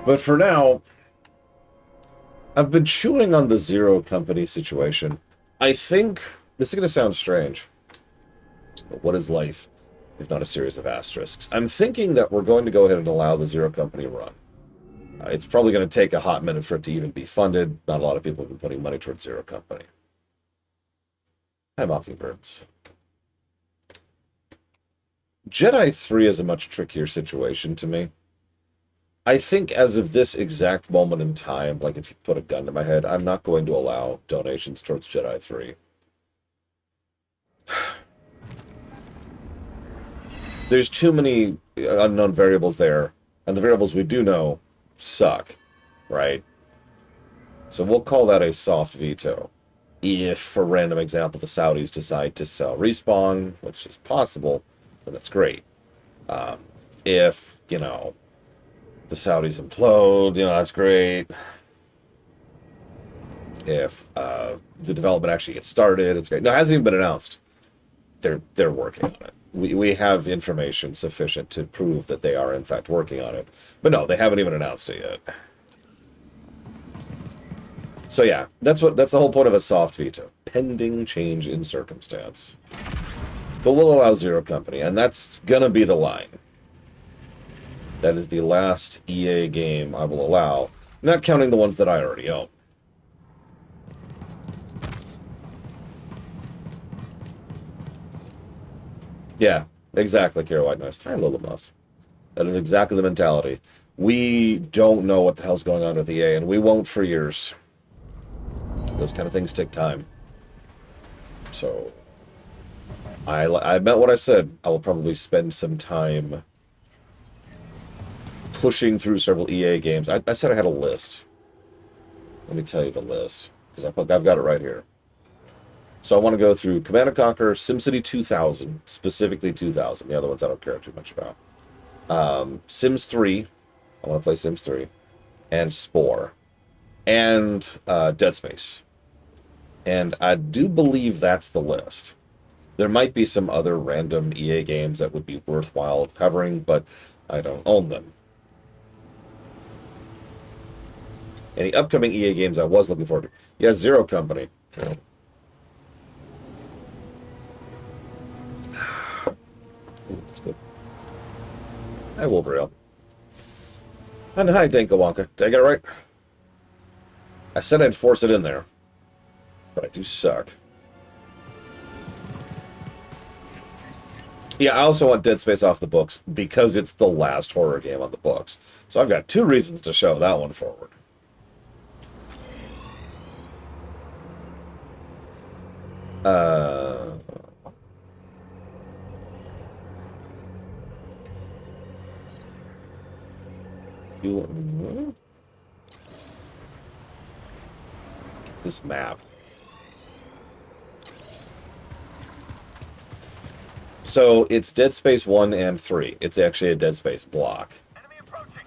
But for now, I've been chewing on the Zero Company situation. I think this is going to sound strange, but what is life if not a series of asterisks? I'm thinking that we're going to go ahead and allow the Zero Company run. It's probably going to take a hot minute for it to even be funded. Not a lot of people have been putting money towards Zero Company. Hi, Mockingbirds. Jedi 3 is a much trickier situation to me. I think as of this exact moment in time, like if you put a gun to my head, I'm not going to allow donations towards Jedi 3. There's too many unknown variables there, and the variables we do know suck, right? So we'll call that a soft veto. If, for random example, the Saudis decide to sell Respawn, which is possible, then that's great. If, you know, the Saudis implode, you know, that's great. If the development actually gets started, it's great. No, it hasn't even been announced. They're working on it. We have information sufficient to prove that they are in fact working on it. But no, they haven't even announced it yet. So yeah, that's the whole point of a soft veto. Pending change in circumstance. But we'll allow Zero Company, and that's gonna be the line. That is the last EA game I will allow, not counting the ones that I already own. Yeah, exactly, Kira White Nose. Hi, Lola Moss. That is exactly the mentality. We don't know what the hell's going on with EA, and we won't for years. Those kind of things take time. So, I meant what I said. I will probably spend some time pushing through several EA games. I said I had a list. Let me tell you the list, because I've got it right here. So I want to go through Command & Conquer, SimCity 2000, specifically 2000. The other ones I don't care too much about. Sims 3. I want to play Sims 3. And Spore. And Dead Space. And I do believe that's the list. There might be some other random EA games that would be worthwhile covering, but I don't own them. Any upcoming EA games I was looking forward to? Yeah, Zero Company. Ooh, that's good. Hi, Wolverine. And hi, Danka. Did I get it right? I said I'd force it in there. But I do suck. Yeah, I also want Dead Space off the books because it's the last horror game on the books. So I've got 2 reasons to show that one forward. This map. So it's Dead Space 1 and 3. It's actually a Dead Space block. Enemy approaching.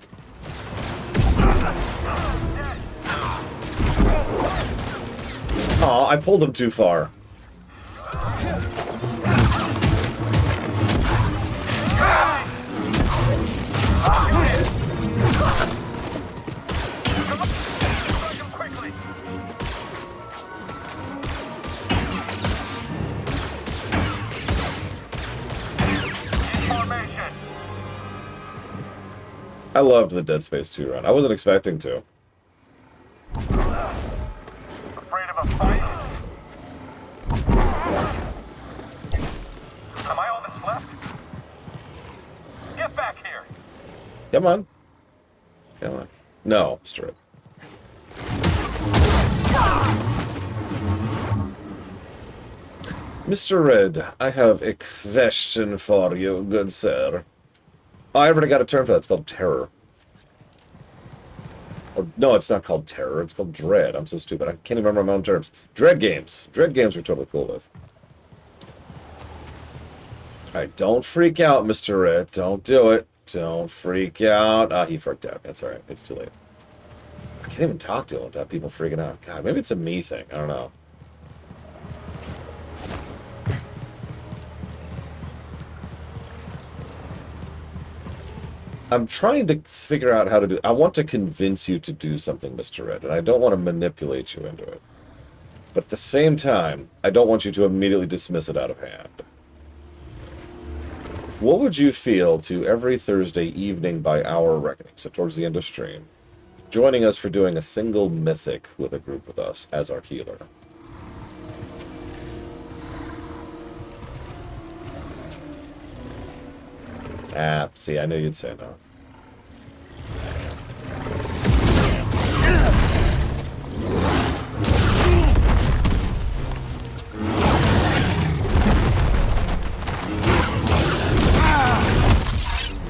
Aw, I pulled him too far. I loved the Dead Space 2 run. I wasn't expecting to. Afraid of a fight? Am I all that's left? Get back here! Come on. Come on. No, Mr. Red. Mr. Red, I have a question for you, good sir. Oh, I already got a term for that. It's called terror. Or, no, it's not called terror. It's called dread. I'm so stupid. I can't even remember my own terms. Dread games. Dread games we're totally cool with. Alright, don't freak out, Mr. Red. Don't do it. Don't freak out. Ah, he freaked out. That's alright. It's too late. I can't even talk to him without people freaking out. God, maybe it's a me thing. I don't know. I'm trying to figure out how to do... I want to convince you to do something, Mr. Red, and I don't want to manipulate you into it. But at the same time, I don't want you to immediately dismiss it out of hand. What would you feel to every Thursday evening by our reckoning, so towards the end of stream, joining us for doing a single mythic with a group with us as our healer? See, I knew you'd say no.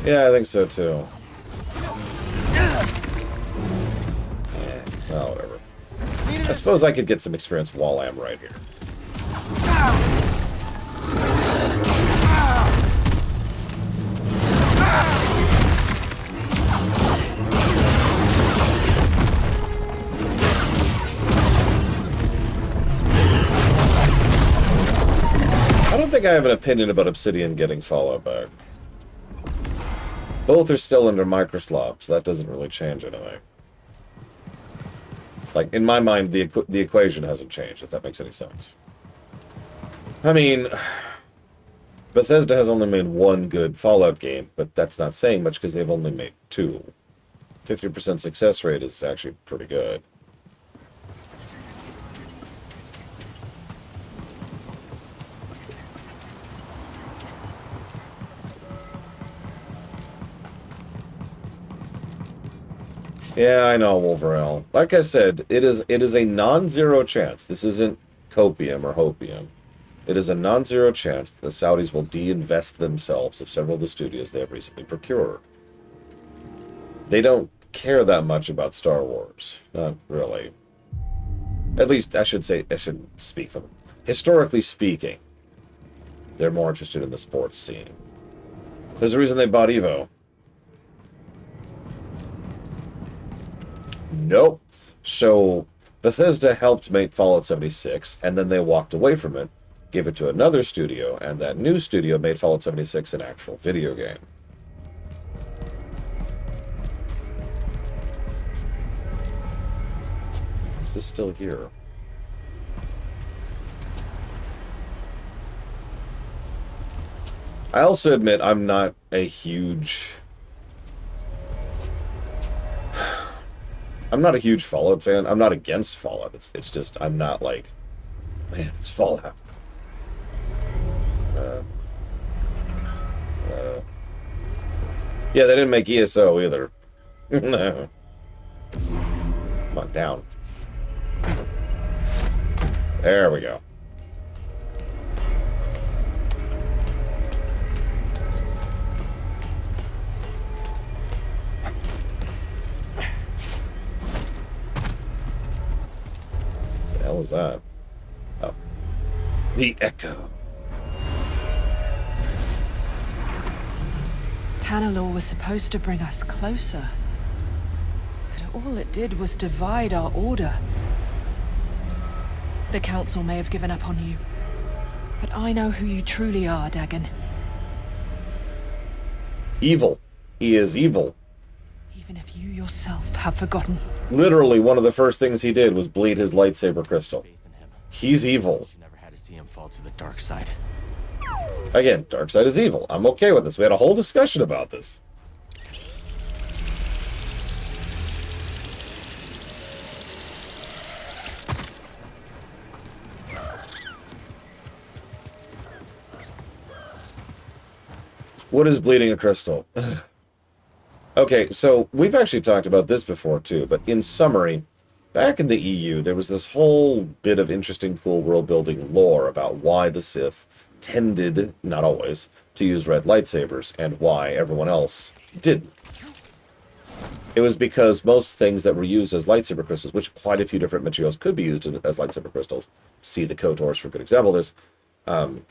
Yeah, I think so too. Well, whatever. I suppose I could get some experience while I'm right here. I don't think I have an opinion about Obsidian getting Fallout back. Both are still under Microsoft, so that doesn't really change anything. Like, in my mind, the equation hasn't changed, if that makes any sense. I mean, Bethesda has only made one good Fallout game, but that's not saying much because they've only made two. 50% success rate is actually pretty good. Yeah, I know, Wolverell. Like I said, it is a non-zero chance. This isn't copium or hopium. It is a non-zero chance that the Saudis will de-invest themselves of several of the studios they have recently procured. They don't care that much about Star Wars. Not really. At least, I shouldn't speak for them. Historically speaking, they're more interested in the sports scene. There's a reason they bought Evo. Nope. So, Bethesda helped make Fallout 76, and then they walked away from it, gave it to another studio, and that new studio made Fallout 76 an actual video game. Is this still here? I also admit I'm not a huge... I'm not a huge Fallout fan. I'm not against Fallout. It's just, I'm not like, man, it's Fallout. Yeah, they didn't make ESO either. No. Come on, down. There we go. The hell is that? Oh. The Echo. Tanalor was supposed to bring us closer. But all it did was divide our order. The Council may have given up on you. But I know who you truly are, Dagon. Evil. He is evil. Even if you yourself have forgotten. Literally, one of the first things he did was bleed his lightsaber crystal. Faith in him. He's evil. She never had to see him fall to the dark side. Again, dark side is evil. I'm okay with this. We had a whole discussion about this. What is bleeding a crystal? Okay, so we've actually talked about this before too, but in summary, back in the EU, there was this whole bit of interesting, cool world-building lore about why the Sith tended, not always, to use red lightsabers, and why everyone else didn't. It was because most things that were used as lightsaber crystals, which quite a few different materials could be used as lightsaber crystals, see the KOTORs for a good example of this,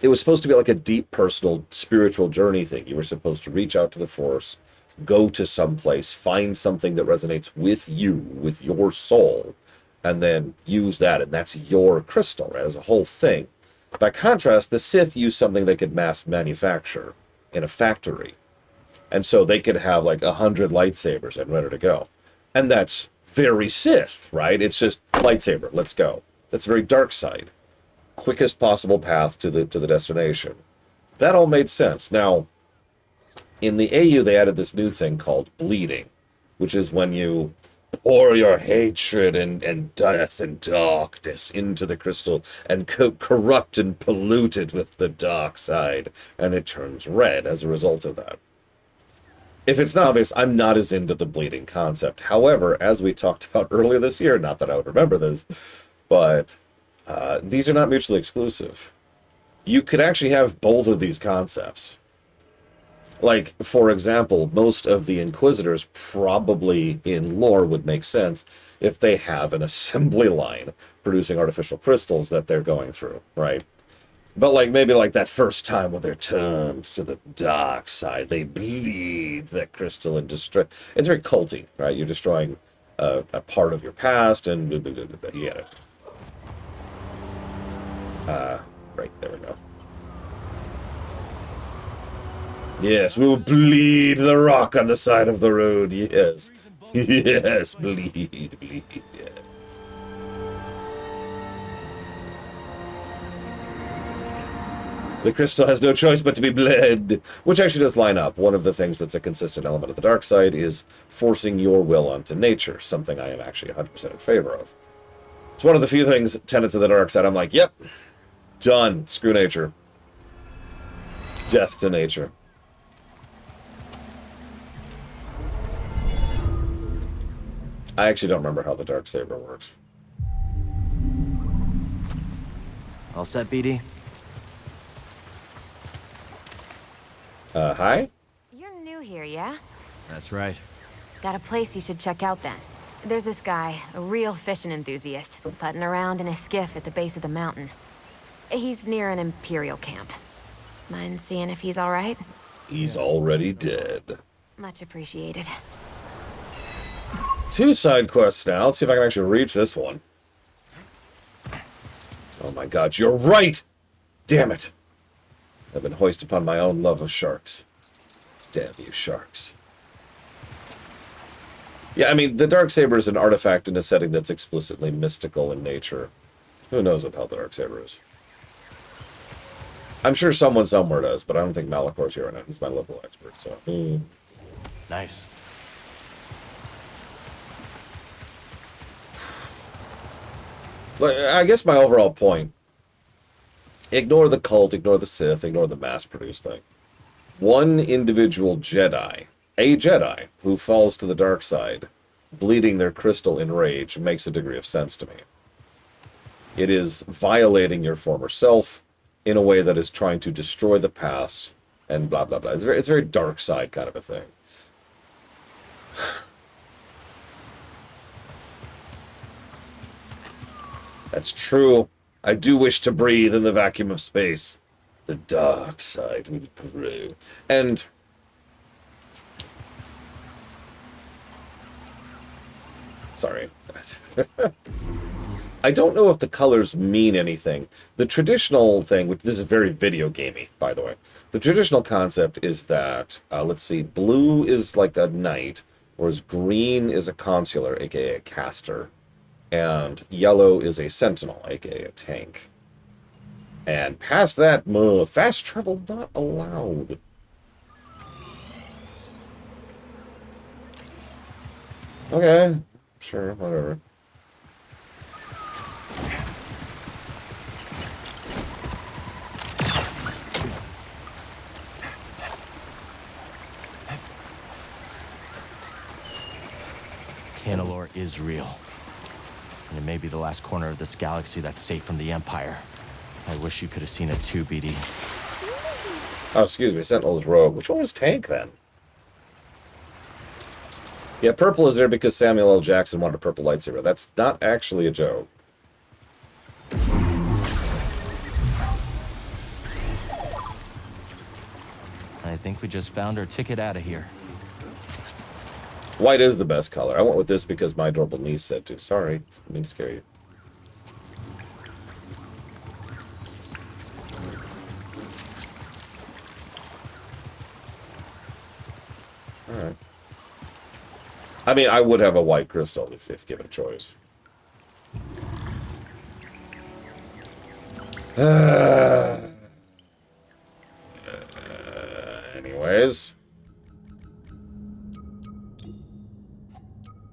it was supposed to be like a deep, personal, spiritual journey thing. You were supposed to reach out to the Force, go to some place, find something that resonates with you, with your soul, and then use that, and that's your crystal, right, as a whole thing. By contrast, the Sith used something they could mass manufacture in a factory. And so they could have like 100 lightsabers and ready to go. And that's very Sith, right? It's just lightsaber, let's go. That's very dark side. Quickest possible path to the destination. That all made sense. Now, in the AU, they added this new thing called bleeding, which is when you pour your hatred and death and darkness into the crystal and corrupt and pollute it with the dark side, and it turns red as a result of that. If it's not obvious, I'm not as into the bleeding concept. However, as we talked about earlier this year, not that I would remember this, but these are not mutually exclusive. You could actually have both of these concepts. Like, for example, most of the Inquisitors probably in lore would make sense if they have an assembly line producing artificial crystals that they're going through, right? But like maybe like that first time when they're turned to the dark side, they bleed that crystal and destroy. It's very culty, right? You're destroying a part of your past, and you get it. Right, there we go. Yes, we will bleed the rock on the side of the road. Yes. Yes, bleed, yeah. The crystal has no choice but to be bled, which actually does line up. One of the things that's a consistent element of the dark side is forcing your will onto nature, something I am actually 100% in favor of. It's one of the few things, tenets of the dark side, I'm like, yep, done. Screw nature. Death to nature. I actually don't remember how the Darksaber works. All set, BD? Hi? You're new here, yeah? That's right. Got a place you should check out then. There's this guy, a real fishing enthusiast, putting around in a skiff at the base of the mountain. He's near an Imperial camp. Mind seeing if he's all right? He's already dead. Much appreciated. 2 side quests now. Let's see if I can actually reach this one. Oh my god, you're right! Damn it! I've been hoisted upon my own love of sharks. Damn you, sharks. Yeah, I mean, the Darksaber is an artifact in a setting that's explicitly mystical in nature. Who knows what the hell the Darksaber is? I'm sure someone somewhere does, but I don't think Malakor's here right now. He's my local expert, so... Nice. I guess my overall point, ignore the cult, ignore the Sith, ignore the mass-produced thing. One individual Jedi, a Jedi, who falls to the dark side, bleeding their crystal in rage, makes a degree of sense to me. It is violating your former self in a way that is trying to destroy the past, and blah, blah, blah. It's very dark side kind of a thing. That's true. I do wish to breathe in the vacuum of space. The dark side would grow. And... sorry. I don't know if the colors mean anything. The traditional thing, which this is very video gamey, by the way. The traditional concept is that, let's see, blue is like a knight, whereas green is a consular, aka a caster. And yellow is a sentinel, aka a tank. And past that, fast travel not allowed. Okay, sure, whatever. Tanalorr is real. And it may be the last corner of this galaxy that's safe from the Empire. I wish you could have seen it too, BD. Oh, excuse me, Sentinel's rogue. Which one was tank, then? Yeah, purple is there because Samuel L. Jackson wanted a purple lightsaber. That's not actually a joke. I think we just found our ticket out of here. White is the best color. I went with this because my adorable niece said to. Sorry, I mean to scare you. Alright. I mean, I would have a white crystal if given a choice. Anyways.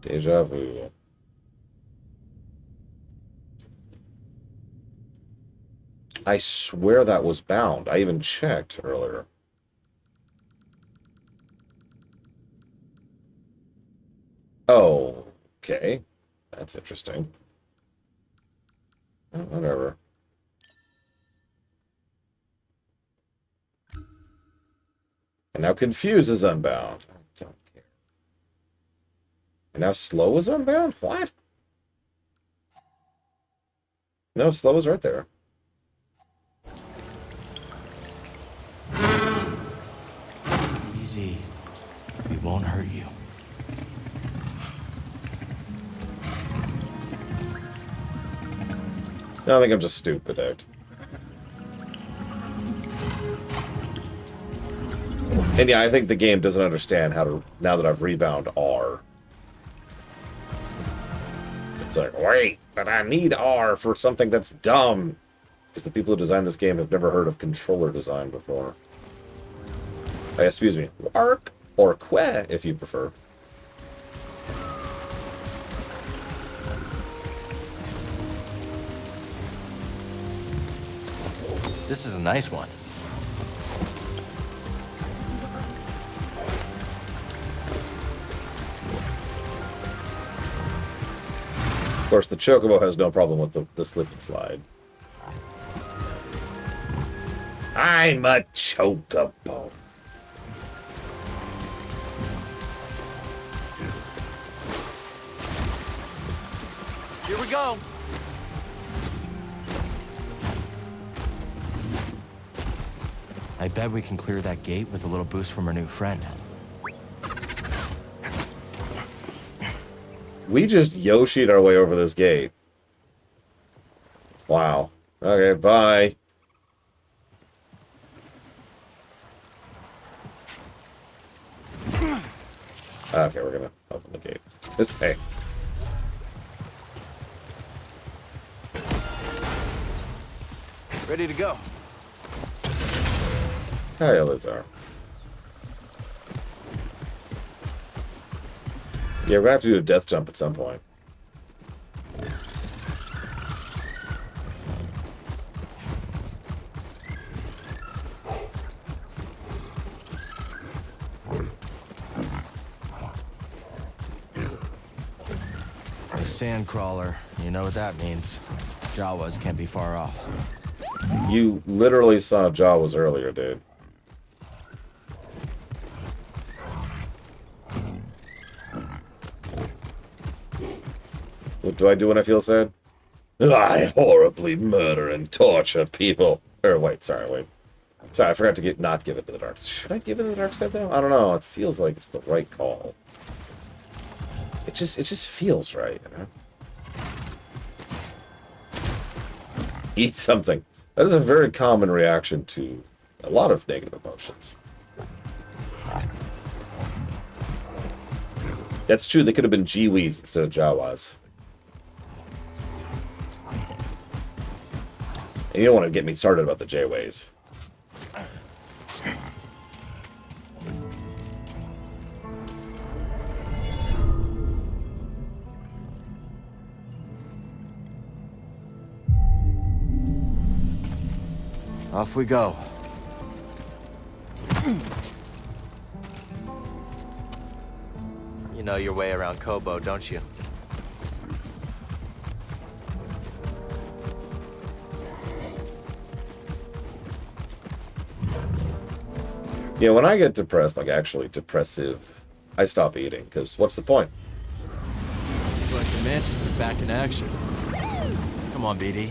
Deja vu. I swear that was bound. I even checked earlier. Oh, okay. That's interesting. Oh, whatever. And now Confuse is unbound. I don't care. And now Slow is unbound? What? No, Slow is right there. Easy. We won't hurt you. No, I think I'm just stupid out. And yeah, I think the game doesn't understand how to, now that I've rebound R. It's like, wait, but I need R for something that's dumb. Because the people who designed this game have never heard of controller design before. Excuse me, Arc or Que, if you prefer. This is a nice one. Of course, the Chocobo has no problem with the slip and slide. I'm a Chocobo. Here we go. I bet we can clear that gate with a little boost from our new friend. We just Yoshi'd our way over this gate. Wow. Okay, bye. Okay, we're gonna open the gate. Hey. Ready to go. Hi, Elizar. Yeah, we're gonna have to do a death jump at some point. A sandcrawler. You know what that means. Jawas can't be far off. You literally saw Jawas earlier, dude. What do I do when I feel sad? I horribly murder and torture people. Or wait, sorry, I forgot to not give it to the dark side. Should I give it to the dark side though? I don't know. It feels like it's the right call. It just feels right, you know? Eat something. That is a very common reaction to a lot of negative emotions. That's true. They could have been Jiwis instead of Jawas. And you don't want to get me started about the J-Ways. Off we go. You know your way around Kobo, don't you? Yeah, when I get depressed, like actually depressive, I stop eating, because what's the point? Looks like the Mantis is back in action. Come on, BD.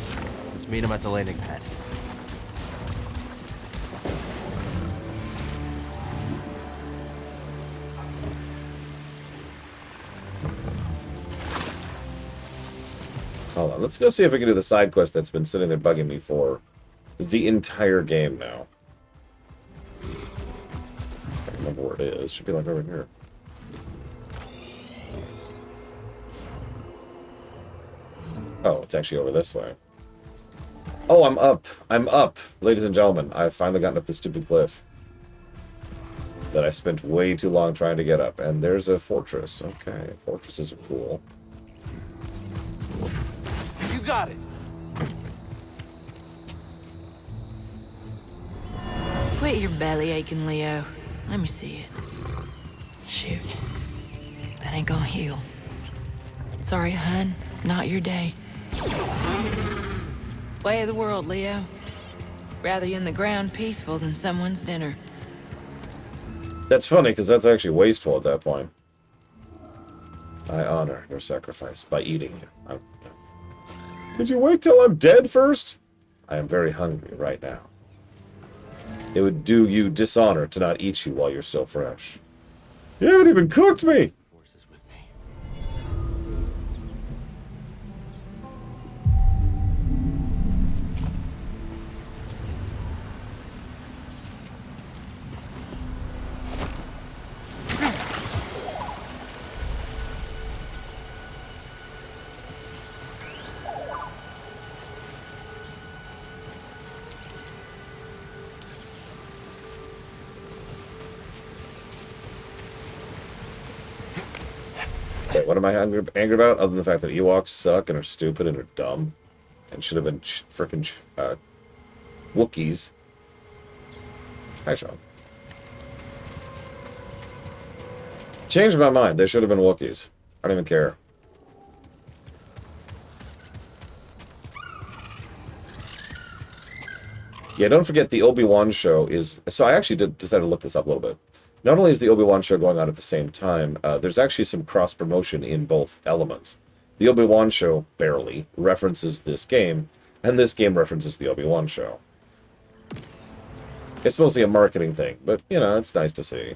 Let's meet him at the landing pad. Hold on, let's go see if we can do the side quest that's been sitting there bugging me for the entire game now. I can't remember where it is. It should be like over here. Oh, it's actually over this way. Oh, I'm up. I'm up. Ladies and gentlemen, I've finally gotten up this stupid cliff that I spent way too long trying to get up. And there's a fortress. Okay, fortresses are cool. You got it. Quit your belly aching, Leo. Let me see it. Shoot. That ain't gonna heal. Sorry, hun. Not your day. Way of the world, Leo. Rather you in the ground peaceful than someone's dinner. That's funny, because that's actually wasteful at that point. I honor your sacrifice by eating you. Could you wait till I'm dead first? I am very hungry right now. It would do you dishonor to not eat you while you're still fresh. You haven't even cooked me! Forces with me. Wait, what am I angry about? Other than the fact that Ewoks suck and are stupid and are dumb. And should have been frickin' Wookiees. Hi, Sean. Changed my mind. They should have been Wookiees. I don't even care. Yeah, don't forget the Obi-Wan show is... So I actually decided to look this up a little bit. Not only is the Obi-Wan show going on at the same time, there's actually some cross-promotion in both elements. The Obi-Wan show barely references this game, and this game references the Obi-Wan show. It's mostly a marketing thing, but, you know, it's nice to see.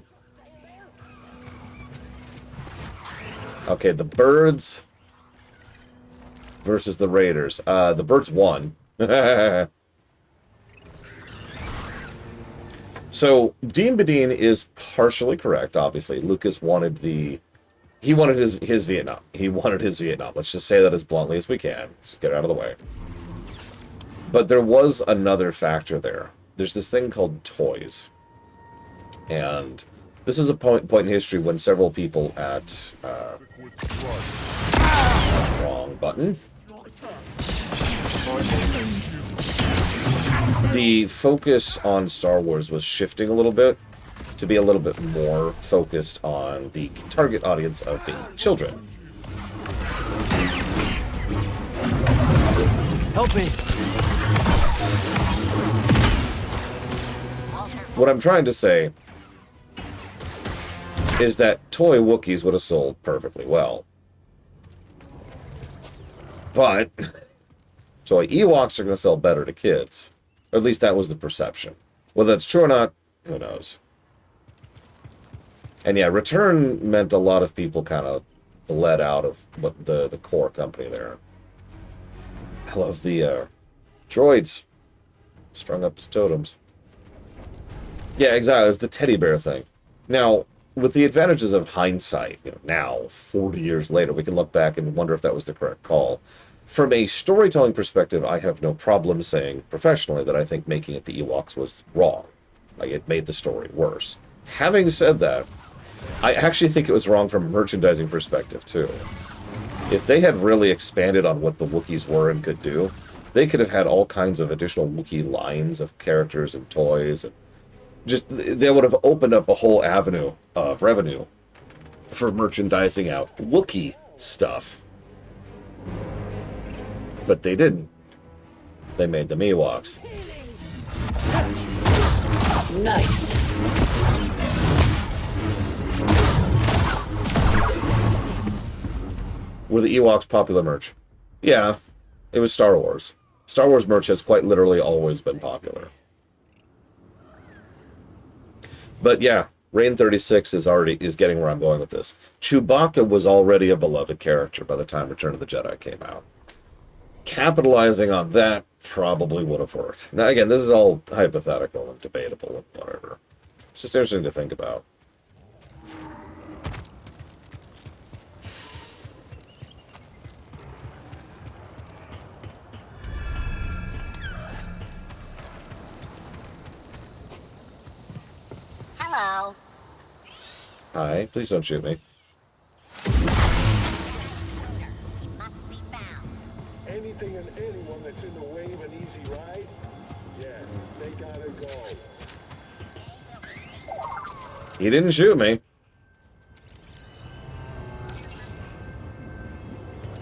Okay, the birds versus the Raiders. The birds won. So, Dean Badine is partially correct, obviously. Lucas wanted he wanted his Vietnam. He wanted his Vietnam. Let's just say that as bluntly as we can. Let's get it out of the way. But there was another factor there. There's this thing called toys. And this is a point in history when several people at... wrong button. The focus on Star Wars was shifting a little bit to be a little bit more focused on the target audience of being children. Help me! What I'm trying to say is that toy Wookiees would have sold perfectly well. But toy Ewoks are going to sell better to kids. Or at least that was the perception. Whether that's true or not, who knows? And yeah, Return meant a lot of people kind of bled out of what the core company there. I love the droids strung up as totems. Yeah, exactly. It's the teddy bear thing. Now, with the advantages of hindsight, you know, now, 40 years later, we can look back and wonder if that was the correct call. From a storytelling perspective, I have no problem saying professionally that I think making it the Ewoks was wrong. Like, it made the story worse. Having said that, I actually think it was wrong from a merchandising perspective, too. If they had really expanded on what the Wookiees were and could do, they could have had all kinds of additional Wookiee lines of characters and toys, and just, they would have opened up a whole avenue of revenue for merchandising out Wookiee stuff. But they didn't. They made them Ewoks. Nice. Were the Ewoks popular merch? Yeah, it was Star Wars. Star Wars merch has quite literally always been popular. But yeah, Reign 36 is getting where I'm going with this. Chewbacca was already a beloved character by the time Return of the Jedi came out. Capitalizing on that probably would have worked. Now, again, this is all hypothetical and debatable and whatever. It's just interesting to think about. Hello. Hi, please don't shoot me. Must be found. Anything and anyone that's in the way of an easy ride, yeah, they gotta go. He didn't shoot me.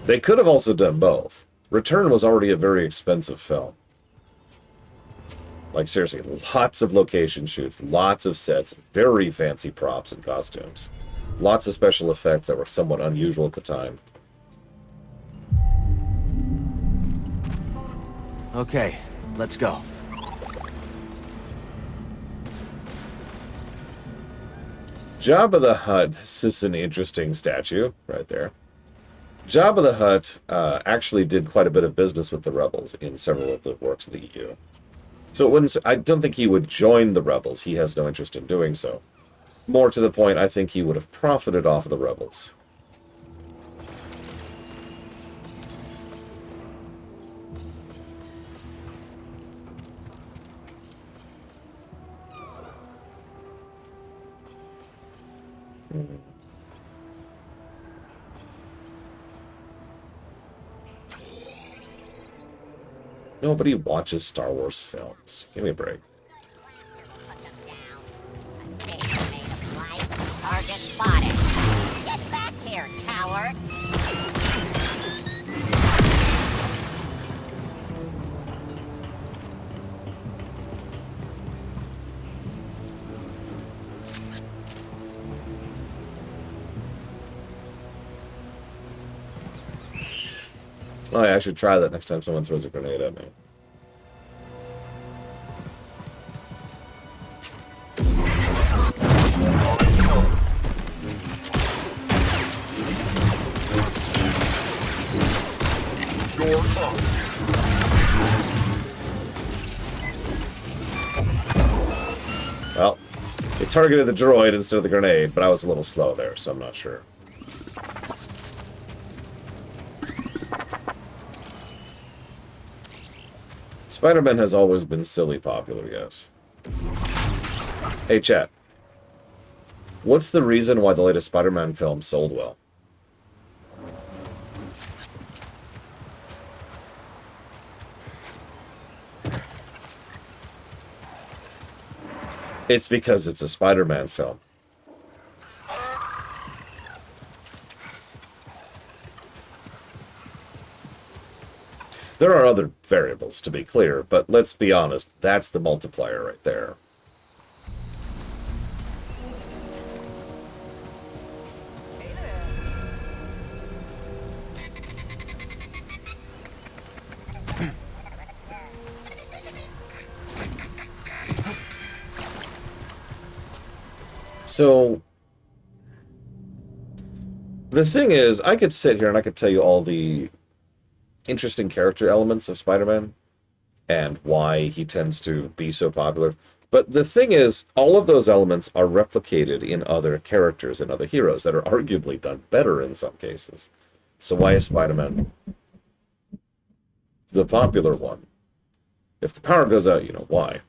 They could have also done both. Return was already a very expensive film. Like, seriously, lots of location shoots, lots of sets, very fancy props and costumes. Lots of special effects that were somewhat unusual at the time. Okay, let's go. Jabba the Hutt, this is an interesting statue right there. Jabba the Hutt actually did quite a bit of business with the rebels in several of the works of the EU. So it wouldn't, I don't think he would join the rebels. He has no interest in doing so. More to the point, I think he would have profited off of the rebels. Nobody watches Star Wars films. Give me a break. Put them down. A safe made of life. Target spotted. Get back here, coward. Oh, yeah, I should try that next time someone throws a grenade at me. Well, it targeted the droid instead of the grenade, but I was a little slow there, so I'm not sure. Spider-Man has always been silly popular, yes. Hey, chat. What's the reason why the latest Spider-Man film sold well? It's because it's a Spider-Man film. There are other variables, to be clear, but let's be honest, that's the multiplier right there. So, the thing is, I could sit here and I could tell you all the interesting character elements of Spider-Man and why he tends to be so popular. But the thing is, all of those elements are replicated in other characters and other heroes that are arguably done better in some cases. So why is Spider-Man the one? If the power goes out, you know why.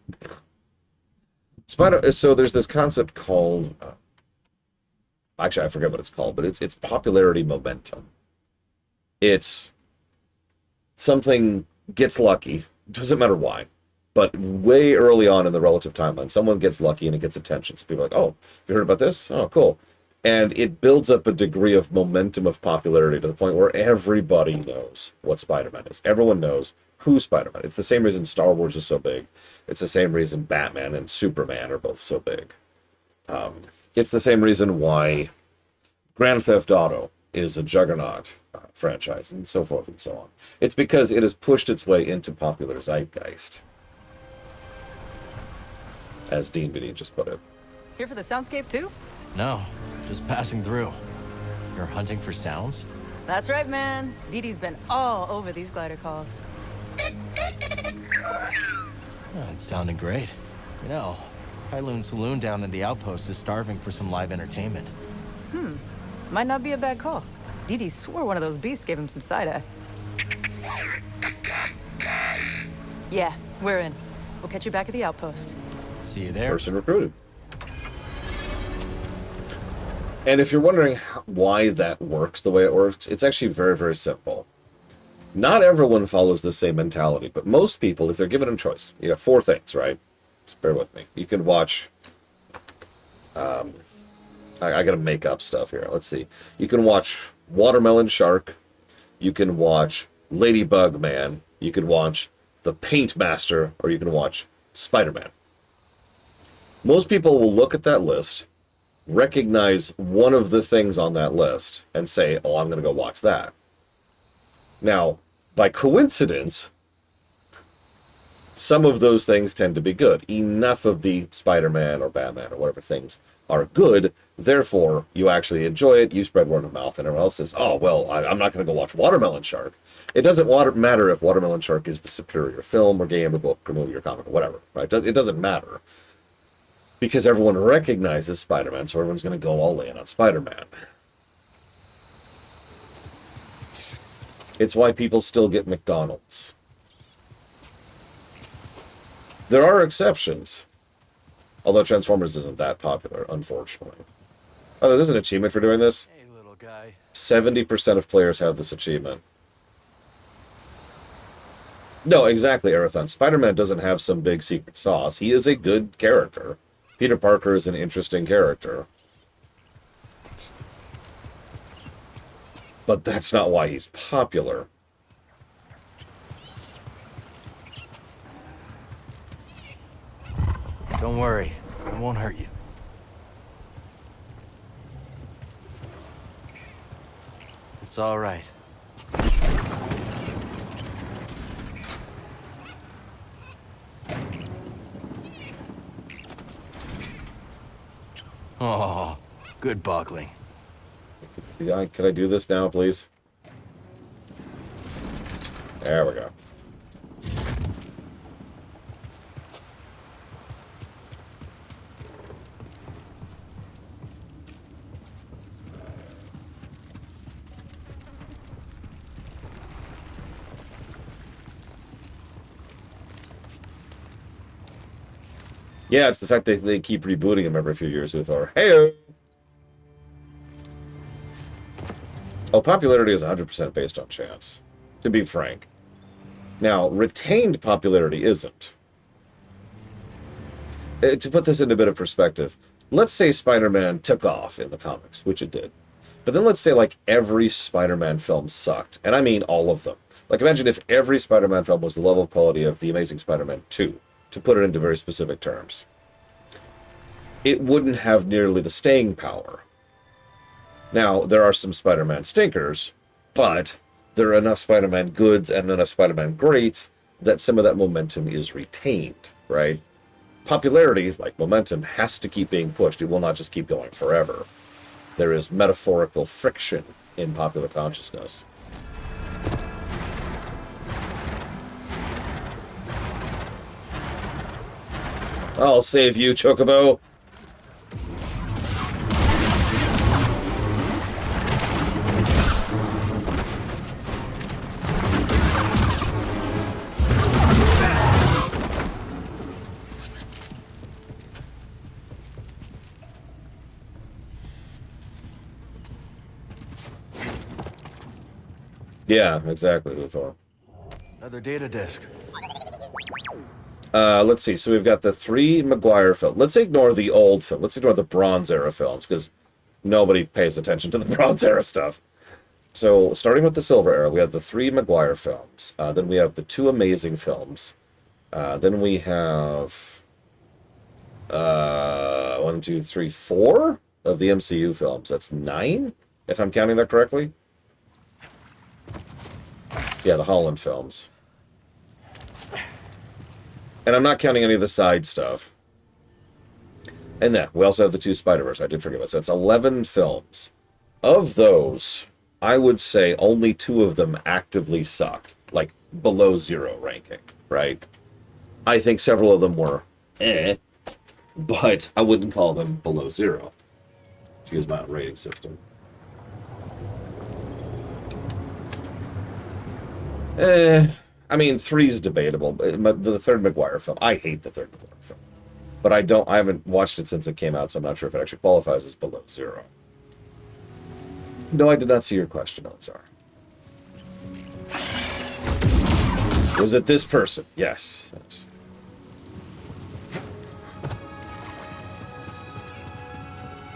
So there's this concept called... actually, I forget what it's called, but it's popularity momentum. It's... something gets lucky, doesn't matter why, but way early on in the relative timeline, someone gets lucky and it gets attention. So people are like, oh, have you heard about this? Oh, cool. And it builds up a degree of momentum of popularity to the point where everybody knows what Spider-Man is. Everyone knows who Spider-Man is. It's the same reason Star Wars is so big. It's the same reason Batman and Superman are both so big. It's the same reason why Grand Theft Auto is a juggernaut franchise, and so forth and so on. It's because it has pushed its way into popular zeitgeist. As Dean Biddy just put it. Here for the soundscape too? No, just passing through. You're hunting for sounds? That's right, man. Dee Dee's been all over these glider calls. Oh, it's sounding great. You know, Kailoon Saloon down in the outpost is starving for some live entertainment. Might not be a bad call. Dee Dee swore one of those beasts gave him some side-eye. Yeah, we're in. We'll catch you back at the outpost. See you there. Person recruited. And if you're wondering why that works the way it works, it's actually very, very simple. Not everyone follows the same mentality, but most people, if they're given a choice, you got four things, right? Just bear with me. You can watch... I gotta make up stuff here. Let's see. You can watch Watermelon Shark. You can watch Ladybug Man. You can watch The Paint Master, or you can watch Spider-Man. Most people will look at that list, recognize one of the things on that list, and say, oh, I'm going to go watch that. Now, by coincidence, some of those things tend to be good. Enough of the Spider-Man or Batman or whatever things are good, therefore, you actually enjoy it, you spread word of mouth, and everyone else says, oh, well, I'm not going to go watch Watermelon Shark. It doesn't matter if Watermelon Shark is the superior film or game or book or movie or comic or whatever, right? It doesn't matter. Because everyone recognizes Spider-Man, so everyone's going to go all in on Spider-Man. It's why people still get McDonald's. There are exceptions. Although Transformers isn't that popular, unfortunately. Oh, there's an achievement for doing this? Hey, little guy. 70% of players have this achievement. No, exactly, Arathon. Spider-Man doesn't have some big secret sauce. He is a good character. Peter Parker is an interesting character. But that's not why he's popular. Don't worry. It won't hurt you. It's all right. Oh, good boggling. Yeah, can I do this now, please? There we go. Yeah, it's the fact that they keep rebooting him every few years with our hey. Oh, popularity is 100% based on chance, to be frank. Now, retained popularity isn't. To put this into a bit of perspective, let's say Spider-Man took off in the comics, which it did. But then let's say, like, every Spider-Man film sucked. And I mean all of them. Like, imagine if every Spider-Man film was the level of quality of The Amazing Spider-Man 2, to put it into very specific terms. It wouldn't have nearly the staying power. Now, there are some Spider-Man stinkers, but there are enough Spider-Man goods and enough Spider-Man greats that some of that momentum is retained, right? Popularity, like momentum, has to keep being pushed. It will not just keep going forever. There is metaphorical friction in popular consciousness. I'll save you, Chocobo. Yeah, exactly, Luthor. Another data disk. Let's see. So we've got the 3 Maguire films. Let's ignore the old film. Let's ignore the Bronze Era films, because nobody pays attention to the Bronze Era stuff. So, starting with the Silver Era, we have the 3 Maguire films. Then we have the 2 Amazing films. Then we have 1, 2, 3, 4 of the MCU films. That's 9, if I'm counting that correctly. Yeah, the Holland films. And I'm not counting any of the side stuff. And then, we also have the 2 Spider-Verse. I did forget about. So it's 11 films. Of those, I would say only 2 of them actively sucked. Like, below 0 ranking, right? I think several of them were but I wouldn't call them below 0. To use my own rating system. I mean, 3's debatable. The third Maguire film, I hate the third Maguire film. But I haven't watched it since it came out, so I'm not sure if it actually qualifies as below 0. No, I did not see your question. I'm sorry. Was it this person? Yes. Yes.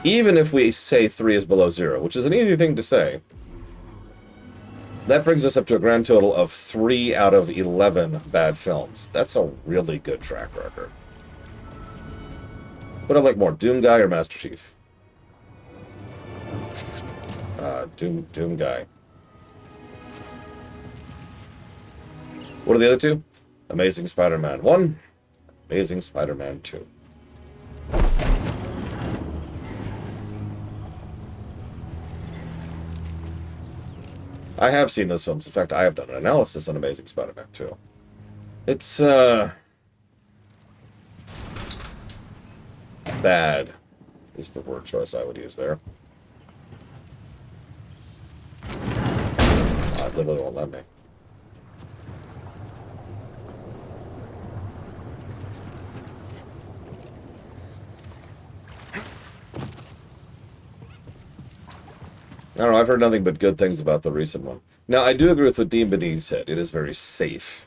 Even if we say 3 is below 0, which is an easy thing to say, that brings us up to a grand total of 3 out of 11 bad films. That's a really good track record. What do I like more, Doom Guy or Master Chief? Doom Guy. What are the other two? Amazing Spider-Man 1, Amazing Spider-Man 2. I have seen those films. In fact, I have done an analysis on Amazing Spider-Man 2. It's, bad is the word choice I would use there. Oh, it literally won't let me. I don't know, I've heard nothing but good things about the recent one. Now, I do agree with what Dean Benini said. It is very safe.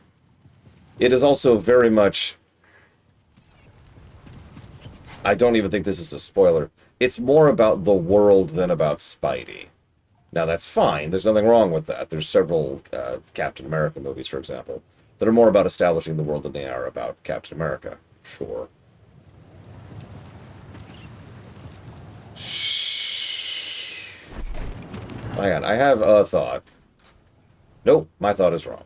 It is also very much... I don't even think this is a spoiler. It's more about the world than about Spidey. Now, that's fine. There's nothing wrong with that. There's several Captain America movies, for example, that are more about establishing the world than they are about Captain America. Sure. Hang on, I have a thought. Nope, my thought is wrong.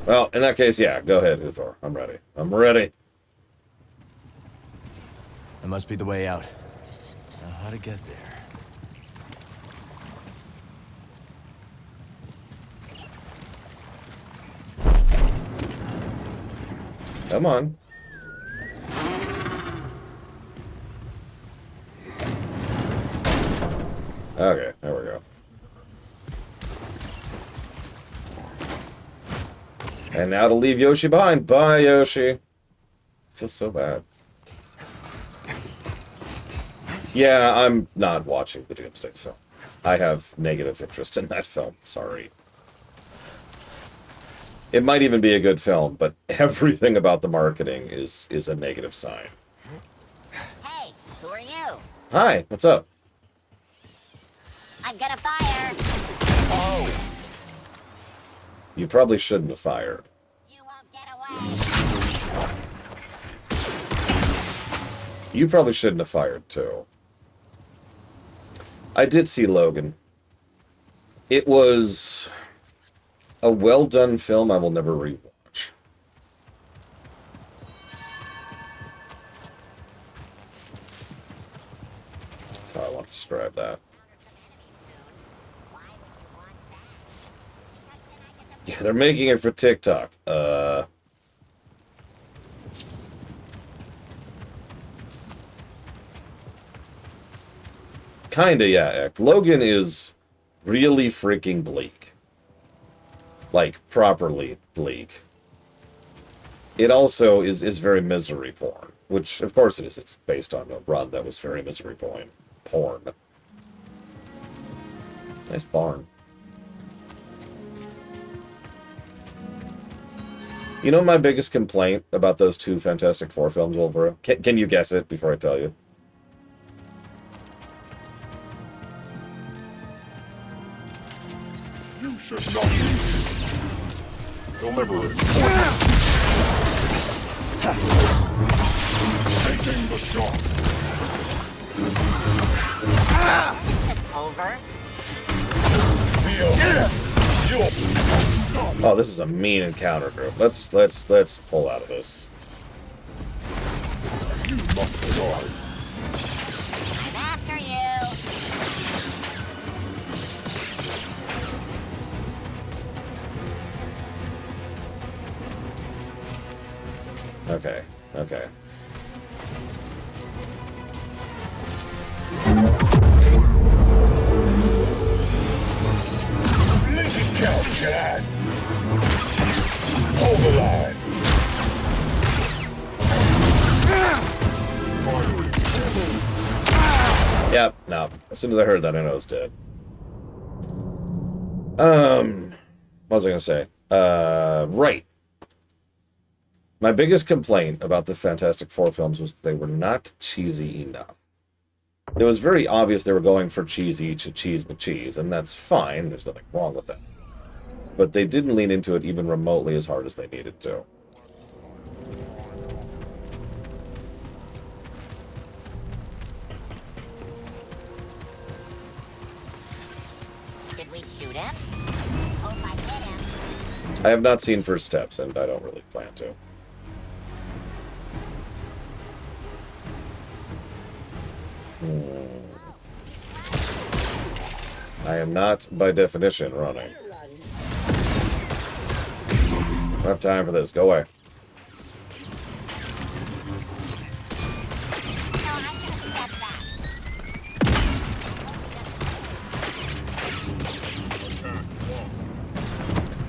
Well, in that case, yeah, go ahead, Uthor. I'm ready. I'm ready. That must be the way out. Now, how to get there? Come on. Okay, there we go. And now to leave Yoshi behind. Bye, Yoshi. I feel so bad. Yeah, I'm not watching the Doomsday film. I have negative interest in that film. Sorry. It might even be a good film, but everything about the marketing is a negative sign. Hey, who are you? Hi, what's up? I'm gonna fire. Oh. You probably shouldn't have fired. You won't get away. You probably shouldn't have fired, too. I did see Logan. It was a well-done film I will never rewatch. That's how I want to describe that. Yeah, they're making it for TikTok. Kinda, yeah. Logan is really freaking bleak. Like, properly bleak. It also is very misery porn. Which, of course it is. It's based on a run that was very misery porn. Nice barn. You know my biggest complaint about those two Fantastic Four films, Wolverine? Can you guess it before I tell you? You should not deliver it. Taking the shot. Over. Oh, this is a mean encounter, group. Let's pull out of this. You must die. I'm after you. Okay, okay. Lincoln Count, Jedi. Hold the line. As soon as I heard that, I know it's dead. What was I gonna say? Right. My biggest complaint about the Fantastic Four films was they were not cheesy enough. It was very obvious they were going for cheesy to cheese McCheese, and that's fine. There's nothing wrong with that. But they didn't lean into it even remotely as hard as they needed to. Should we shoot him? Hope I hit him. I have not seen First Steps, and I don't really plan to. I am not, by definition, running. Don't have time for this. Go away. No, I'm gonna step back.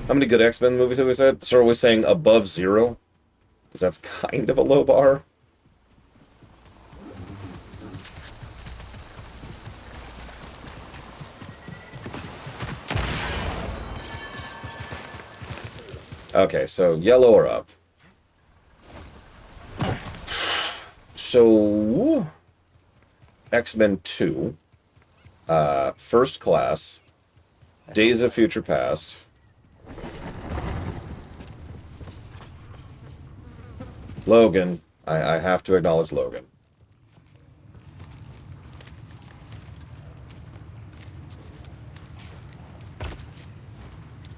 How many good X-Men movies have we said? So are we saying above 0? Because that's kind of a low bar. Okay, so yellow or up. So, X-Men 2, First Class, Days of Future Past, Logan. I have to acknowledge Logan.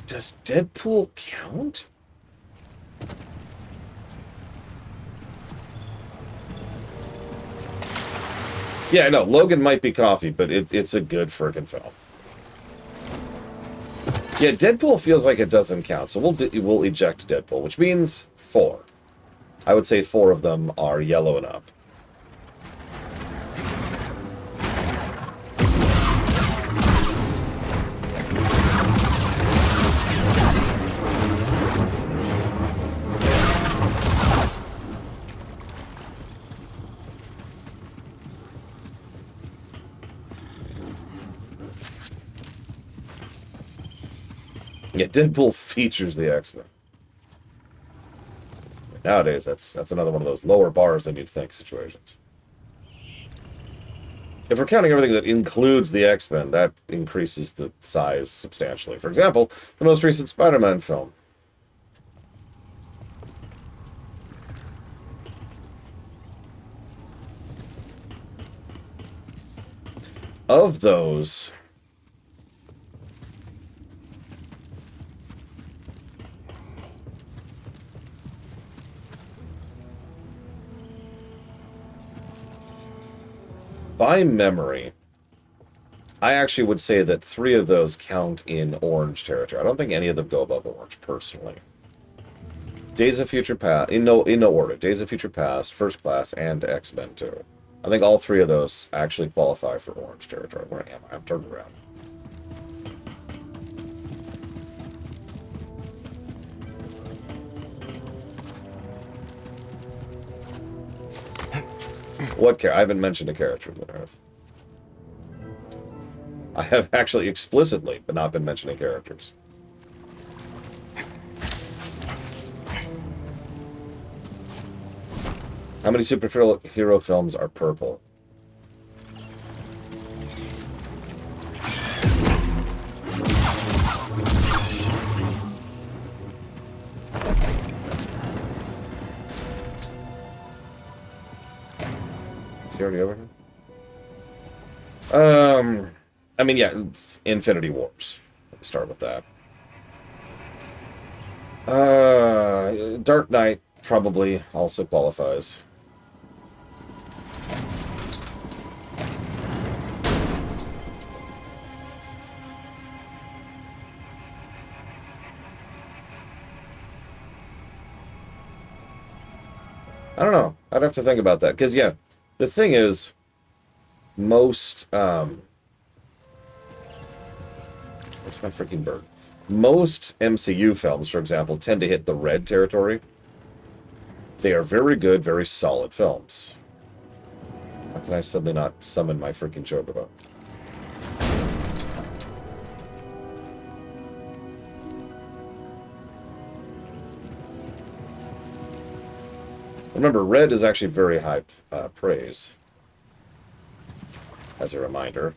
Does Deadpool count? Yeah, no, Logan might be coffee, but it's a good frickin' film. Yeah, Deadpool feels like it doesn't count, so we'll eject Deadpool, which means 4. I would say 4 of them are yellow and up. Yeah, Deadpool features the X-Men. Nowadays, that's another one of those lower bars than you'd think situations. If we're counting everything that includes the X-Men, that increases the size substantially. For example, the most recent Spider-Man film. Of those, by memory, I actually would say that 3 of those count in orange territory. I don't think any of them go above orange, personally. Days of Future Past, in no order. Days of Future Past, First Class, and X-Men 2. I think all 3 of those actually qualify for orange territory. Where am I? I'm turned around. I haven't mentioned a character on Earth. I have actually explicitly, but not been mentioning characters. How many superhero films are purple? Is he already over here? I mean, yeah, Infinity Wars. Let me start with that. Dark Knight probably also qualifies. I don't know. I'd have to think about that. Because, yeah, the thing is, most, where's my freaking bird? Most MCU films, for example, tend to hit the red territory. They are very good, very solid films. How can I suddenly not summon my freaking Chocobo? Remember, red is actually very high praise. As a reminder.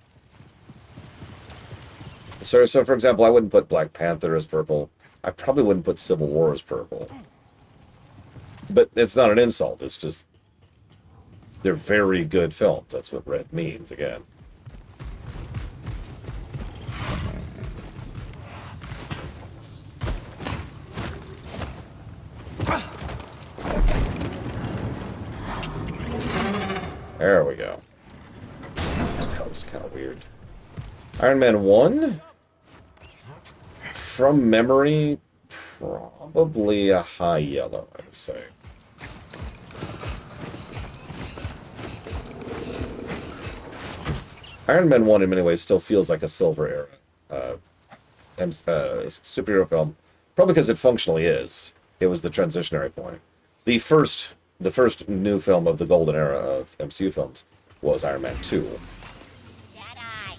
So, for example, I wouldn't put Black Panther as purple. I probably wouldn't put Civil War as purple. But it's not an insult. It's just they're very good films. That's what red means, again. There we go. That was kind of weird. Iron Man 1? From memory, probably a high yellow, I would say. Iron Man 1, in many ways, still feels like a silver era superhero film. Probably because it functionally is. It was the transitionary point. The first new film of the golden era of MCU films was Iron Man 2. Jedi.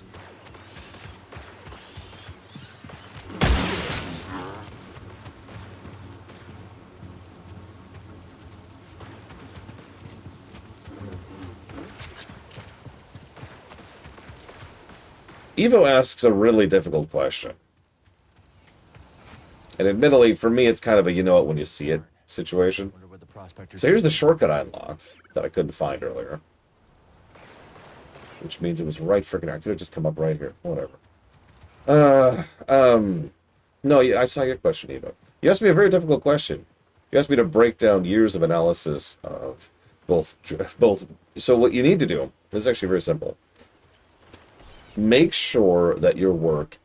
Evo asks a really difficult question. And admittedly, for me, it's kind of a you know it when you see it situation. Wonder where the prospectors. So here's the shortcut I unlocked that I couldn't find earlier. Which means it was right freaking I could have just come up right here. Whatever. No, I saw your question, Evo. You asked me a very difficult question. You asked me to break down years of analysis of both. So what you need to do is actually very simple. Make sure that your work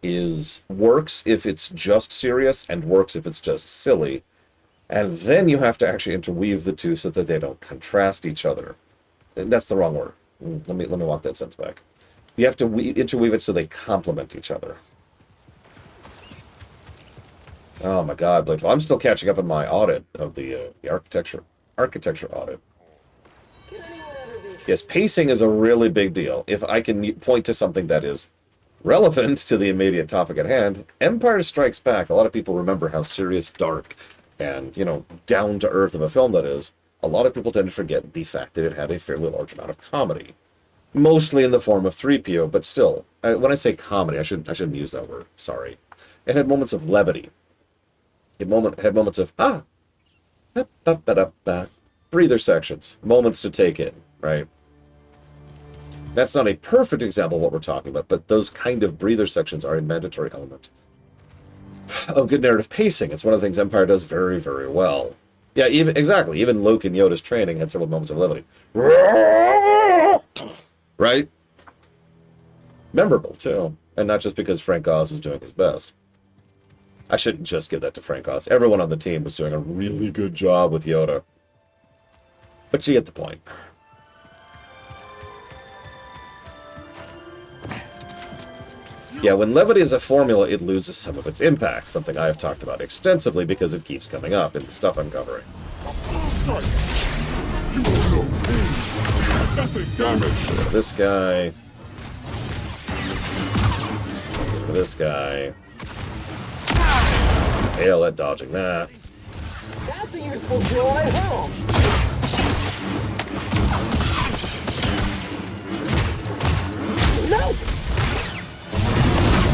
works if it's just serious and works if it's just silly. And then you have to actually interweave the two so that they don't contrast each other. That's the wrong word. Let me walk that sentence back. You have to interweave it so they complement each other. Oh my God, Blade. I'm still catching up on my audit of the architecture audit. Yes, pacing is a really big deal. If I can point to something that is relevant to the immediate topic at hand, Empire Strikes Back. A lot of people remember how serious, dark, and, down to earth of a film that is. A lot of people tend to forget the fact that it had a fairly large amount of comedy. Mostly in the form of 3PO, but still. When I say comedy, I shouldn't use that word. Sorry. It had moments of levity. It had moments of, breather sections. Moments to take in, right? That's not a perfect example of what we're talking about, but those kind of breather sections are a mandatory element of good narrative pacing. It's one of the things Empire does very, very well. Yeah, even Luke and Yoda's training had several moments of levity. Right? Memorable, too. And not just because Frank Oz was doing his best. I shouldn't just give that to Frank Oz. Everyone on the team was doing a really good job with Yoda. But you get the point. Yeah, when levity is a formula, it loses some of its impact, something I have talked about extensively because it keeps coming up in the stuff I'm covering. This guy. This guy. Fail at dodging that. That's a useful tool at home. No!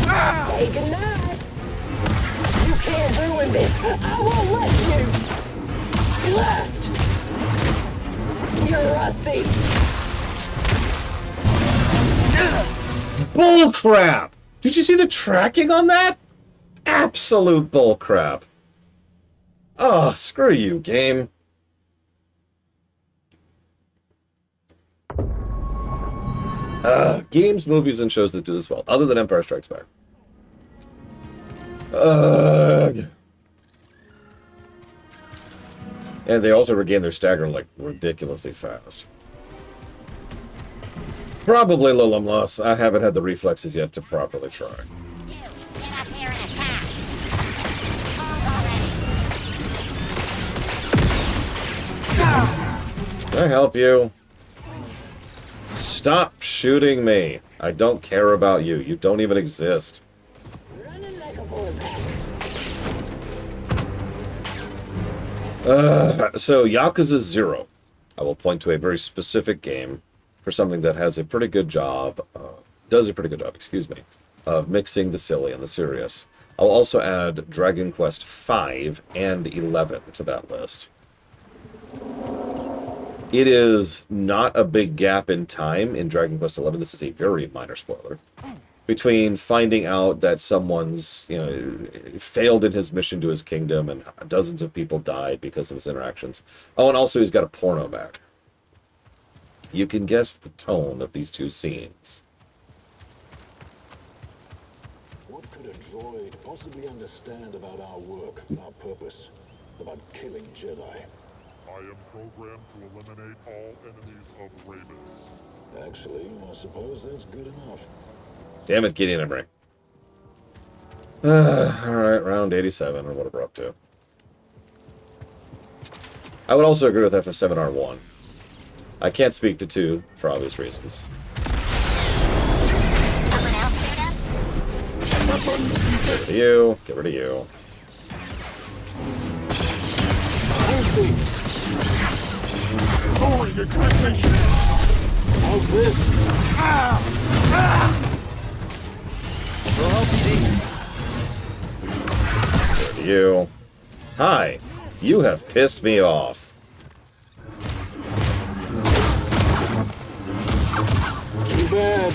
Say goodnight. You can't ruin this. I won't let you. Blast! You're rusty. Bullcrap! Did you see the tracking on that? Absolute bullcrap. Oh, screw you, game. Games, movies, and shows that do this well, other than Empire Strikes Back. And they also regain their stagger, like, ridiculously fast. Probably Lolum Loss. I haven't had the reflexes yet to properly try. You, get up here and attack. Can I help you? Stop shooting me. I don't care about you. You don't even exist. Running like a bullpup. So Yakuza 0. I will point to a very specific game for something that has a pretty good job, does a pretty good job, excuse me, of mixing the silly and the serious. I'll also add Dragon Quest 5 and 11 to that list. It is not a big gap in time in Dragon Quest 11. This is a very minor spoiler. Between finding out that someone's, failed in his mission to his kingdom and dozens of people died because of his interactions. Oh, and also he's got a porno back. You can guess the tone of these two scenes. What could a droid possibly understand about our work, our purpose, about killing Jedi? I am programmed to eliminate all enemies of Ramus. Actually, I suppose that's good enough. Damn it, Gideon Emery. Alright, round 87, or whatever we're up to. I would also agree with FF7R1. I can't speak to 2, for obvious reasons. Someone else suit up? Get rid of you, get rid of you. Lowering expectations! How's this? Get rid of you. Hi, you have pissed me off. Too bad.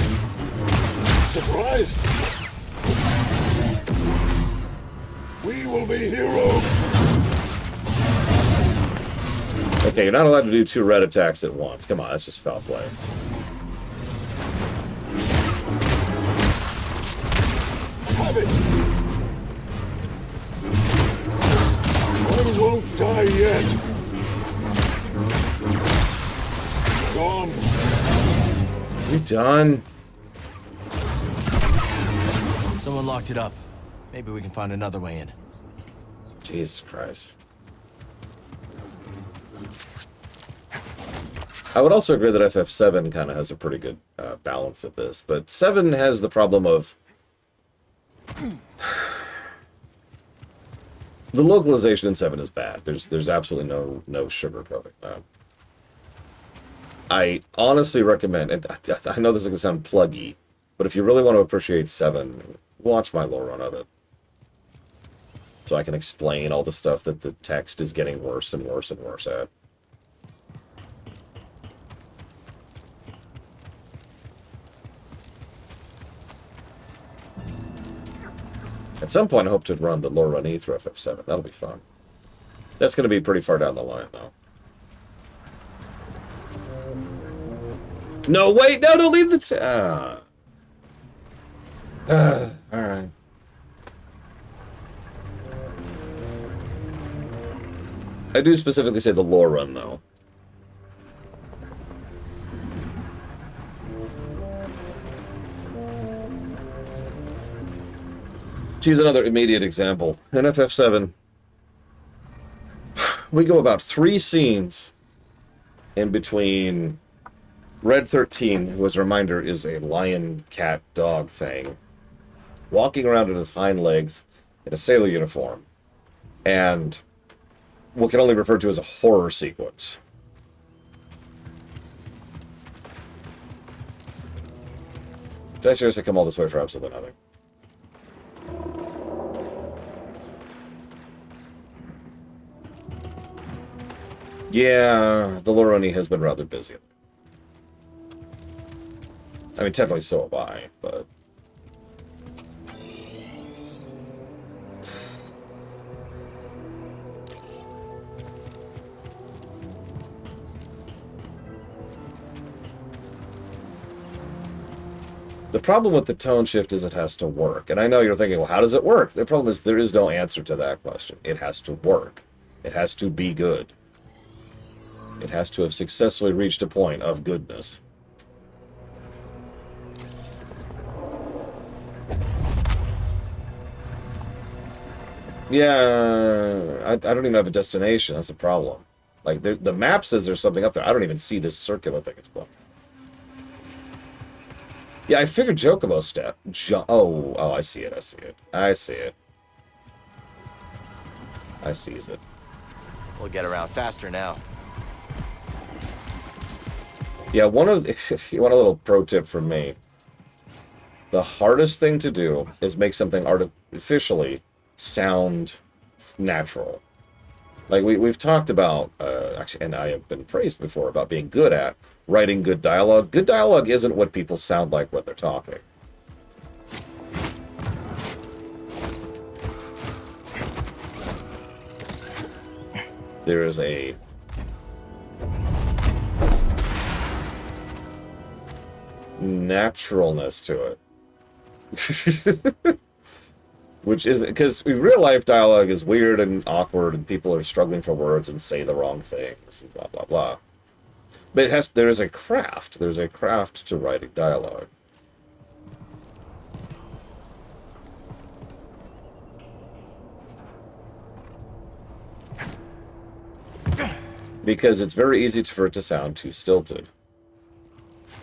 Surprised? We will be heroes. Okay, you're not allowed to do 2 red attacks at once. Come on, that's just foul play. Have it. I won't die yet. Gone. You done? Someone locked it up. Maybe we can find another way in. Jesus Christ. I would also agree that FF7 kind of has a pretty good balance of this, but 7 has the problem of the localization in 7 is bad. There's absolutely no sugarcoating that. I honestly recommend, and I know this is going to sound pluggy, but if you really want to appreciate 7, watch my lore run of it. So I can explain all the stuff that the text is getting worse and worse and worse at. At some point, I hope to run the lore run E through FF7. That'll be fun. That's going to be pretty far down the line, though. No, wait! No, don't leave the... Alright. I do specifically say the lore run, though. To use another immediate example, in FF7, we go about 3 scenes in between Red 13, who, as a reminder, is a lion, cat, dog thing, walking around on his hind legs in a sailor uniform, and what can only be referred to as a horror sequence. Did I seriously come all this way for absolutely nothing? Yeah, the Loroni has been rather busy. I mean, technically so have I, but... The problem with the tone shift is it has to work. And I know you're thinking, well, how does it work? The problem is there is no answer to that question. It has to work. It has to be good. It has to have successfully reached a point of goodness. Yeah, I don't even have a destination. That's a problem. Like, the map says there's something up there. I don't even see this circular thing it's blowing. Yeah, I figured Jokobo step. Oh, I see it, I see it. I see it. I sees it. We'll get around faster now. Yeah, you want a little pro tip from me. The hardest thing to do is make something artificially sound natural. Like we've talked about, actually, and I have been praised before about being good at writing good dialogue. Good dialogue isn't what people sound like when they're talking. There is a naturalness to it. Which is because real life dialogue is weird and awkward and people are struggling for words and say the wrong things and blah blah blah. But there's a craft. There's a craft to writing dialogue. Because it's very easy for it to sound too stilted.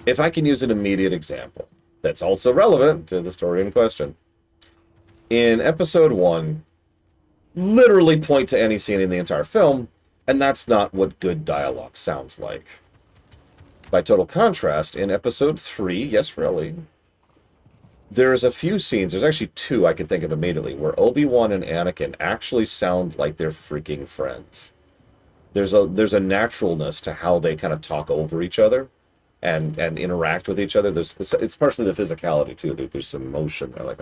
If I can use an immediate example that's also relevant to the story in question. In episode 1, literally point to any scene in the entire film, and that's not what good dialogue sounds like. By total contrast, in episode 3, yes, really, there's a few scenes, there's actually 2 I can think of immediately, where Obi-Wan and Anakin actually sound like they're freaking friends. There's a naturalness to how they kind of talk over each other and interact with each other. It's partially the physicality, too. There's some emotion. They're like,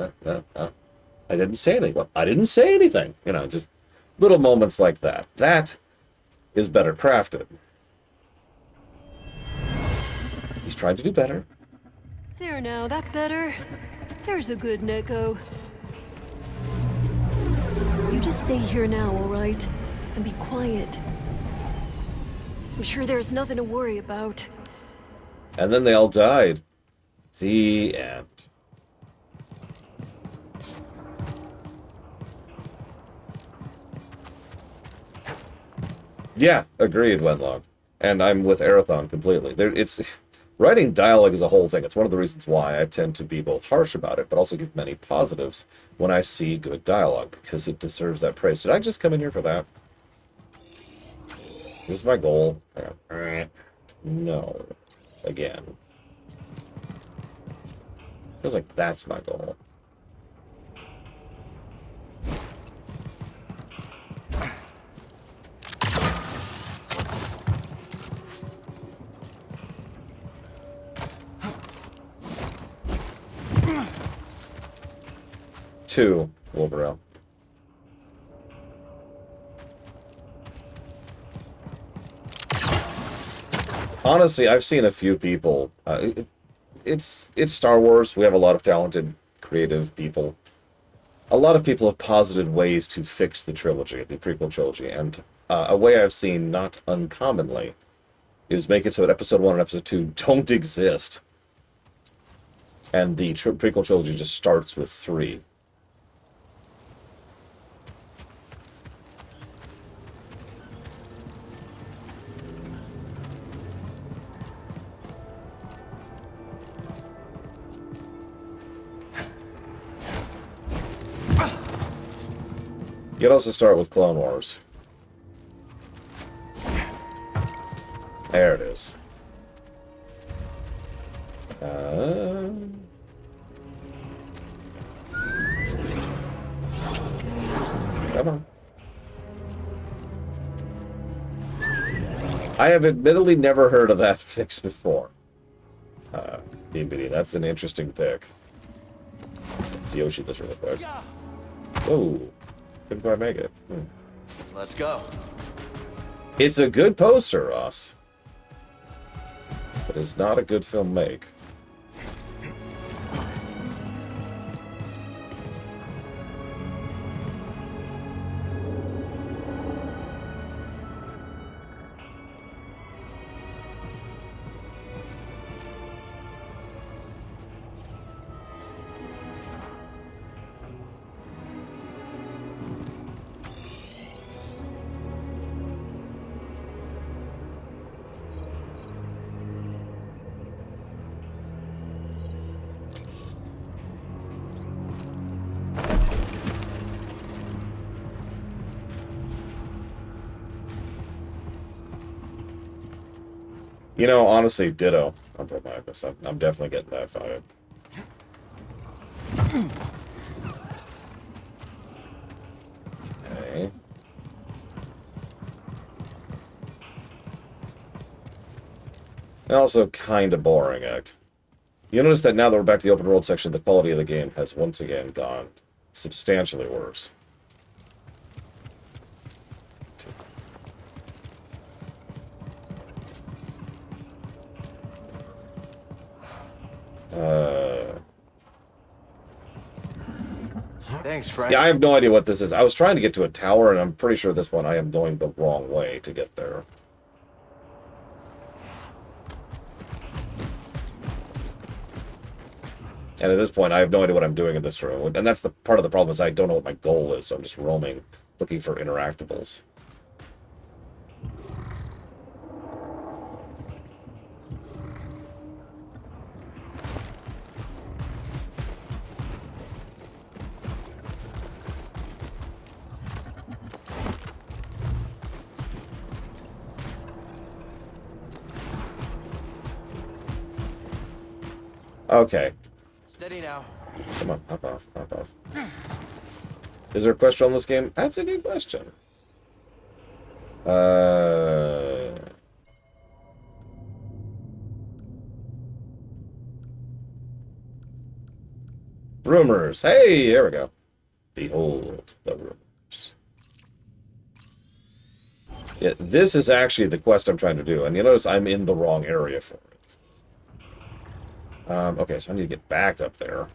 I didn't say anything. Well, I didn't say anything. You know, just little moments like that. That is better crafted. He's trying to do better. There now, that better? There's a good Neko. You just stay here now, all right? And be quiet. I'm sure there's nothing to worry about. And then they all died. The end. Yeah, agreed, Wenlock. And I'm with Arathon completely. Writing dialogue is a whole thing. It's one of the reasons why I tend to be both harsh about it, but also give many positives when I see good dialogue, because it deserves that praise. Did I just come in here for that? Is this my goal? No. Again. Feels like that's my goal. Two, Wolverine. Honestly, I've seen a few people. It's Star Wars. We have a lot of talented, creative people. A lot of people have posited ways to fix the trilogy, the prequel trilogy, and a way I've seen not uncommonly is make it so that Episode 1 and Episode 2 don't exist. And the prequel trilogy just starts with 3. You could also start with Clone Wars. There it is. Come on. I have admittedly never heard of that fix before. DBD, that's an interesting pick. Let's see Yoshi this really quick. Oh, couldn't quite make it. Let's go. It's a good poster, Ross. But it's not a good film make. You know, honestly, ditto. I'm definitely getting that vibe. Okay. Also, kind of boring act. You notice that now that we're back to the open world section, the quality of the game has once again gone substantially worse. Thanks, Frank. Yeah, I have no idea what this is. I was trying to get to a tower, and I'm pretty sure this one I am going the wrong way to get there. And at this point, I have no idea what I'm doing in this room. And that's the part of the problem is I don't know what my goal is, so I'm just roaming, looking for interactables. Okay. Steady now. Come on, hop off, hop off. Is there a question on this game? That's a good question. Rumors. Hey, there we go. Behold the rumors. Yeah, this is actually the quest I'm trying to do, and you notice I'm in the wrong area for it. Okay, so I need to get back up there.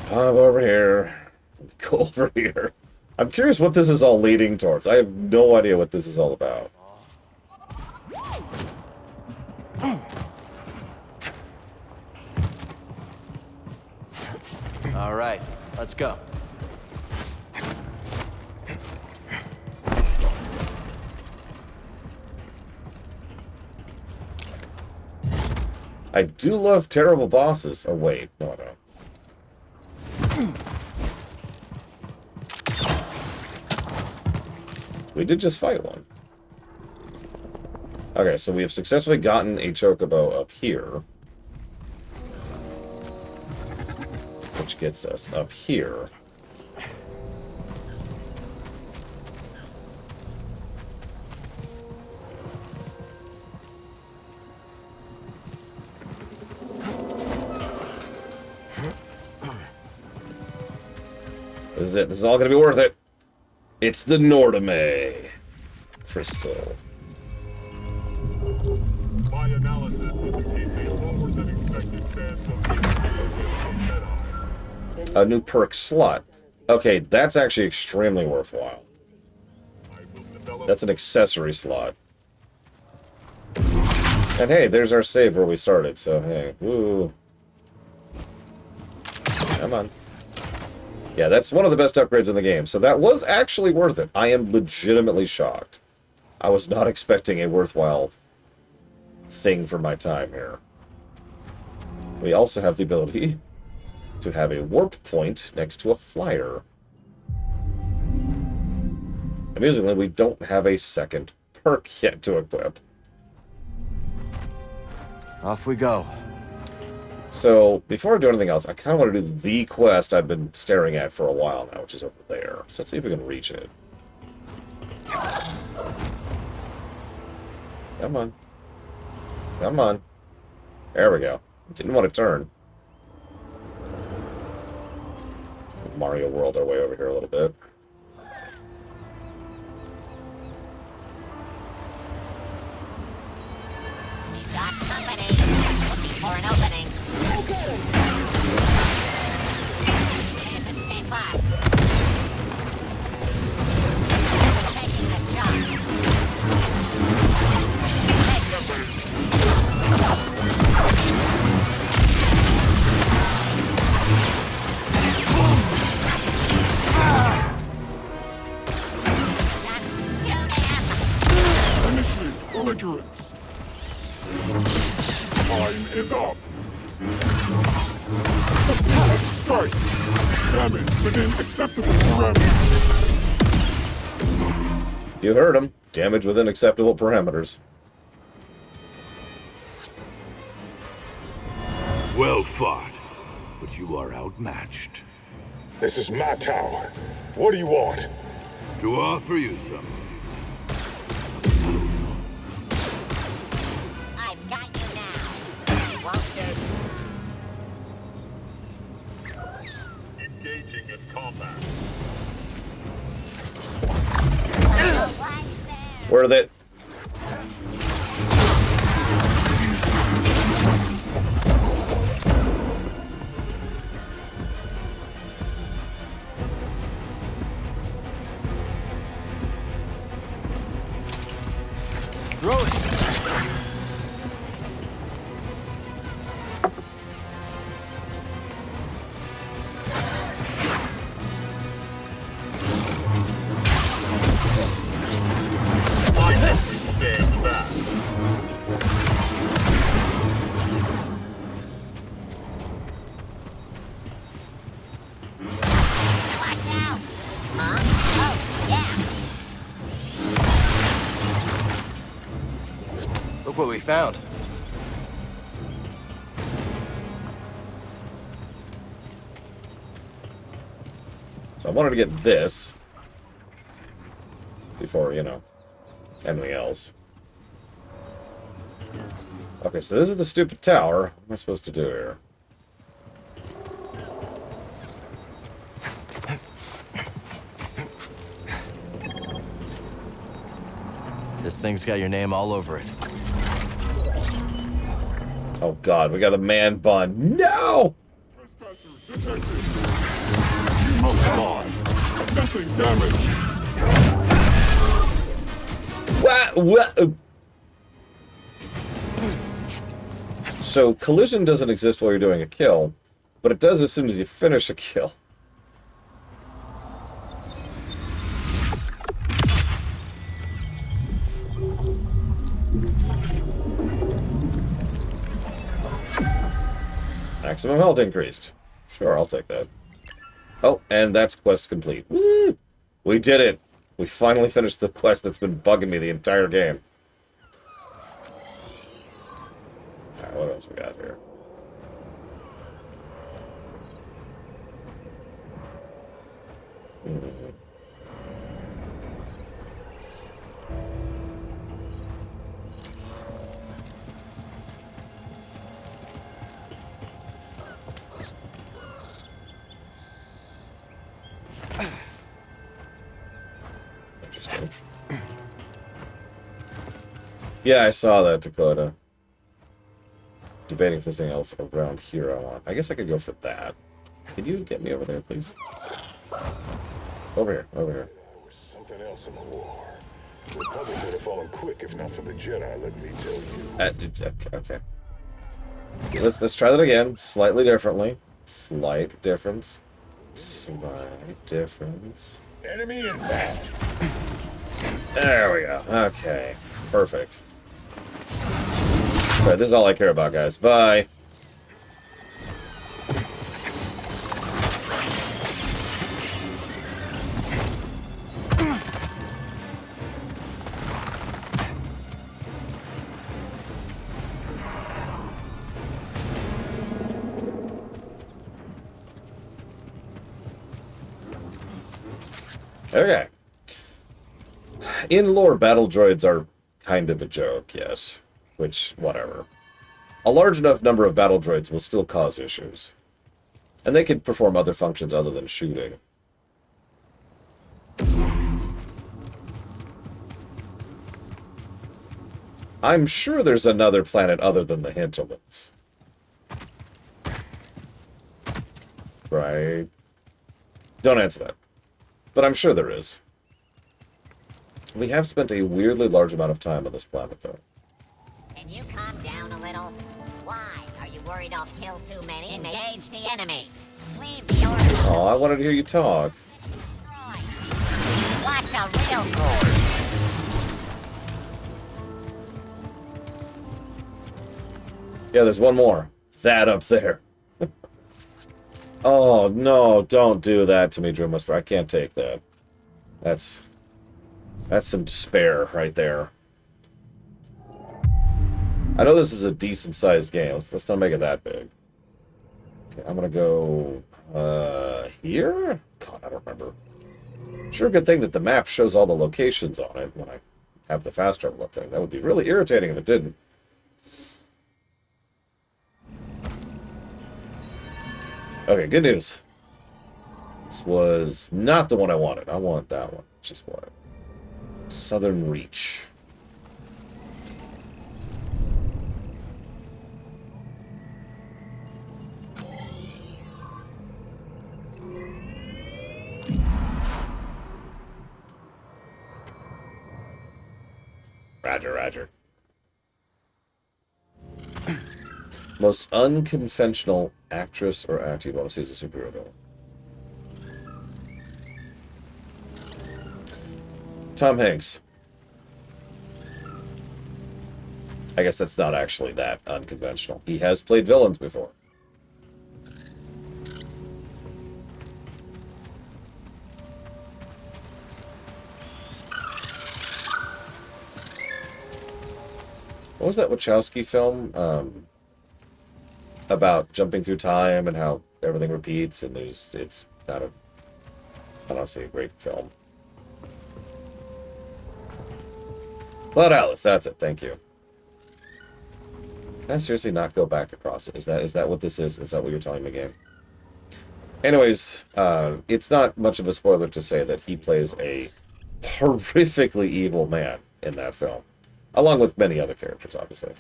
Over here. Go over here. I'm curious what this is all leading towards. I have no idea what this is all about. All right, let's go. I do love terrible bosses. Oh, wait. No, I don't. We did just fight one. Okay, so we have successfully gotten a chocobo up here. Which gets us up here. This is it. This is all going to be worth it. It's the Nordame crystal. My analysis indicates a lower than expected chance of Jedi. A new perk slot. Okay, that's actually extremely worthwhile. That's an accessory slot. And hey, there's our save where we started, so hey, woo. Come on. Yeah, that's one of the best upgrades in the game, so that was actually worth it. I am legitimately shocked. I was not expecting a worthwhile thing for my time here. We also have the ability to have a warp point next to a flyer. Amusingly, we don't have a second perk yet to equip. Off we go. So, before I do anything else, I kind of want to do the quest I've been staring at for a while now, which is over there. So let's see if we can reach it. Come on. Come on. There we go. Didn't want to turn. Mario World our way over here a little bit. We've got company. Looking for an opening. Stand by. Taking the shot. within acceptable parameters. You heard him. Damage within acceptable parameters. Well fought, but you are outmatched. This is my tower. What do you want? To offer you something. I've got you now. Won't you? Engaging in combat. Right there. Worth it. Throw it! I hope you stand back. Watch out! Huh? Oh, yeah. Look what we found. So I wanted to get this before, you know, anything else. Okay, so this is the stupid tower. What am I supposed to do here? This thing's got your name all over it. Oh god, we got a man bun. No! Trespasser detected. You must die. Assessing damage. What? So collision doesn't exist while you're doing a kill, but it does as soon as you finish a kill. Maximum health increased. Sure, I'll take that. Oh, and that's quest complete. Woo! We did it! We finally finished the quest that's been bugging me the entire game. Alright, what else we got here? Interesting. Yeah, I saw that, Dakota. Debating if there's anything else around here I want. I guess I could go for that. Could you get me over there, please? Over here, over here. There was something else in the war. The Republic would have fallen quick if not for the Jedi, let me tell you. Okay. Let's try that again. Slightly differently. Slight difference. Slight difference. Enemy in back. There we go. Okay. Perfect. Alright, this is all I care about, guys. Bye. Okay. In lore, battle droids are kind of a joke, yes. Which, whatever. A large enough number of battle droids will still cause issues. And they could perform other functions other than shooting. I'm sure there's another planet other than the Hinterlands. Right? Don't answer that. But I'm sure there is. We have spent a weirdly large amount of time on this planet, though. Can you calm down a little? Why? Are you worried I'll kill too many? Engage the enemy. Leave the order. Oh, I wanted to hear you talk. Destroy. Watch a real sword. Yeah, there's one more. That up there. Oh, no, don't do that to me, Dream Whisper. I can't take that. That's some despair right there. I know this is a decent-sized game. Let's not make it that big. Okay, I'm gonna go... here? God, I don't remember. Sure, good thing that the map shows all the locations on it when I have the fast travel up there. That would be really irritating if it didn't. Okay, good news. This was not the one I wanted. I want that one. Just what? Southern Reach. Roger, roger. Most unconventional actress or actor you want to see as a superhero villain? Tom Hanks. I guess that's not actually that unconventional. He has played villains before. What was that Wachowski film? About jumping through time and how everything repeats and it's not a, honestly, a great film. Cloud Atlas, that's it, thank you. Can I seriously not go back across it? Is that what this is? Is that what you're telling me, game? Anyways, it's not much of a spoiler to say that he plays a horrifically evil man in that film. Along with many other characters, obviously.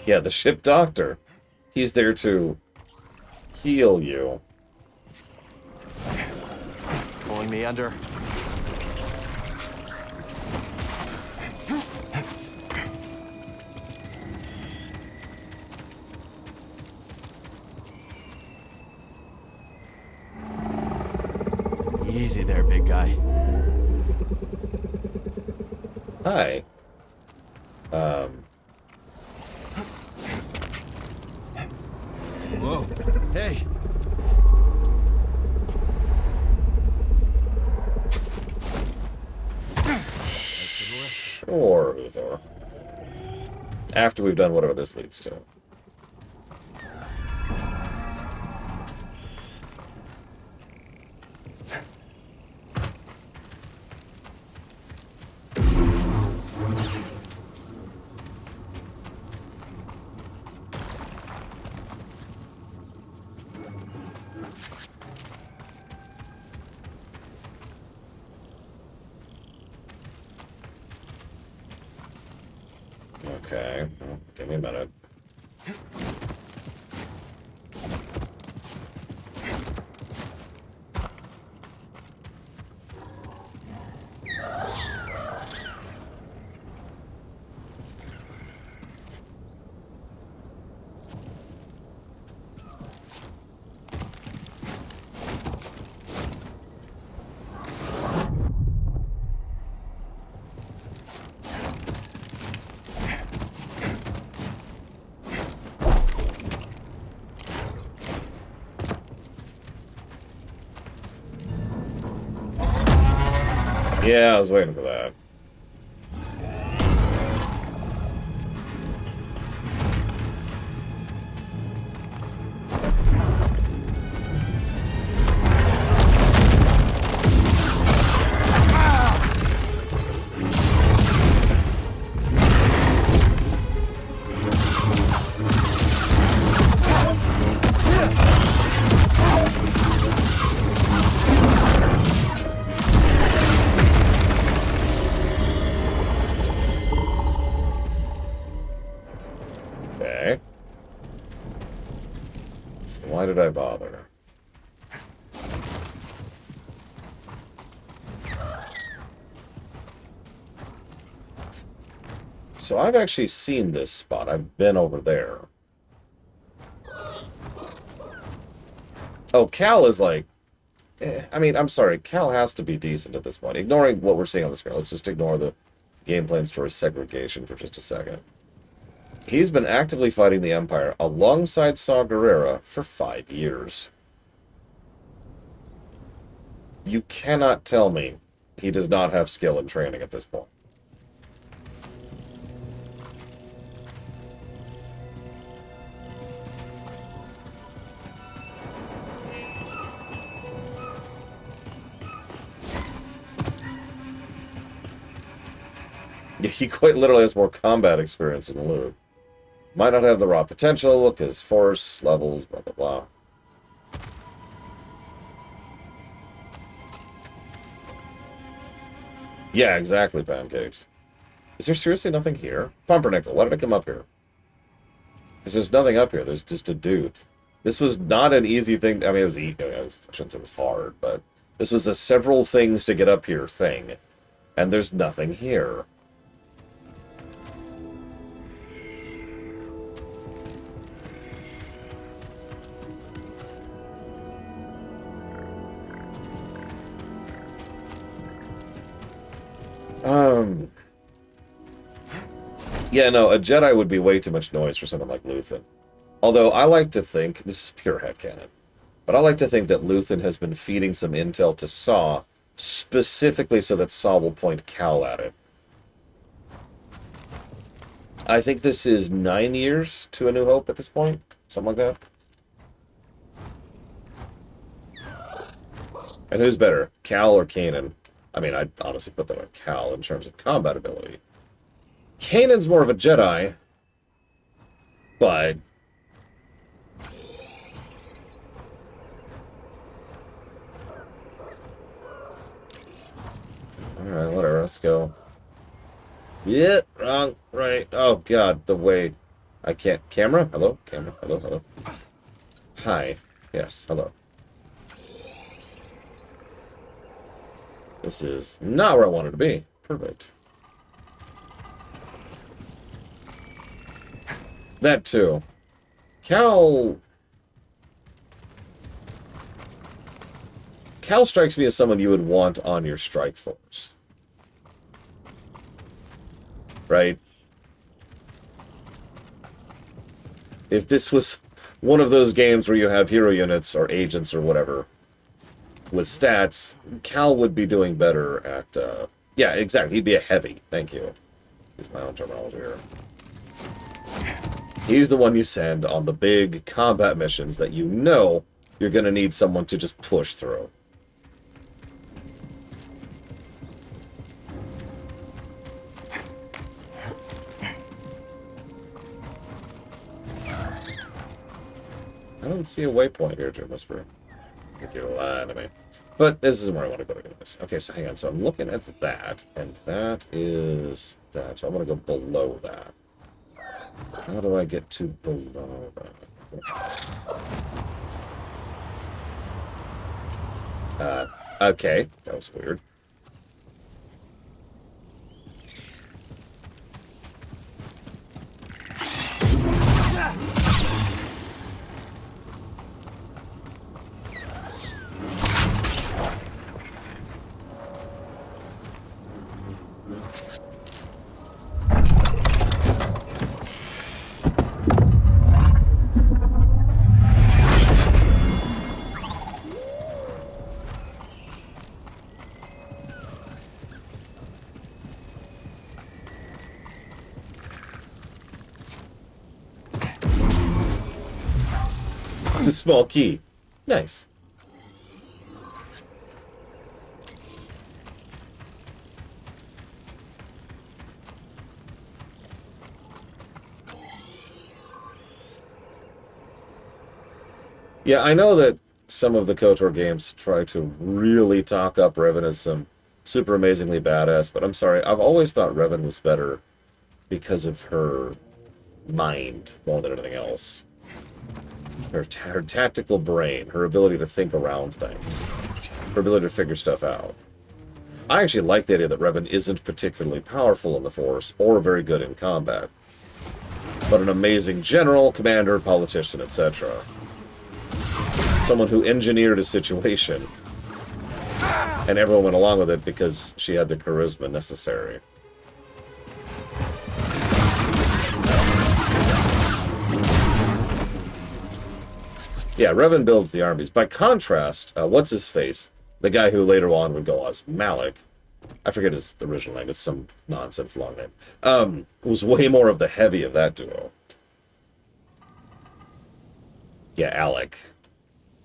Yeah, the ship doctor. He's there to heal you. It's pulling me under. Easy there, big guy. Hi. Whoa. Hey. Sure, Uthor. After we've done whatever this leads to. Okay, well, give me a minute. Yeah, I was waiting for that. Okay. So why did I bother? So I've actually seen this spot. I've been over there. Oh, Cal is like... I mean, I'm sorry. Cal has to be decent at this point. Ignoring what we're seeing on the screen. Let's just ignore the gameplay and story segregation for just a second. He's been actively fighting the Empire alongside Saw Gerrera for 5 years. You cannot tell me he does not have skill and training at this point. Yeah, he quite literally has more combat experience than Luke. Might not have the raw potential, because force levels, blah, blah, blah. Yeah, exactly, Pancakes. Is there seriously nothing here? Pumpernickel, why did I come up here? Because there's nothing up here. There's just a dude. This was not an easy thing. I mean, it was easy. I shouldn't say it was hard, but this was a several things to get up here thing. And there's nothing here. Yeah, no, a Jedi would be way too much noise for someone like Luthen. Although I like to think, this is pure headcanon, but I like to think that Luthen has been feeding some intel to Saw, specifically so that Saw will point Cal at it. I think this is 9 years to A New Hope at this point, something like that. And who's better, Cal or Kanan? I mean, I'd honestly put that on Cal in terms of combat ability. Kanan's more of a Jedi, but... Alright, whatever, let's go. Yeah, wrong, right. Oh, God, the way... I can't... Camera? Hello? Camera? Hello? Hello? Hi. Yes, hello. This is not where I wanted to be. Perfect. That too. Cal strikes me as someone you would want on your strike force. Right? If this was one of those games where you have hero units or agents or whatever with stats, Cal would be doing better at, yeah, exactly. He'd be a heavy. Thank you. Use my own terminology here. He's the one you send on the big combat missions that you know you're going to need someone to just push through. I don't see a waypoint here, Jim Whisperer. I think you're lying to me. But this isn't where I want to go to do this. Okay, so hang on. So I'm looking at that, and that is that. So I'm going to go below that. How do I get to below that? Okay. That was weird. A small key. Nice. Yeah, I know that some of the KOTOR games try to really talk up Revan as some super amazingly badass, but I'm sorry, I've always thought Revan was better because of her mind more than anything else. Her tactical brain, her ability to think around things, her ability to figure stuff out. I actually like the idea that Revan isn't particularly powerful in the Force or very good in combat, but an amazing general, commander, politician, etc. Someone who engineered a situation, and everyone went along with it because she had the charisma necessary. Yeah, Revan builds the armies. By contrast, what's his face? The guy who later on would go as Malik. I forget his original name. It's some nonsense long name. Was way more of the heavy of that duo. Yeah, Alec.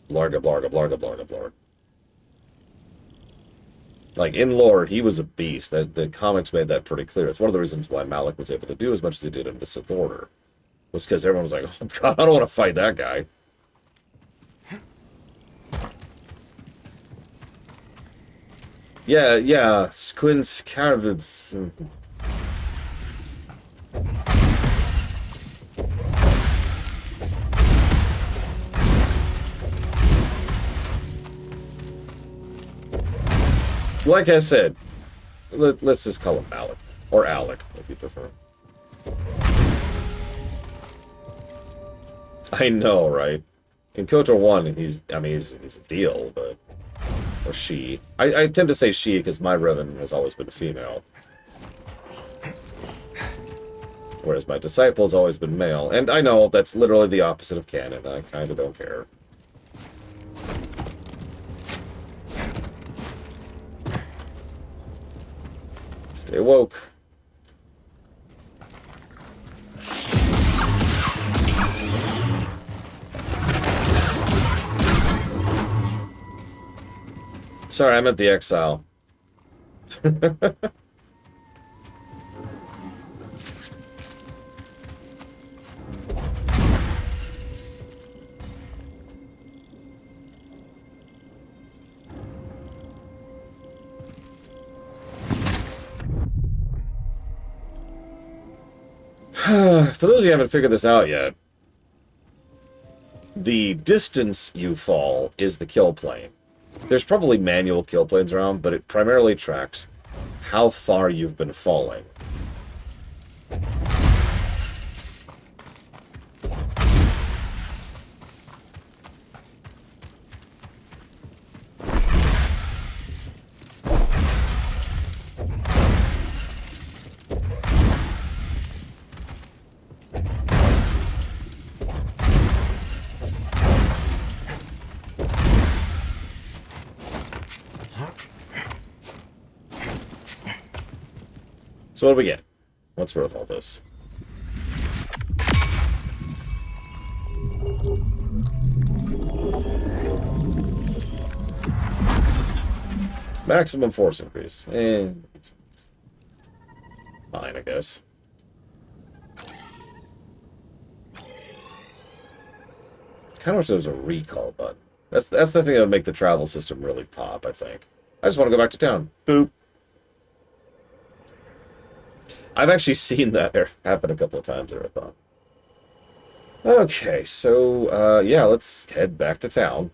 Blarga, blarga, blarga, blarga, blarg. Like, in lore, he was a beast. The comics made that pretty clear. It's one of the reasons why Malik was able to do as much as he did in the Sith Order. Was because everyone was like, oh god, I don't want to fight that guy. Yeah, Squints Caravan. Like I said, let's just call him Alec. Or Alec, if you prefer. I know, right? In KOTOR 1, he's a deal, but... Or she. I tend to say she because my Revan has always been female. Whereas my disciple has always been male. And I know that's literally the opposite of canon. I kind of don't care. Stay woke. Sorry, I meant the exile. For those of you who haven't figured this out yet, the distance you fall is the kill plane. There's probably manual kill planes around, but it primarily tracks how far you've been falling. So what do we get? What's worth all this? Maximum force increase. Fine, I guess. Kind of wish there was a recall button. That's the thing that would make the travel system really pop, I think. I just want to go back to town. Boop. I've actually seen that happen a couple of times there, I thought. Okay, so, yeah, let's head back to town.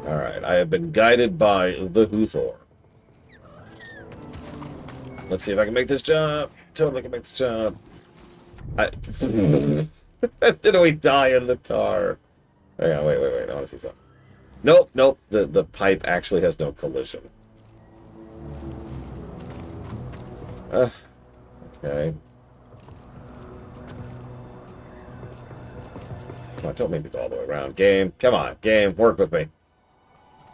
Alright, I have been guided by the Huthor. Let's see if I can make this jump. Totally can make this jump. Did we die in the tar? Hang on, wait. I want to see something. Nope. The pipe actually has no collision. Okay. Come on, don't make me go all the way around. Game, come on, game, work with me.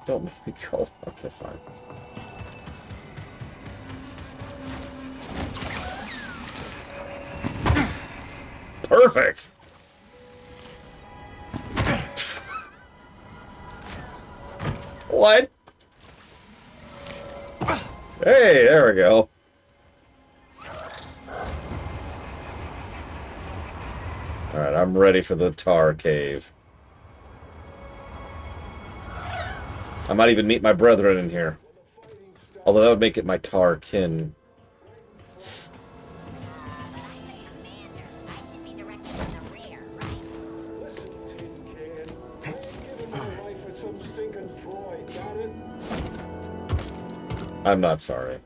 Don't make me go. Okay, fine. Perfect! What? Hey, there we go. I'm ready for the tar cave. I might even meet my brethren in here. Although that would make it my tar kin. I'm not sorry.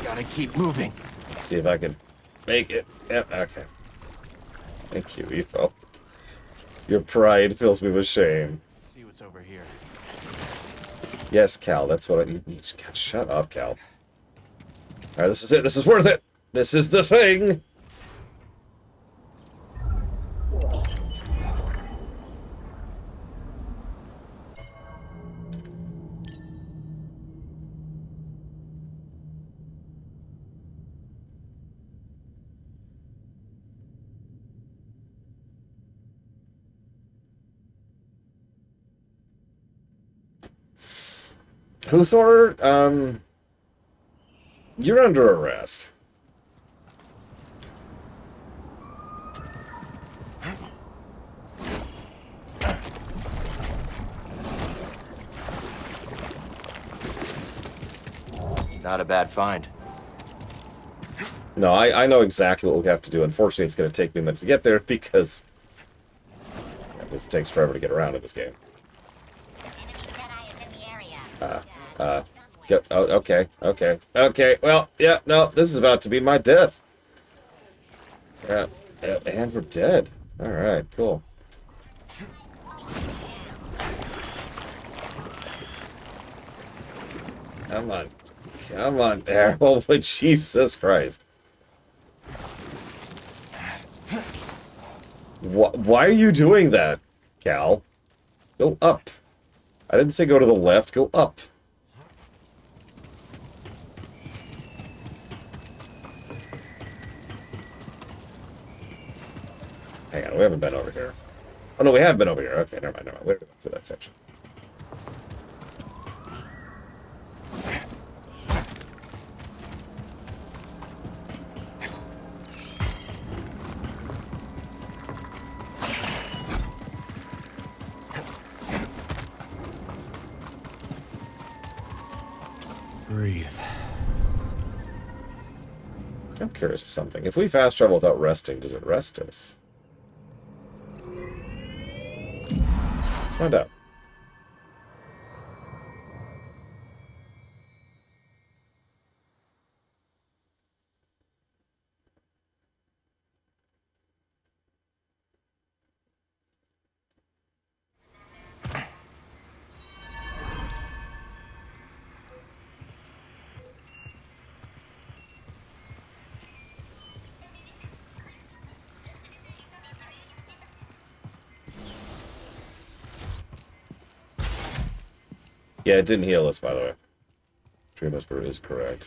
Gotta keep moving. Let's see if I can make it. Yep, okay. Thank you, Evo. Your pride fills me with shame. Let's see what's over here. Yes, Cal, that's what I need. Shut up, Cal. Alright, this is it. This is worth it. This is the thing. Huthor, you're under arrest. Not a bad find. No, I know exactly what we have to do. Unfortunately, it's going to take me a minute to get there because it takes forever to get around in this game. Okay. Well, yeah, no, this is about to be my death. Yeah, and we're dead. All right, cool. Come on, there. Oh, Jesus Christ. Why are you doing that, Cal? Go up. I didn't say go to the left, go up. Hang on, we haven't been over here. Oh, no, we have been over here. Okay, never mind. We're going through that section. Breathe. I'm curious of something. If we fast travel without resting, does it rest us? Let's find out. Yeah, it didn't heal us, by the way. Dream Whisperer is correct.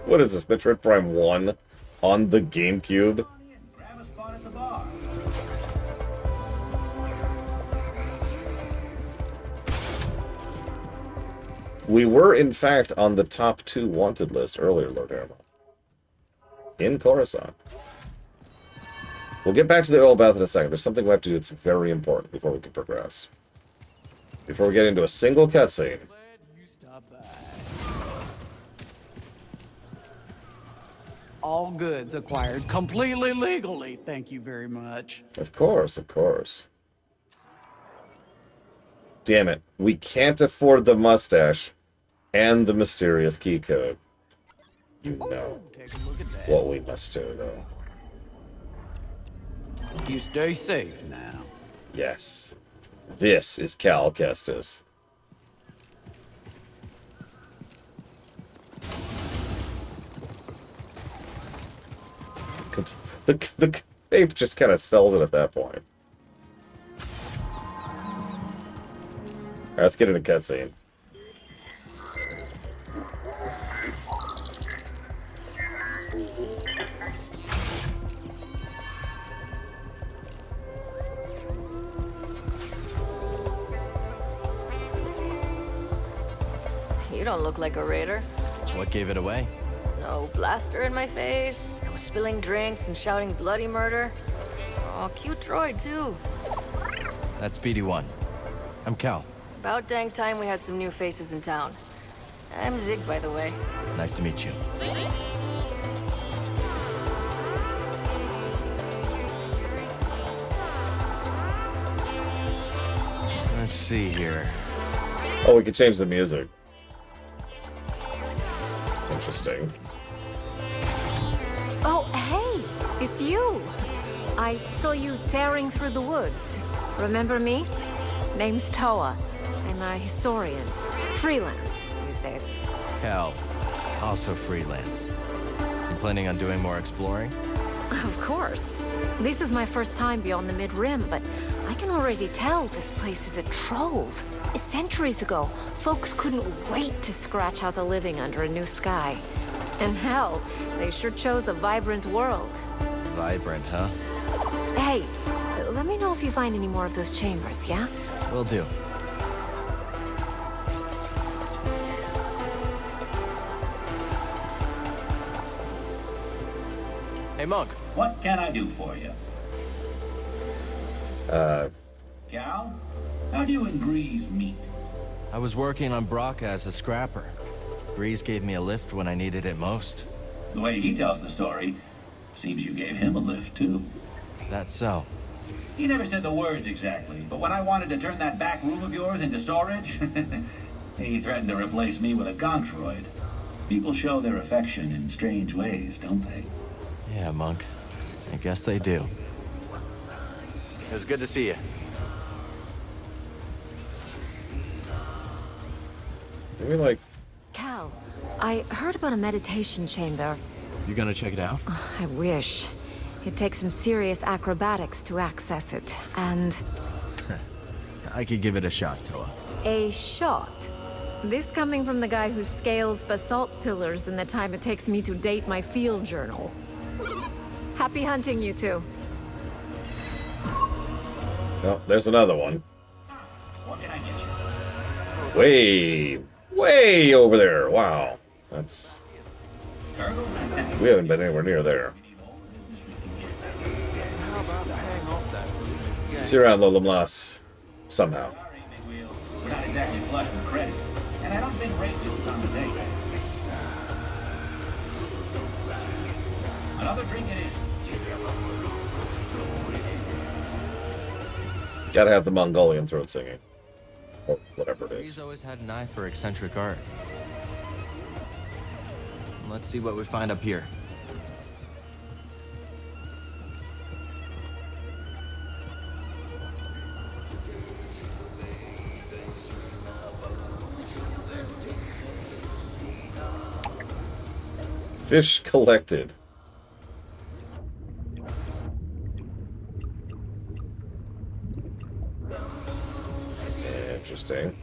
What is this, Metroid Prime 1 on the GameCube? We were, in fact, on the top 2 wanted list earlier, Lord Harriman. In Coruscant. We'll get back to the oil bath in a second. There's something we have to do that's very important before we can progress. Before we get into a single cutscene. All goods acquired completely legally. Thank you very much. Of course, of course. Damn it. We can't afford the mustache and the mysterious key code. You know what we must do, though. You stay safe now. Yes. This is Cal Kestis. The ape just kind of sells it at that point. Alright, let's get into cutscene. You don't look like a raider. What gave it away? No blaster in my face, no spilling drinks and shouting bloody murder. Oh, cute droid, too. That's BD1. I'm Cal. About dang time we had some new faces in town. I'm Zig, by the way. Nice to meet you. Let's see here. Oh, we could change the music. Interesting. Oh, hey! It's you! I saw you tearing through the woods. Remember me? Name's Toa. I'm a historian. Freelance these days. Cal, also freelance. You planning on doing more exploring? Of course. This is my first time beyond the Mid-Rim, but I can already tell this place is a trove. Centuries ago, folks couldn't wait to scratch out a living under a new sky. And hell, they sure chose a vibrant world. Vibrant, huh? Hey, let me know if you find any more of those chambers, yeah? Will do. Hey, Monk. What can I do for you? Cal? How'd you and Grease meet? I was working on Braca as a scrapper. Grease gave me a lift when I needed it most. The way he tells the story, seems you gave him a lift, too. That's so. He never said the words exactly, but when I wanted to turn that back room of yours into storage, he threatened to replace me with a gontroid. People show their affection in strange ways, don't they? Yeah, Monk. I guess they do. It was good to see you. Maybe like... Cal, I heard about a meditation chamber. You gonna check it out? I wish. It takes some serious acrobatics to access it, and... I could give it a shot, Toa. A shot? This coming from the guy who scales basalt pillars in the time it takes me to date my field journal. Happy hunting, you two. Oh, there's another one. What can I get you? Way over there. Wow. That's... Cargo? We haven't been anywhere near there. See you around, Lolamlas. Somehow. We're not exactly flush with credits, and I don't think Rangers is on the table. Another drink it is. Gotta have the Mongolian throat singing. Or whatever it He's is. always had an eye for eccentric art. Let's see what we find up here. Fish collected. Interesting.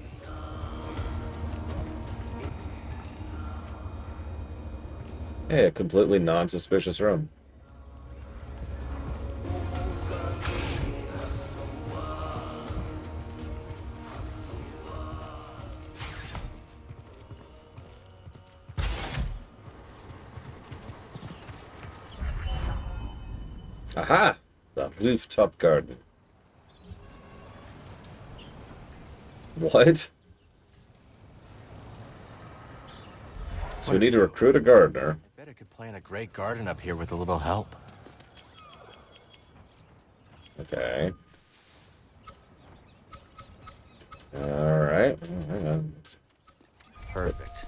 Hey, a completely non-suspicious room. Aha! The rooftop garden. What? So we need to recruit a gardener. I bet I could plant a great garden up here with a little help. Okay. Alright. Hang on. Perfect.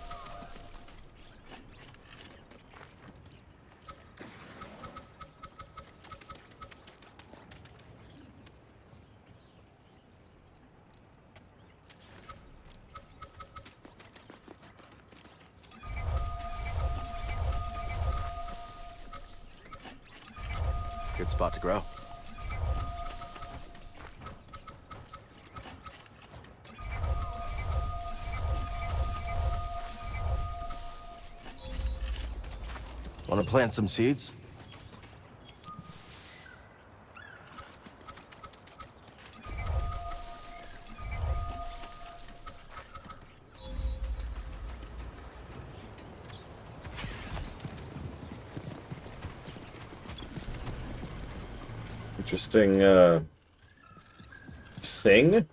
Good spot to grow. Want to plant some seeds? interesting thing.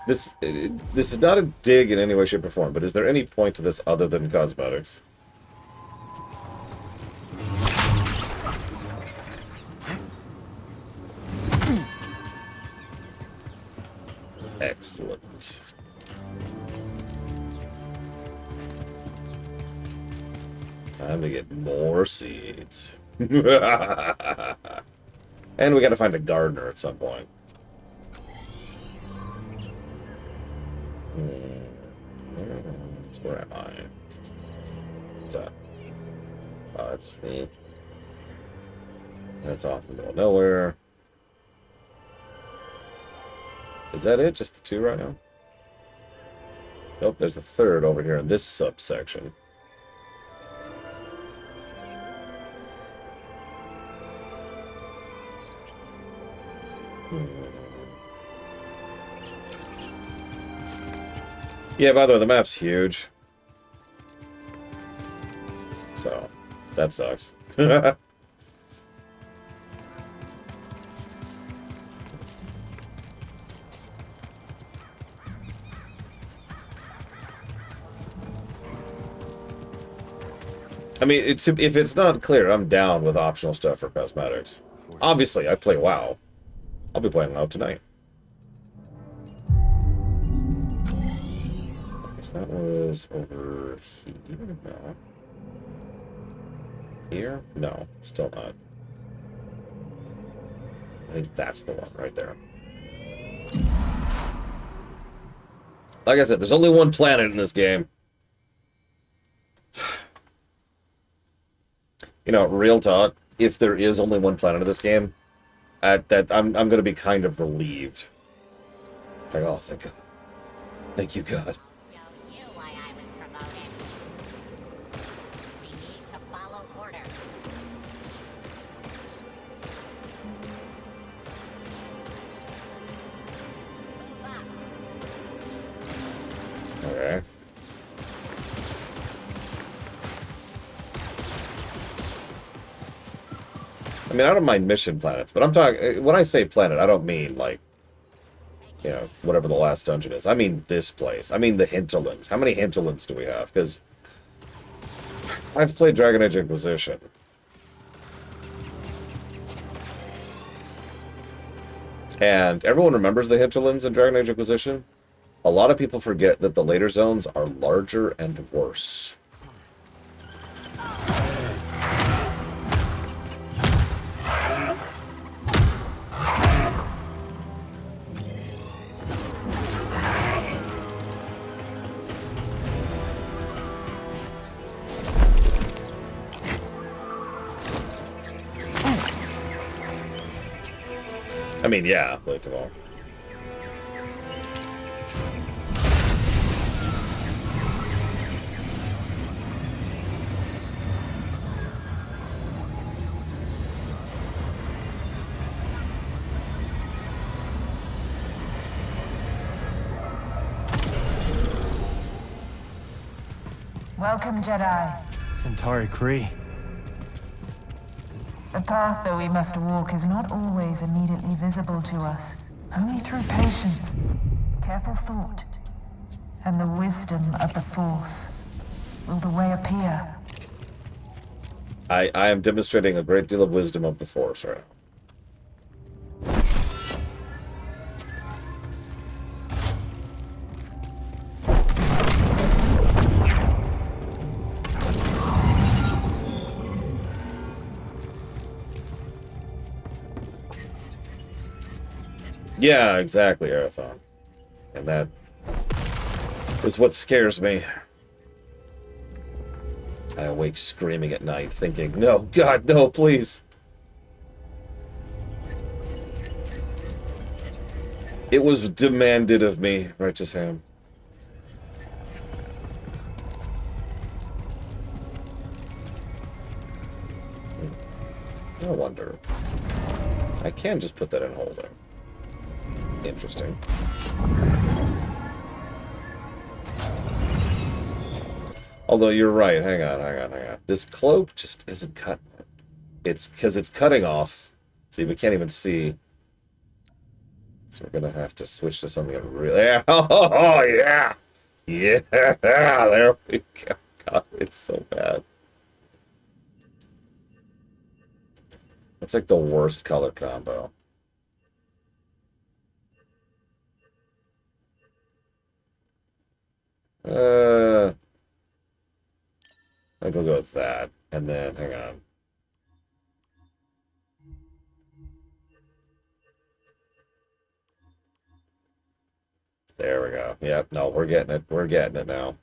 This is not a dig in any way, shape, or form, but is there any point to this other than cosmetics? Excellent. Time to get more seeds. And we gotta find a gardener at some point. Where am I? What's that? Oh, that's me. That's off in the middle of nowhere. Is that it? Just the two right now? Nope, there's a third over here in this subsection. Yeah, by the way, the map's huge. So, that sucks. I mean, if it's not clear, I'm down with optional stuff for cosmetics. Obviously, I play WoW. I'll be playing WoW tonight. I guess that was over here. No. Here? No, still not. I think that's the one right there. Like I said, there's only one planet in this game. You know, real talk, if there is only one planet in this game, I'm going to be kind of relieved. Like, oh, thank God. Thank you, God. Show you why I was promoted. We need to follow orders. Move up. Okay. I mean, I don't mind mission planets, but I'm talking, when I say planet, I don't mean, like, you know, whatever the last dungeon is. I mean this place. I mean the hinterlands. How many hinterlands do we have? Because I've played Dragon Age Inquisition. And everyone remembers the hinterlands in Dragon Age Inquisition. A lot of people forget that the later zones are larger and worse. I mean, yeah, played them all. Welcome, Jedi. Centauri Kree. The path that we must walk is not always immediately visible to us. Only through patience, careful thought, and the wisdom of the Force will the way appear. I am demonstrating a great deal of wisdom of the Force right now. Yeah, exactly, Arathon. And that is what scares me. I awake screaming at night, thinking, no, God, no, please. It was demanded of me, righteous Ham. No wonder. I can just put that in holding. Interesting. Although you're right, hang on. This cloak just isn't cutting it. It's because it's cutting off See, we can't even see. So we're gonna have to switch to something really. Oh yeah, yeah. There we go. God, it's so bad. It's like the worst color combo. I think we'll go with that, and then hang on. There we go. Yep. No, we're getting it. We're getting it now.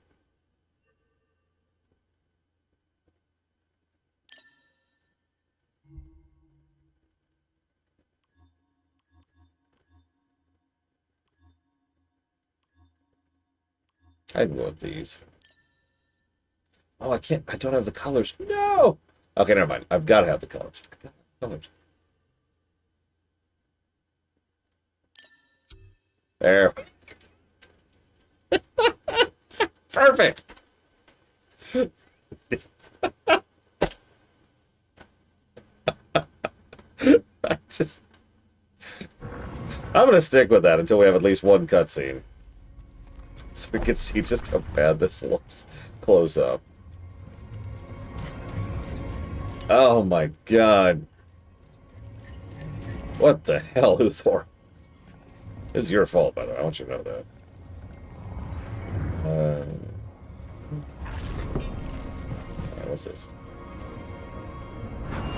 I can go with these. Oh, I can't. I don't have the colors. No. Okay, never mind. I've got to have the colors. I got to have the colors. There. Perfect. I'm gonna stick with that until we have at least one cutscene, so we can see just how bad this looks close up. Oh my god! What the hell, Uthor? This is your fault, by the way. I want you to know that. What's this?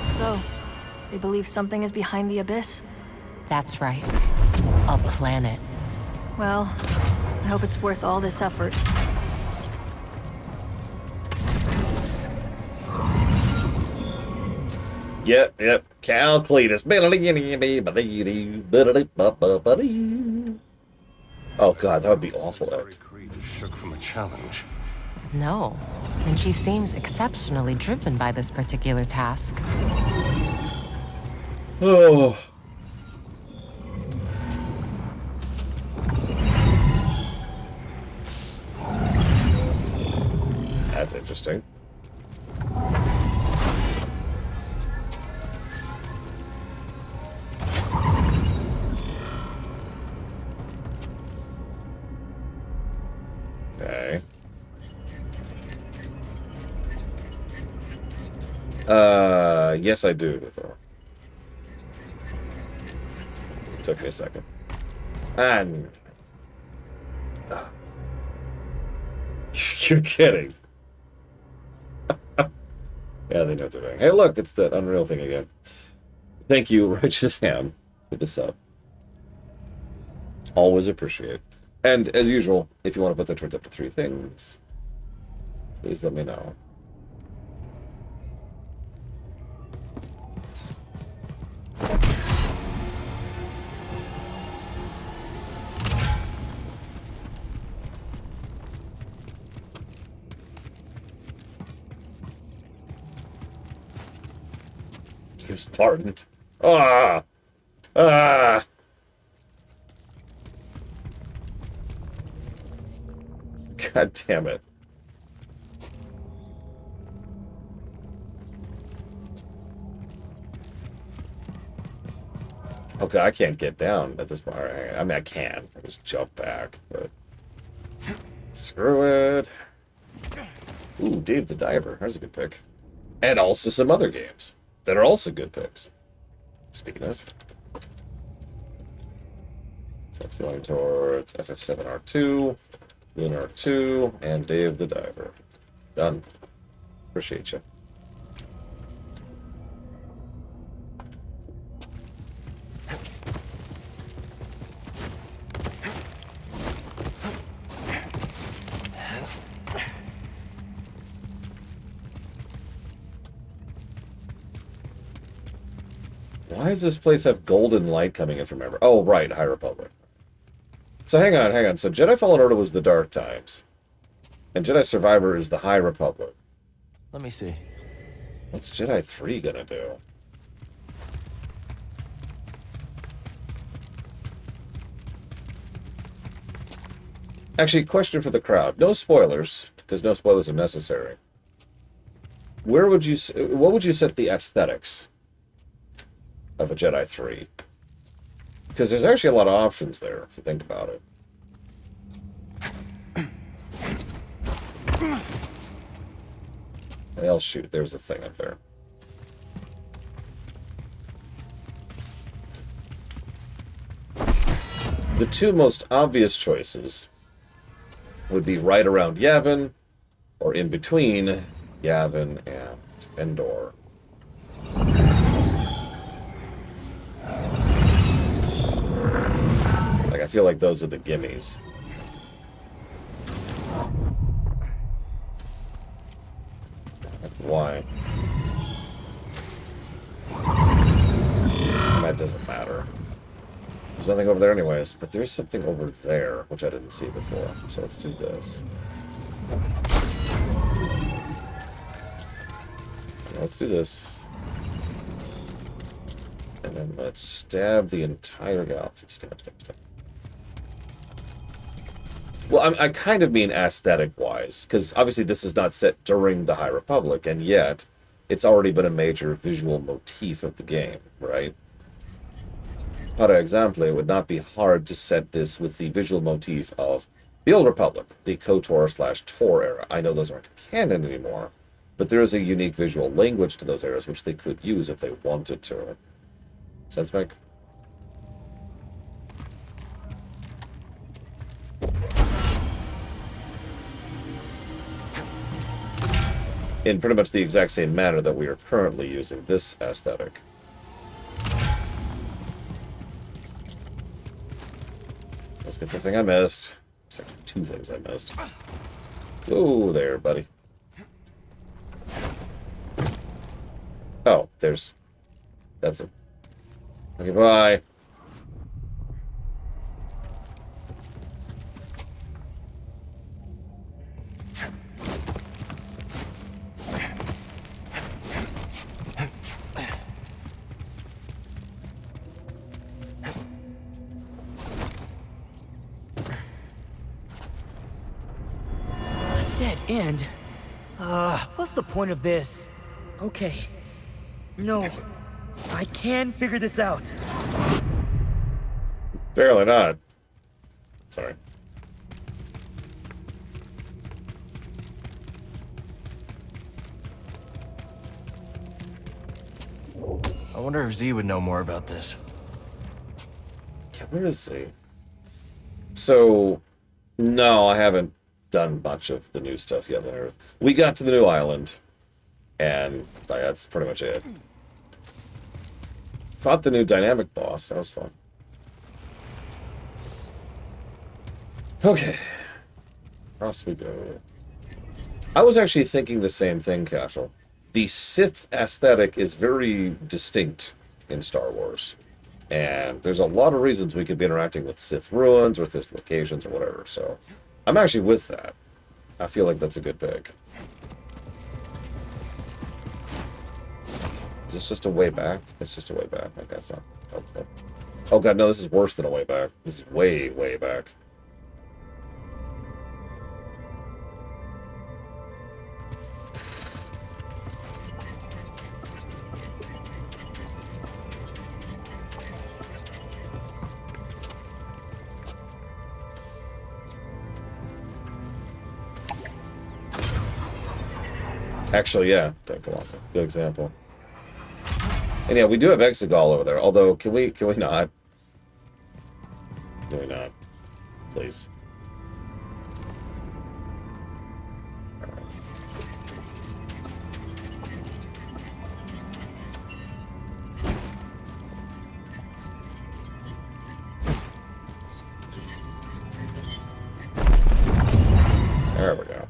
So, they believe something is behind the abyss? That's right. A planet. Well, I hope it's worth all this effort. Yep. Cal Cletus. Oh god, that would be awful. Shook from a challenge. No, and she seems exceptionally driven by this particular task. Oh. That's interesting. Okay. Yes, I do, Thor. Took me a second. And you're kidding. Yeah, they know what they're doing. Hey, look, it's that Unreal thing again. Thank you, Righteous Ham, for the sub. Always appreciate. And as usual, if you want to put that towards up to 3 things, please let me know. He was pardoned. Ah! Ah! God damn it. Okay, I can't get down at this point. I mean, I can. I just jump back, but... Screw it. Ooh, Dave the Diver. There's a good pick. And also some other games that are also good picks. Speaking of... So that's going towards FF7R2, Lunar 2, and Dave the Diver. Done. Appreciate you. Why does this place have golden light coming in from everywhere? Oh, right, High Republic. So hang on. So Jedi Fallen Order was the Dark Times. And Jedi Survivor is the High Republic. Let me see. What's Jedi 3 gonna do? Actually, question for the crowd. No spoilers, because no spoilers are necessary. What would you set the aesthetics? of a Jedi 3. Because there's actually a lot of options there, if you think about it. Well, shoot, there's a thing up there. The two most obvious choices would be right around Yavin, or in between Yavin and Endor. Like, I feel like those are the gimmies. Why? And that doesn't matter. There's nothing over there anyways, but there's something over there, which I didn't see before. So let's do this. Let's do this. And then let's stab the entire galaxy. Stab, stab, stab. Well, I kind of mean aesthetic-wise, because obviously this is not set during the High Republic, and yet it's already been a major visual motif of the game, right? For example, it would not be hard to set this with the visual motif of the Old Republic, the KOTOR/TOR era. I know those aren't canon anymore, but there is a unique visual language to those eras which they could use if they wanted to. Sense make? In pretty much the exact same manner that we are currently using this aesthetic. Let's get the thing I missed. It's actually two things I missed. Whoa there, buddy. Oh, there's... That's it. Okay, bye. Dead end? What's the point of this? Okay. No. I can figure this out. Apparently not. Sorry. I wonder if Z would know more about this. Yeah, where is Z? So, no, I haven't done much of the new stuff yet on Earth. We got to the new island, and that's pretty much it. Fought the new dynamic boss. That was fun. Okay. Across we go. I was actually thinking the same thing, Cashel. The Sith aesthetic is very distinct in Star Wars. And there's a lot of reasons we could be interacting with Sith ruins or Sith locations or whatever, so I'm actually with that. I feel like that's a good pick. Is this just a way back? It's just a way back. Okay, that's not helpful. Oh god, no, this is worse than a way back. This is way, way back. Actually, yeah, come on, good example. And yeah, we do have Exegol over there. Although, can we not? Can we not? Please. There we go.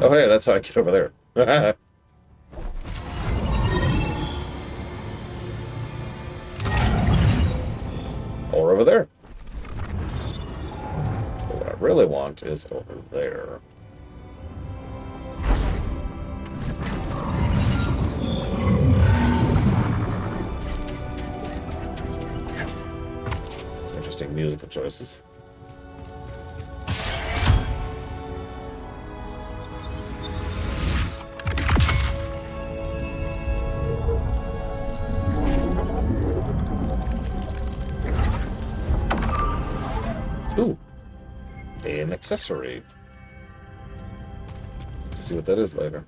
Oh, hey, that's how I get over there. Or over there. But what I really want is over there. interesting musical choices. Ooh, an accessory. See what that is later.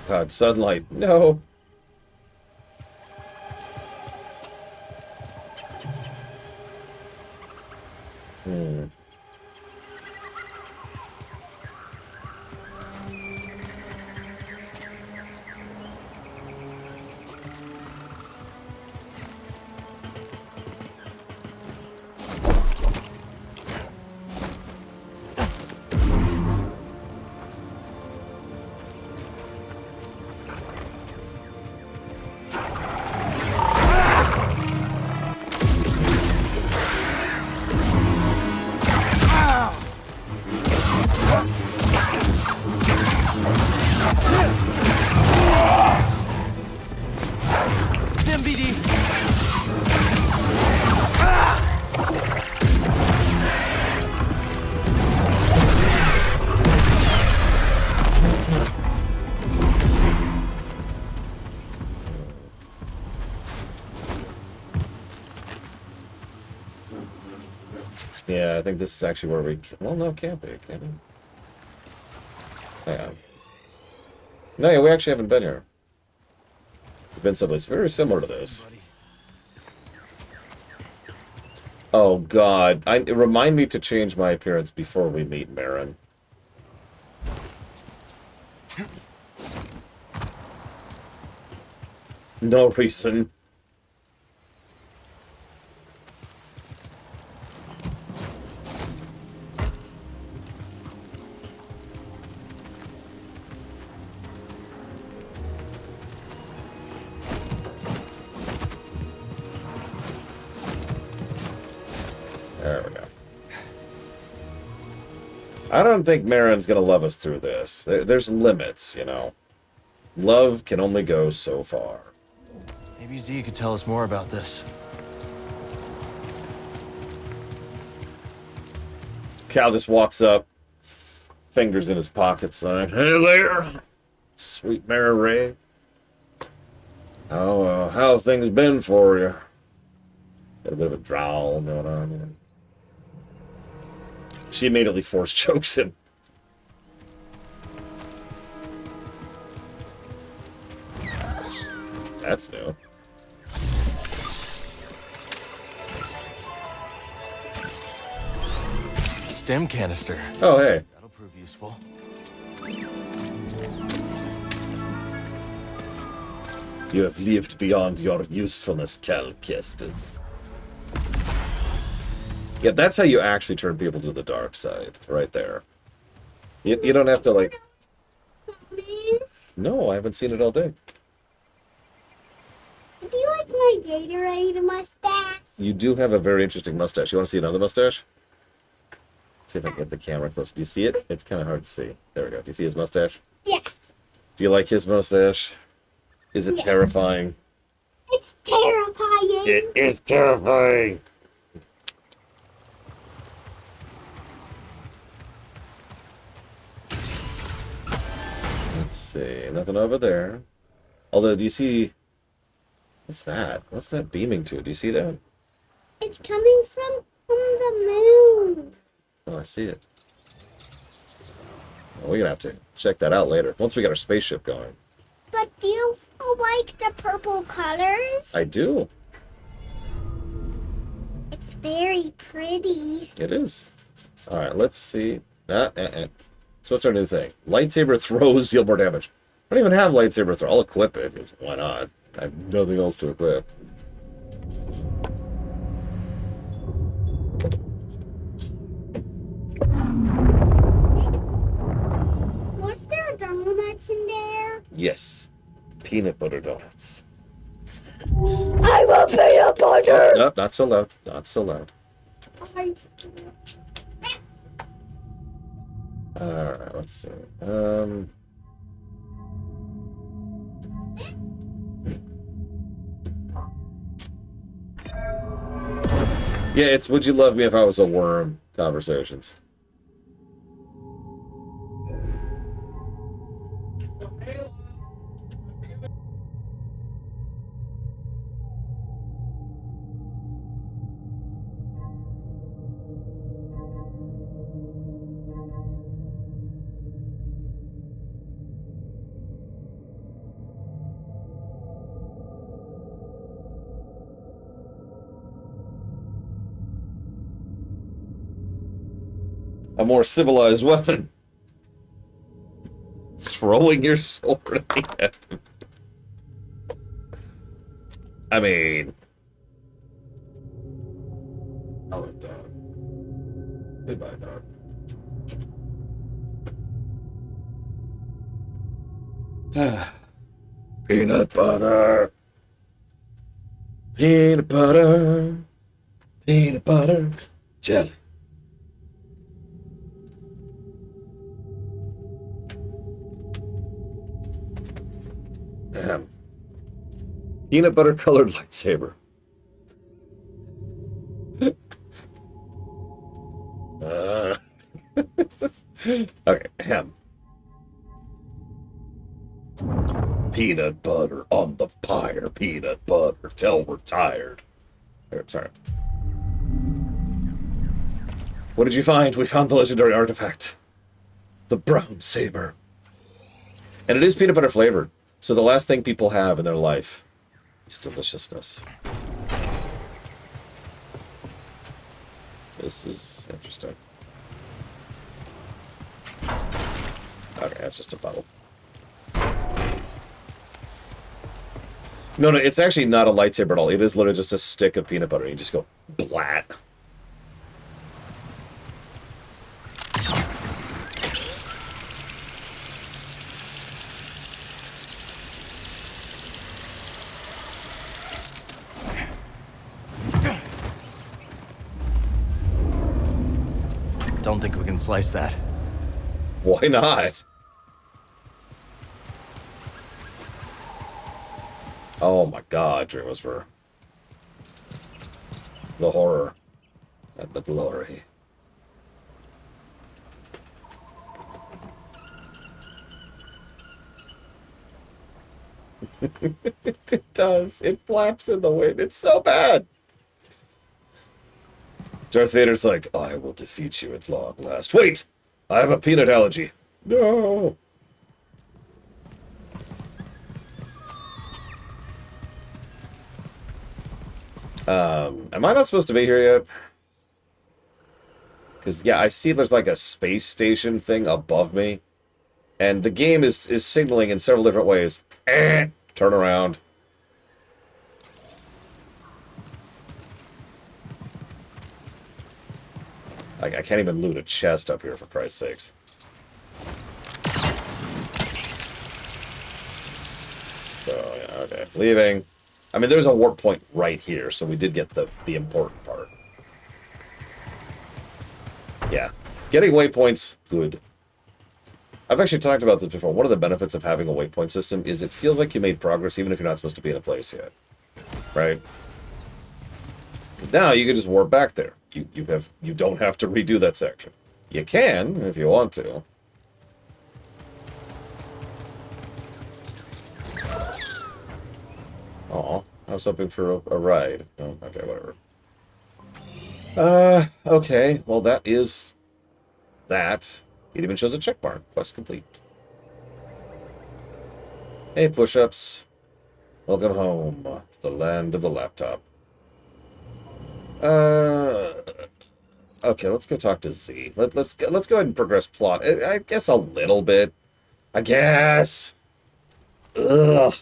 God, sunlight. No. Hmm. Yeah, I think this is actually where we... Well, no, it can't be. It can't be. Hang on. No, yeah, we actually haven't been here. We've been someplace very similar to this. Oh, God. Remind me to change my appearance before we meet Marin. No reason. There we go. I don't think Marin's gonna love us through this. There's limits, you know. Love can only go so far. Maybe Z could tell us more about this. Cal just walks up, fingers in his pockets, saying, "Hey there, sweet Mary Ray. How have things been for you?" Got a bit of a drawl going on. You know. She immediately force chokes him. That's new. Stem canister. Oh, hey. That'll prove useful. You have lived beyond your usefulness, Cal Kestis. Yeah, that's how you actually turn people to the dark side, right there. You don't have to, like... Please? No, I haven't seen it all day. Do you like my Gatorade mustache? You do have a very interesting mustache. You want to see another mustache? Let's see if I can get the camera close. Do you see it? It's kind of hard to see. There we go. Do you see his mustache? Yes. Do you like his mustache? Is it Yes. terrifying? It's terrifying. It is terrifying. Let's see. Nothing over there. Although, do you see... What's that? What's that beaming to? Do you see that? It's coming from the moon. Oh, I see it. Well, we're gonna have to check that out later. Once we get our spaceship going. But do you like the purple colors? I do. It's very pretty. It is. Alright, let's see. So what's our new thing? Lightsaber throws deal more damage. I don't even have lightsaber throw. I'll equip it. Why not? I have nothing else to equip. Was there donuts in there? Yes. Peanut butter donuts. I want peanut butter! No, not so loud. Not so loud. Alright, let's see. Yeah, it's would you love me if I was a worm conversations. A more civilized weapon. Throwing your sword at him. I mean... Oh, dog. Goodbye, dog. Peanut butter. Peanut butter. Peanut butter. Jelly. Peanut butter colored lightsaber. Okay, ham. Peanut butter on the pyre. Peanut butter till we're tired. Sorry. What did you find? We found the legendary artifact. The brown saber. And it is peanut butter flavored. So the last thing people have in their life is deliciousness. This is interesting. Okay, that's just a bottle. No, it's actually not a lightsaber at all. It is literally just a stick of peanut butter. You just go blat. Don't think we can slice that. Why not? Oh my god, Dream Whisperer. The horror and the glory. It does. It flaps in the wind. It's so bad. Darth Vader's like, I will defeat you at long last. Wait! I have a peanut allergy. No! Am I not supposed to be here yet? Because, yeah, I see there's like a space station thing above me. And the game is signaling in several different ways. Turn around. I can't even loot a chest up here, for Christ's sakes. So, yeah, okay. Leaving. I mean, there's a warp point right here, so we did get the important part. Yeah. Getting waypoints, good. I've actually talked about this before. One of the benefits of having a waypoint system is it feels like you made progress even if you're not supposed to be in a place yet. Right? Now you can just warp back there. You don't have to redo that section. You can if you want to. Aw, I was hoping for a ride. Oh, okay, whatever. Okay. Well, that is that. It even shows a check mark. Quest complete. Hey, push-ups. Welcome home to the land of the laptop. Okay, let's go talk to Z. Let's go ahead and progress plot. I guess a little bit. I guess. Ugh.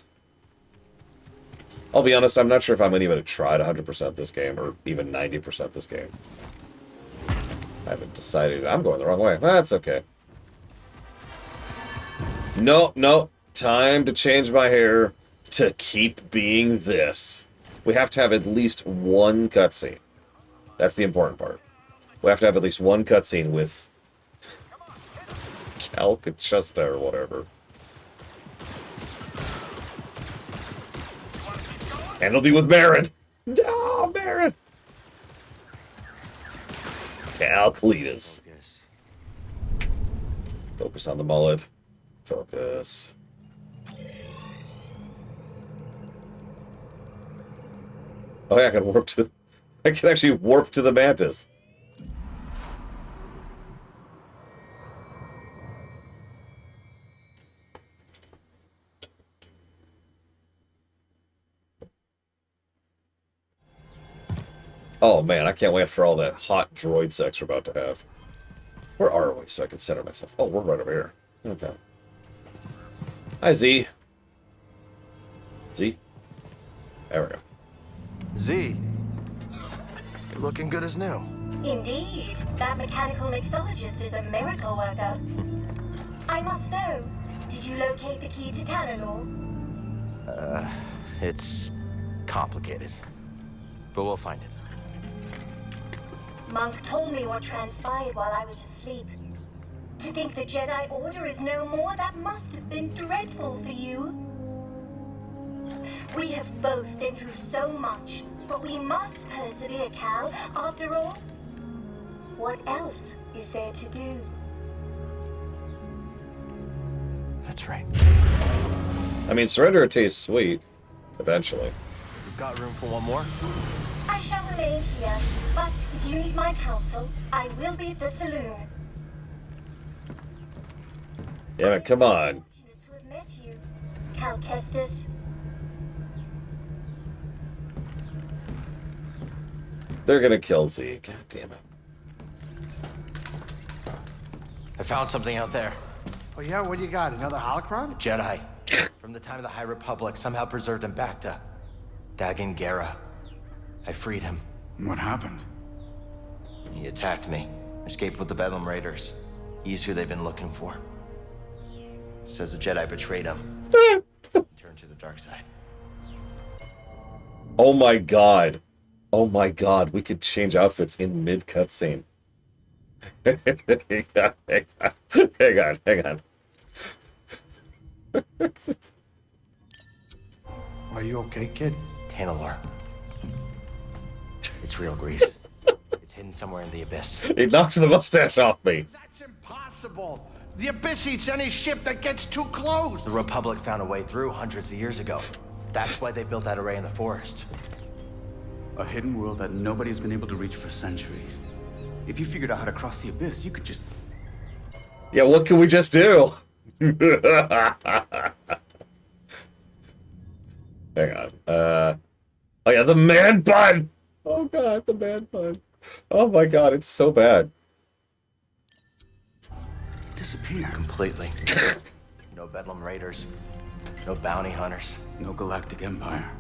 I'll be honest, I'm not sure if I'm even going to try to 100% this game, or even 90% this game. I haven't decided. I'm going the wrong way. That's okay. No, no. Time to change my hair to keep being this. We have to have at least one cutscene. That's the important part. We have to have at least one cutscene with Calcachusta or whatever. And it'll be with Baron. No, Baron. Calcletus. Focus on the mullet. Focus. Oh yeah, I can warp to. I can actually warp to the mantis. Oh man, I can't wait for all that hot droid sex we're about to have. Where are we so I can center myself? Oh, we're right over here. Okay. Hi, Z. Z? There we go. Z, you're looking good as new. Indeed, that mechanical mixologist is a miracle worker. I must know, did you locate the key to Tanalor? It's complicated, but we'll find it. Monk told me what transpired while I was asleep. To think the Jedi Order is no more, that must have been dreadful for you. We have both been through so much, but we must persevere, Cal. After all, what else is there to do? That's right. I mean, surrender tastes sweet. Eventually. We've got room for one more? I shall remain here, but if you need my counsel, I will be at the saloon. Yeah, but come on. To have met you, Cal Kestis. They're gonna kill Z. God damn it. I found something out there. Oh yeah, what do you got? Another holocron? Jedi. From the time of the High Republic, somehow preserved in Bacta. Dagan Gera. I freed him. What happened? He attacked me. Escaped with the Bedlam Raiders. He's who they've been looking for. Says the Jedi betrayed him. Turned to the dark side. Oh my god. Oh my god. We could change outfits in mid cutscene. Hang on. Are you okay, kid? Tanalor. It's real, Grease. It's hidden somewhere in the abyss. He knocked the mustache off me. That's impossible. The Abyss eats any ship that gets too close. The Republic found a way through hundreds of years ago. That's why they built that array in the forest. A hidden world that nobody's been able to reach for centuries. If you figured out how to cross the Abyss, you could just... Yeah, what can we just do? Hang on. Oh yeah, the man bun! Oh god, the man bun. Oh my god, it's so bad. disappear. Completely. No Bedlam Raiders. No bounty hunters. No Galactic Empire.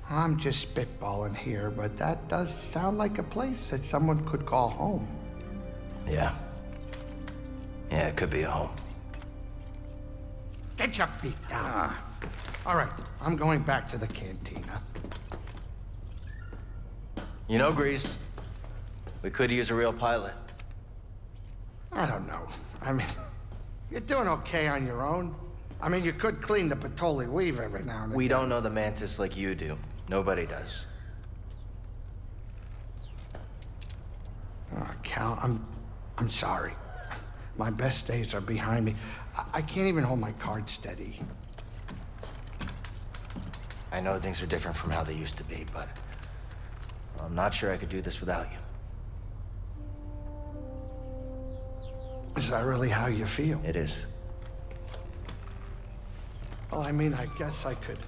I'm just spitballing here, but that does sound like a place that someone could call home. Yeah. Yeah, it could be a home. Get your feet down. All right, I'm going back to the cantina. You know, Grease, we could use a real pilot. I don't know. I mean, you're doing okay on your own. I mean, you could clean the Patoli weave every now and then. We don't know the Mantis like you do. Nobody does. Oh, Cal, I'm sorry. My best days are behind me. I can't even hold my card steady. I know things are different from how they used to be, but I'm not sure I could do this without you. Is that really how you feel? It is. Well, I mean, I guess I could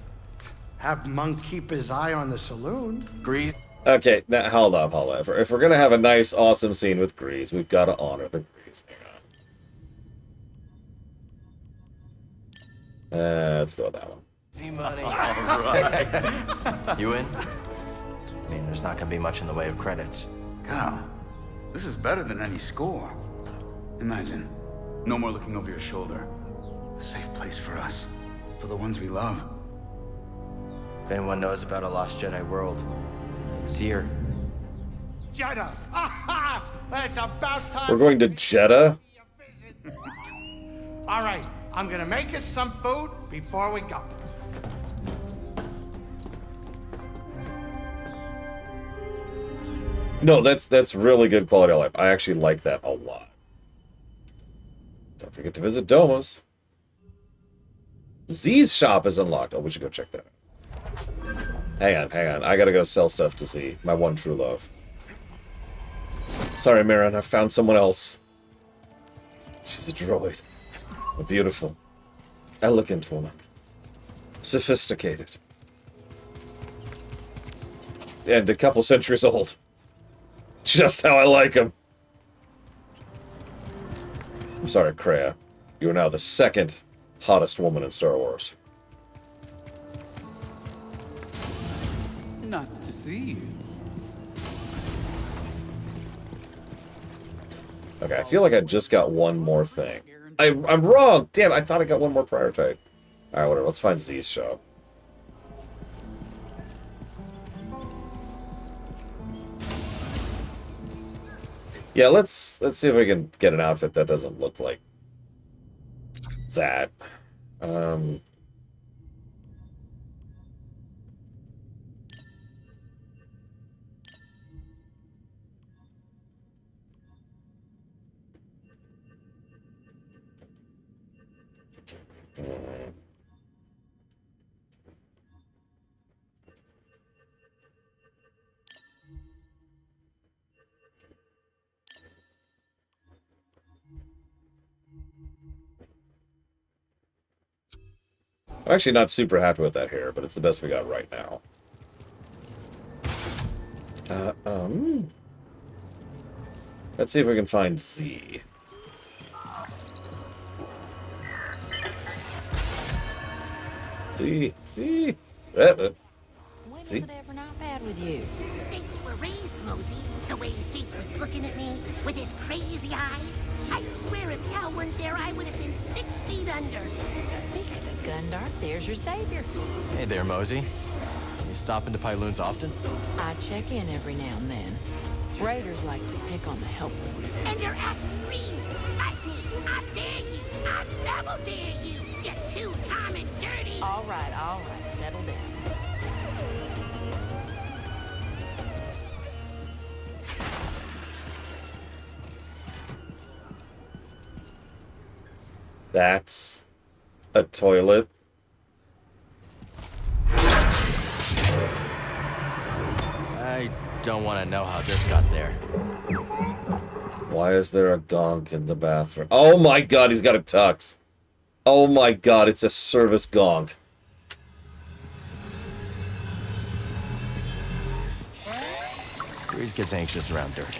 have Monk keep his eye on the saloon. Grease. Okay, now hold up. If we're gonna have a nice, awesome scene with Grease, we've got to honor the Grease. Hang on. Let's go with that one. Easy money. All right. You in? I mean, there's not gonna be much in the way of credits. Cal, this is better than any score. Imagine, no more looking over your shoulder. A safe place for us, for the ones we love. If anyone knows about a lost Jedi world, it's here. Jedi! Aha! It's about time. We're going to Jeddah? All right, I'm gonna make us some food before we go. No, that's really good quality of life. I actually like that a lot. Don't forget to visit Doma's. Z's shop is unlocked. Oh, we should go check that out. Hang on. I gotta go sell stuff to Z, my one true love. Sorry, Marin, I found someone else. She's a droid. A beautiful, elegant woman. Sophisticated. And a couple centuries old. Just how I like him. I'm sorry, Kreia. You are now the second hottest woman in Star Wars. Not to see you. Okay, I feel like I just got one more thing. I'm wrong! Damn, I thought I got one more prior type. Alright, whatever. Let's find Z's shop. Yeah, let's see if we can get an outfit that doesn't look like that. I'm actually not super happy with that hair, but it's the best we got right now. Let's see if we can find Z. Z. When was it ever not bad with you? Stakes were raised, Mosey. The way Zeke was looking at me with his crazy eyes. I swear if Cal weren't there, I would have been 6 feet under. Speak of the Gundar, there's your savior. Hey there, Mosey. You stop into Pyloon's often? I check in every now and then. Raiders like to pick on the helpless. And your axe screams, fight me, I dare you, I double dare you, you two-time and dirty. All right, settle down. That's a toilet. I don't want to know how this got there. Why is there a gonk in the bathroom? Oh my god, he's got a tux. Oh my god, it's a service gonk. Grease gets anxious around dirt.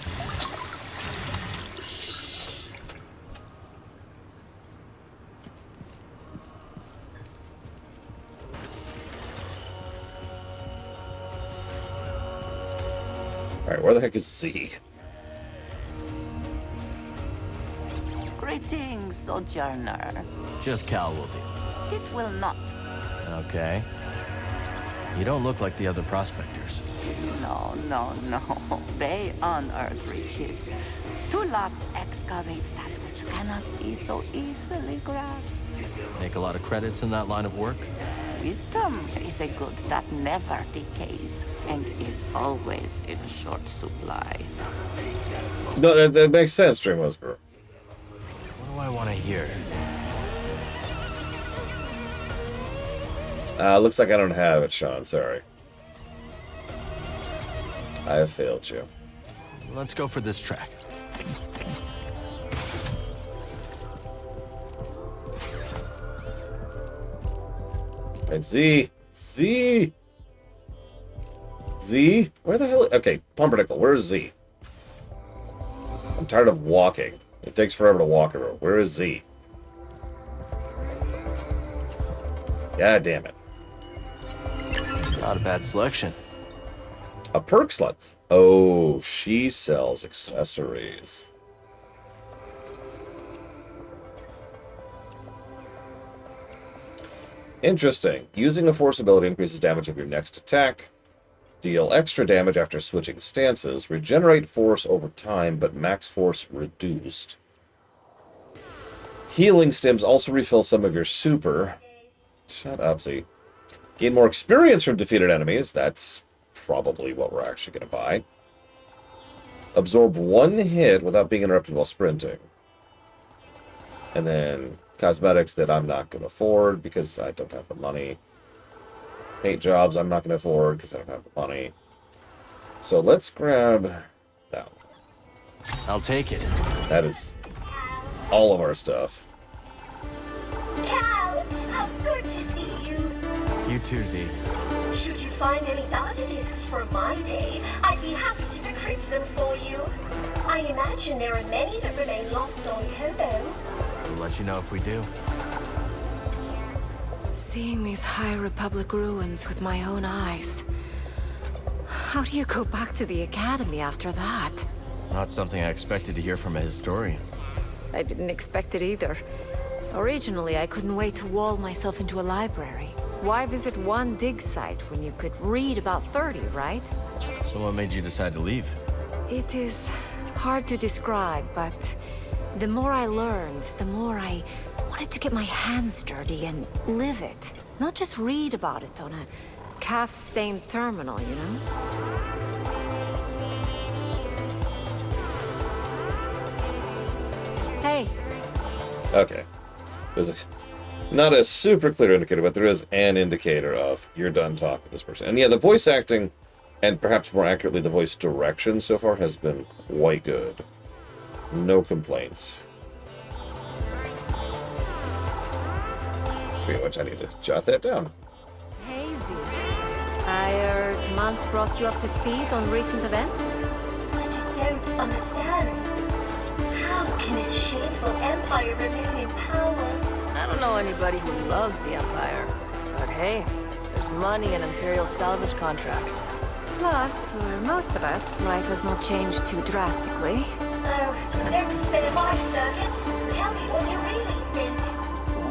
Alright, where the heck is Z? Greetings, Sojourner. Just Cal will do. It will not. Okay. You don't look like the other prospectors. No. They unearth riches. To locked excavates that which cannot be so easily grasped. Make a lot of credits in that line of work? Wisdom is a good that never decays and is always in short supply. No, that makes sense, Dream Whisperer. What do I want to hear? Looks like I don't have it, Sean. Sorry. I have failed you. Let's go for this track. Right, Z. Where the hell? Okay, Pumpernickel, where's Z? I'm tired of walking. It takes forever to walk around. Where is Z? God damn it. Not a bad selection. A perk slot. Oh, she sells accessories. Interesting. Using a force ability increases damage of your next attack. Deal extra damage after switching stances. Regenerate force over time, but max force reduced. Healing stims also refill some of your super. Shut up, Z. Gain more experience from defeated enemies. That's probably what we're actually going to buy. Absorb one hit without being interrupted while sprinting. And then cosmetics that I'm not going to afford because I don't have the money. Paint jobs I'm not going to afford because I don't have the money. So let's grab that one. I'll take it. That is all of our stuff. Cal, how good to see you. You too, Z. Should you find any data discs from my day, I'd be happy to decrypt them for you. I imagine there are many that remain lost on Kobo. We'll let you know if we do. Seeing these High Republic ruins with my own eyes. How do you go back to the Academy after that? Not something I expected to hear from a historian. I didn't expect it either. Originally, I couldn't wait to wall myself into a library. Why visit one dig site when you could read about 30, right? So what made you decide to leave? It is hard to describe, but the more I learned, the more I wanted to get my hands dirty and live it. Not just read about it on a calf-stained terminal, you know? Hey. Okay. There's not a super clear indicator, but there is an indicator of you're done talking to this person. And yeah, the voice acting, and perhaps more accurately, the voice direction so far has been quite good. No complaints. Speaking of which, I need to jot that down. Hey, Z. I heard Monk brought you up to speed on recent events? I just don't understand. How can this shameful empire remain in power? I don't know anybody who loves the Empire. But hey, there's money in Imperial salvage contracts. Plus, for most of us, life has not changed too drastically. Oh, don't spare my circuits. Tell me what you really think.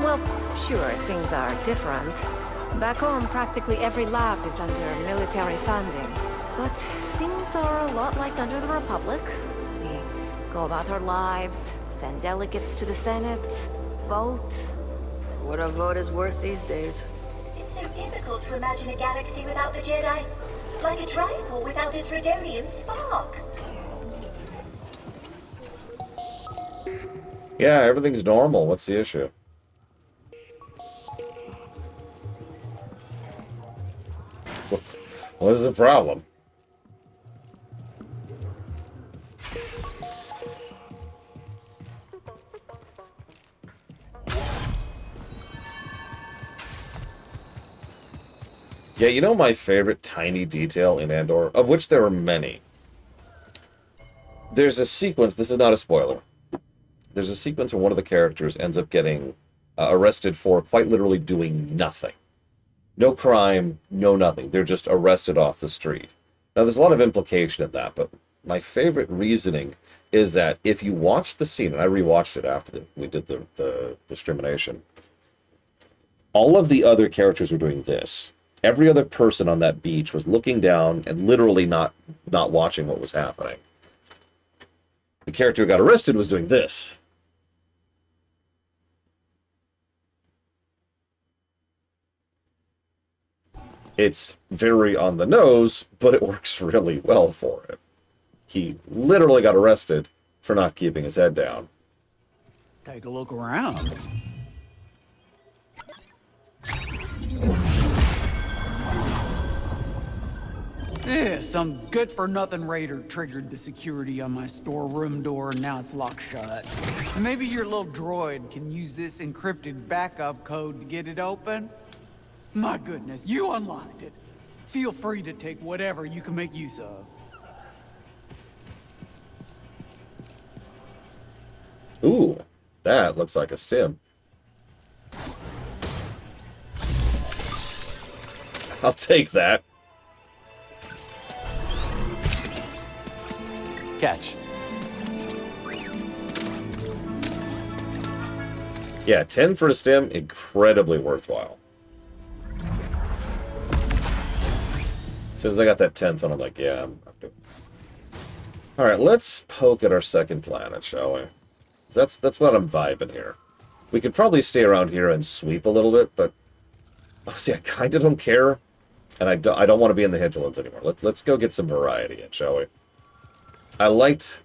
Well, sure, things are different. Back home, practically every lab is under military funding. But things are a lot like under the Republic. We go about our lives, send delegates to the Senate, vote. What a vote is worth these days. It's so difficult to imagine a galaxy without the Jedi. Like a drive core without its rhodonium spark. Yeah, everything's normal. What's the issue? What is the problem? Yeah, you know my favorite tiny detail in Andor, of which there are many. There's a sequence, this is not a spoiler. There's a sequence where one of the characters ends up getting arrested for quite literally doing nothing. No crime, no nothing. They're just arrested off the street. Now, there's a lot of implication in that, but my favorite reasoning is that if you watch the scene, and I rewatched it after we did the discrimination, all of the other characters were doing this. Every other person on that beach was looking down and literally not watching what was happening. The character who got arrested was doing this. It's very on the nose, but it works really well for him. He literally got arrested for not keeping his head down. Take a look around. Yeah, some good-for-nothing raider triggered the security on my storeroom door, and now it's locked shut. Maybe your little droid can use this encrypted backup code to get it open? My goodness, you unlocked it. Feel free to take whatever you can make use of. Ooh, that looks like a stim. I'll take that. Catch. Yeah, 10 for a stim, incredibly worthwhile. As soon as I got that 10th one, I'm like, yeah, I'm doing it. Alright, let's poke at our second planet, shall we? That's what I'm vibing here. We could probably stay around here and sweep a little bit, but honestly, I kind of don't care. And I don't want to be in the hinterlands anymore. Let's go get some variety in, shall we? I liked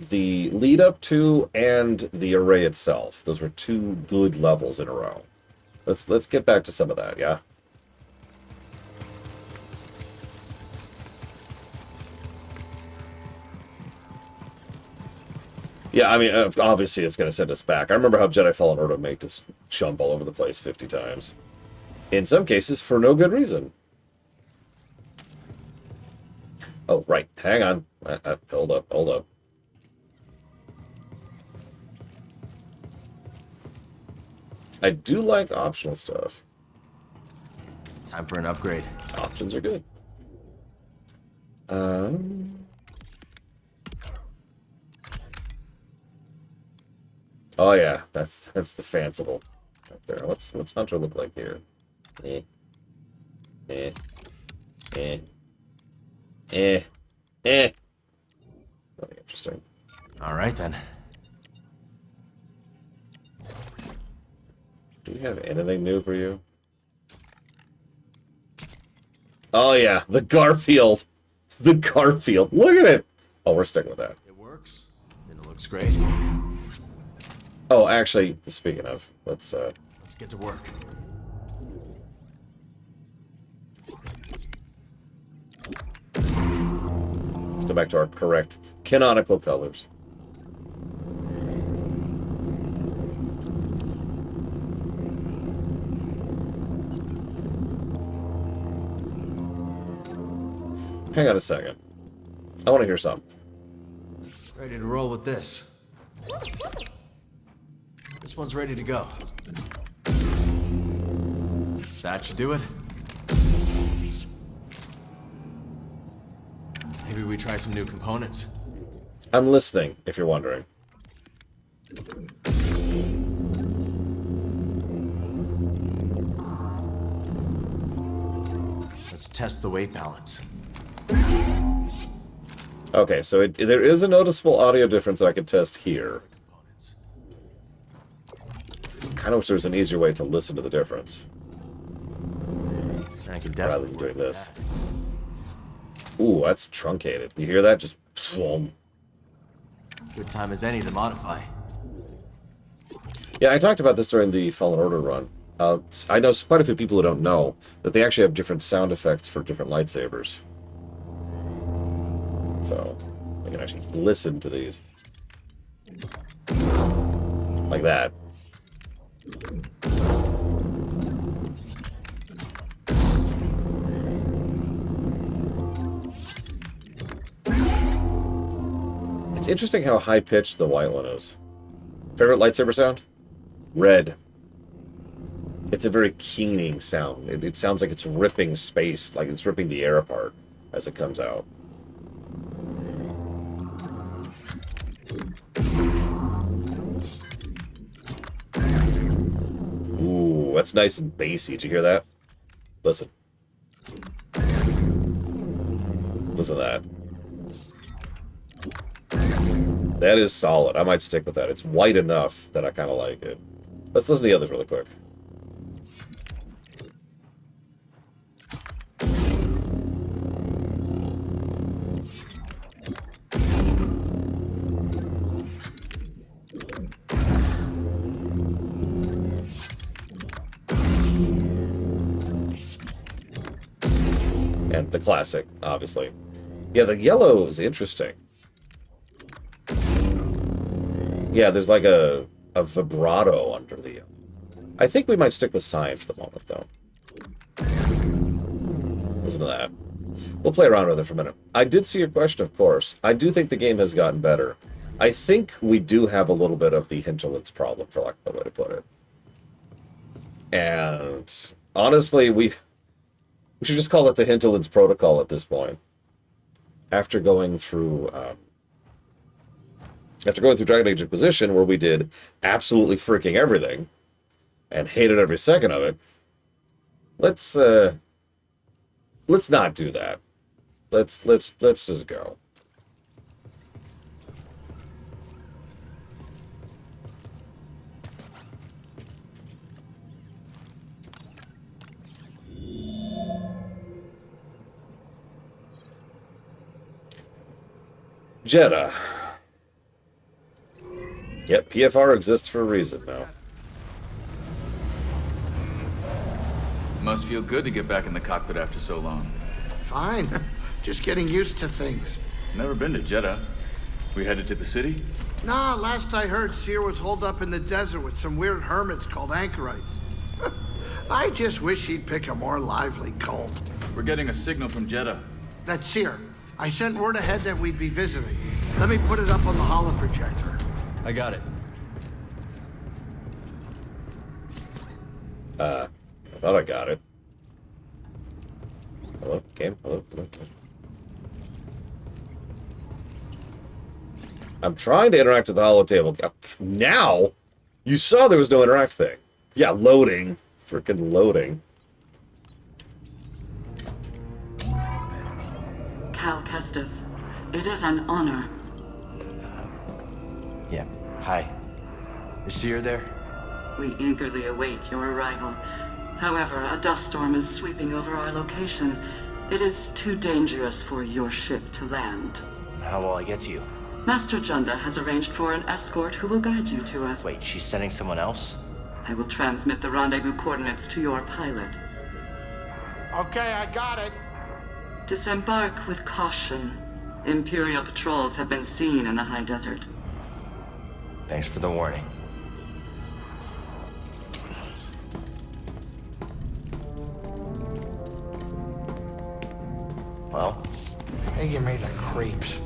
the lead up to and the array itself. Those were two good levels in a row. Let's get back to some of that, yeah? Yeah, I mean, obviously it's going to send us back. I remember how Jedi Fallen Order made us jump all over the place 50 times. In some cases, for no good reason. Oh, right. Hang on. Hold up, hold up. I do like optional stuff. Time for an upgrade. Options are good. Oh yeah, that's the fanciful up there. What's Hunter look like here? Eh. Nothing interesting. All right then. Do we have anything new for you? Oh yeah, the Garfield. The Garfield. Look at it. Oh, we're sticking with that. It works. And it looks great. Oh, actually, speaking of, let's get to work. Let's go back to our correct canonical colors. Hang on a second. I want to hear something. Ready to roll with this. This one's ready to go. That should do it. Maybe we try some new components. I'm listening, if you're wondering. Let's test the weight balance. Okay, so there is a noticeable audio difference that I can test here. Kind of wish there was an easier way to listen to the difference. I can rather definitely than doing this. Ooh, that's truncated. You hear that? Just boom. Good time as any to modify. Yeah, I talked about this during the Fallen Order run. I know quite a few people who don't know that they actually have different sound effects for different lightsabers. So, I can actually listen to these. Like that. It's interesting how high-pitched the white one is. Favorite lightsaber sound? Red. It's a very keening sound. It sounds like it's ripping space, like it's ripping the air apart as it comes out. Ooh, that's nice and bassy. Did you hear that? Listen. Listen to that. That is solid. I might stick with that. It's white enough that I kind of like it. Let's listen to the others really quick. And the classic, obviously. Yeah, the yellow is interesting. Yeah, there's like a vibrato under the yellow. I think we might stick with cyan for the moment, though. Listen to that. We'll play around with it for a minute. I did see your question, of course. I do think the game has gotten better. I think we do have a little bit of the hinterlands problem, for lack of a way to put it. And honestly, We should just call it the Hinterlands Protocol at this point. After going through Dragon Age Inquisition, where we did absolutely freaking everything and hated every second of it, let's not do that. Let's just go. Jedi. Yep, PFR exists for a reason now. Must feel good to get back in the cockpit after so long. Fine. Just getting used to things. Never been to Jeddah. We headed to the city? Nah, last I heard, Seer was holed up in the desert with some weird hermits called anchorites. I just wish he'd pick a more lively cult. We're getting a signal from Jeddah. That's Seer. I sent word ahead that we'd be visiting. Let me put it up on the holoprojector. I got it. I thought I got it. Hello, game? Hello? I'm trying to interact with the holotable. Now? You saw there was no interact thing. Yeah, loading. Freaking loading. Cal Kestis, it is an honor. Yeah, hi. Is Seer there? We eagerly await your arrival. However, a dust storm is sweeping over our location. It is too dangerous for your ship to land. How will I get to you? Master Junda has arranged for an escort who will guide you to us. Wait, she's sending someone else? I will transmit the rendezvous coordinates to your pilot. Okay, I got it. Disembark with caution. Imperial patrols have been seen in the high desert. Thanks for the warning. Well? Hey, you made the creeps.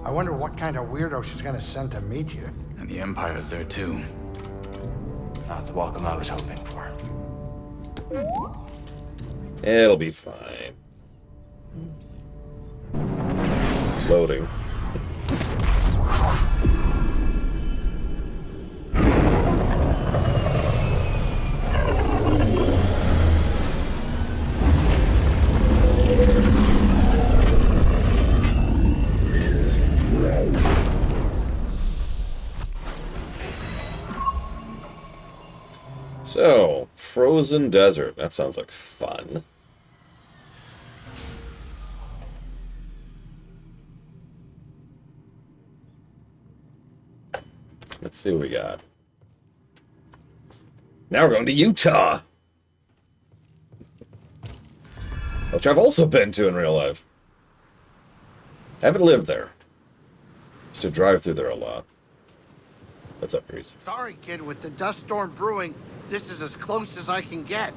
I wonder what kind of weirdo she's gonna send to meet you. And the Empire's there too. Not the welcome I was hoping for. It'll be fine. Loading. So, frozen desert. That sounds like fun. Let's see what we got. Now we're going to Utah, which I've also been to in real life. I haven't lived there. Used to drive through there a lot. What's up, Reese? Sorry, kid, with the dust storm brewing, this is as close as I can get.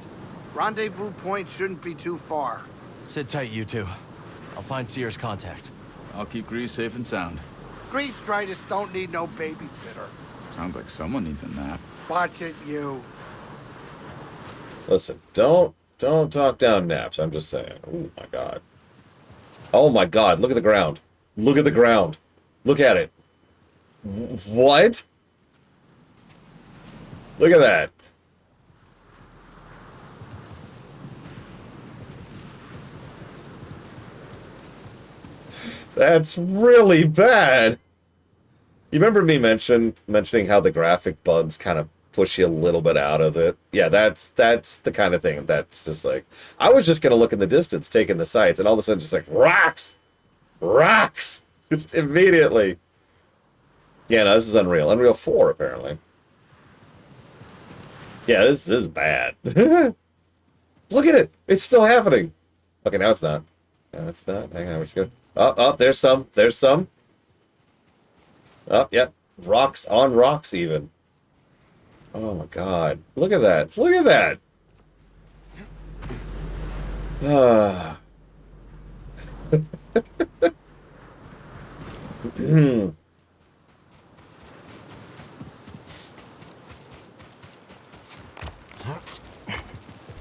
Rendezvous point shouldn't be too far. Sit tight, you two. I'll find Seer's contact. I'll keep Grease safe and sound. Grease Stridus don't need no babysitter. Sounds like someone needs a nap. Watch it, you. Listen, don't talk down naps. I'm just saying. Oh my god. Oh my god, look at the ground. Look at the ground. Look at it. What? Look at that. That's really bad. You remember me mentioning how the graphic bugs kind of push you a little bit out of it? Yeah, that's the kind of thing that's just like, I was just going to look in the distance, taking the sights, and all of a sudden just like, rocks! Rocks! Just immediately. Yeah, no, this is Unreal. Unreal 4, apparently. Yeah, this is bad. Look at it! It's still happening! Okay, now it's not. No, it's not. Hang on, we're just gonna... Oh, there's some. There's some. Oh, yep. Rocks on rocks, even. Oh, my God. Look at that. Look at that! Ah.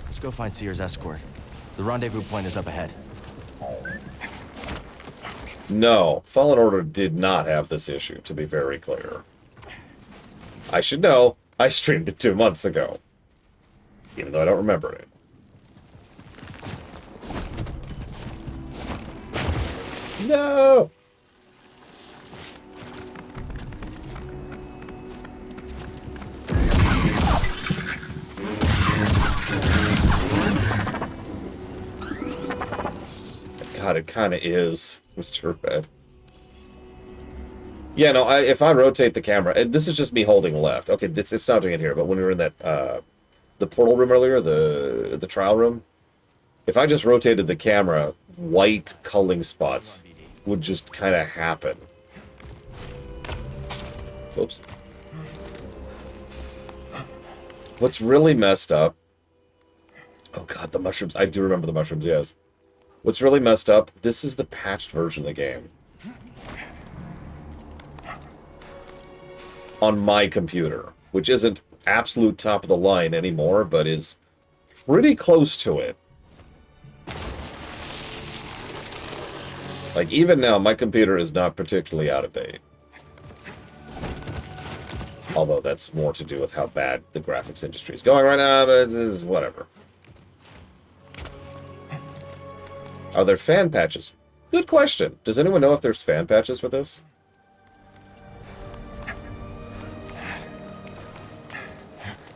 Let's go find Seer's escort. The rendezvous point is up ahead. No, Fallen Order did not have this issue, to be very clear. I should know. I streamed it 2 months ago. Even though I don't remember it. No! God, it kind of is, Mr. Red. Yeah, no, if I rotate the camera, and this is just me holding left. Okay, it's not doing it here, but when we were in that, the portal room earlier, the trial room, if I just rotated the camera, white culling spots would just kind of happen. Oops. What's really messed up... Oh god, the mushrooms. I do remember the mushrooms, yes. What's really messed up, this is the patched version of the game. On my computer, which isn't absolute top of the line anymore, but is pretty close to it. Like, even now, my computer is not particularly out of date. Although that's more to do with how bad the graphics industry is going right now, but it's whatever. Are there fan patches? Good question. Does anyone know if there's fan patches for this?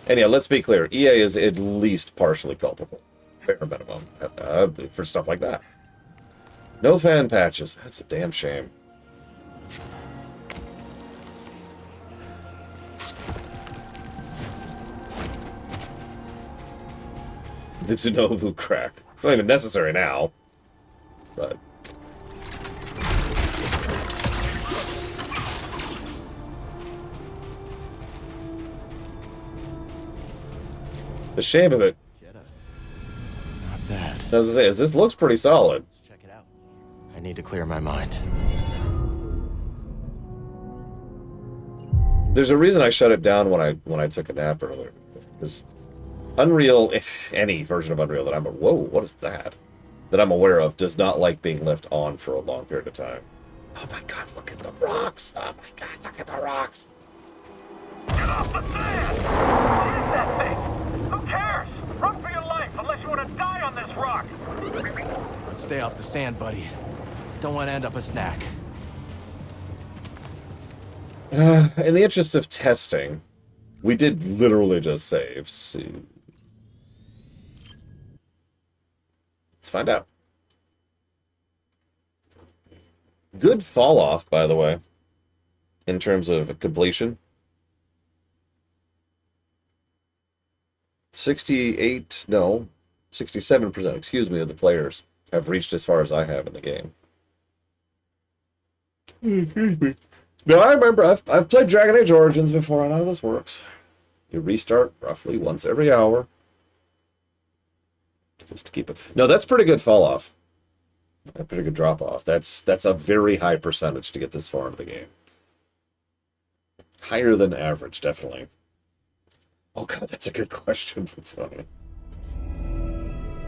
And yeah, let's be clear. EA is at least partially culpable. Bare minimum. For stuff like that. No fan patches. That's a damn shame. The Genovu crack. It's not even necessary now. But... the shame of it. Not bad. I was gonna say, this looks pretty solid. Let's check it out. I need to clear my mind. There's a reason I shut it down when I took a nap earlier. Because Unreal, if any version of Unreal that I'm whoa, what is that? That I'm aware of does not like being left on for a long period of time. Oh my god, look at the rocks! Oh my god, look at the rocks! Get off the sand! What is that thing? Who cares? Run for your life unless you want to die on this rock! Let's stay off the sand, buddy. Don't want to end up a snack. In the interest of testing, we did literally just save. So... let's find out. Good fall off, by the way, in terms of completion. 68, no, 67%, excuse me, of the players have reached as far as I have in the game. Excuse me. No, I remember, I've played Dragon Age Origins before, I know how this works. You restart roughly once every hour. Just to keep it. No, that's pretty good fall off. A pretty good drop off. That's a very high percentage to get this far into the game. Higher than average, definitely. Oh god, that's a good question, Tony.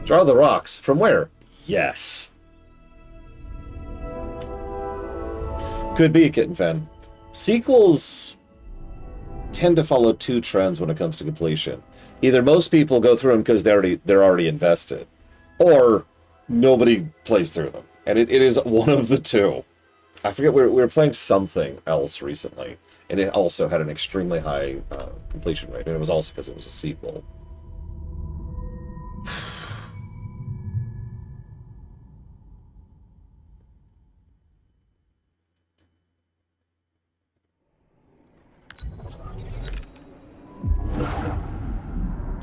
Draw the rocks. From where? Yes. Could be a kitten fan. Sequels tend to follow two trends when it comes to completion. Either most people go through them because they're already invested, or nobody plays through them. And it is one of the two. I forget, we were playing something else recently, and it also had an extremely high completion rate, and it was also because it was a sequel.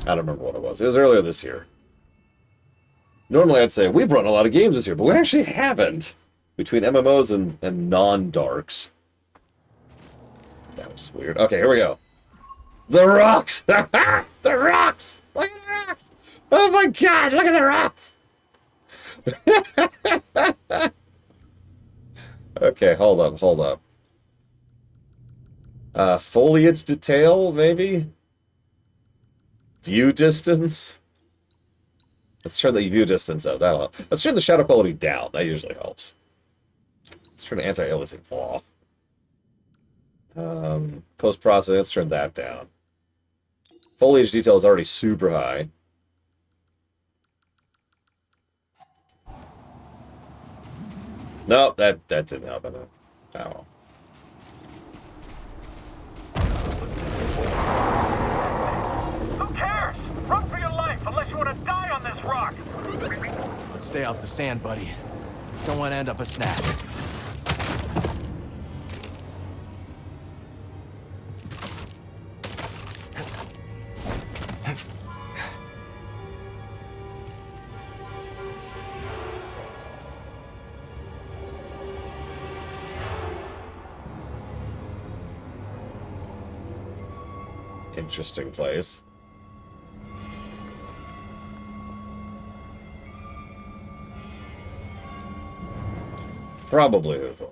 I don't remember what it was. It was earlier this year. Normally I'd say, we've run a lot of games this year, but we actually haven't. Between MMOs and non-darks. That was weird. Okay, here we go. The rocks! The rocks! Look at the rocks! Oh my god, look at the rocks! Okay, hold up. Foliage detail, maybe? View distance? Let's turn the view distance up. That'll help. Let's turn the shadow quality down. That usually helps. Let's turn anti-aliasing off. Post-processing, let's turn that down. Foliage detail is already super high. Nope, that didn't help enough. Oh. Who cares? Run for your life unless you want to die on this rock. Let's stay off the sand, buddy. Don't want to end up a snack. Interesting place. Probably Hawthorne.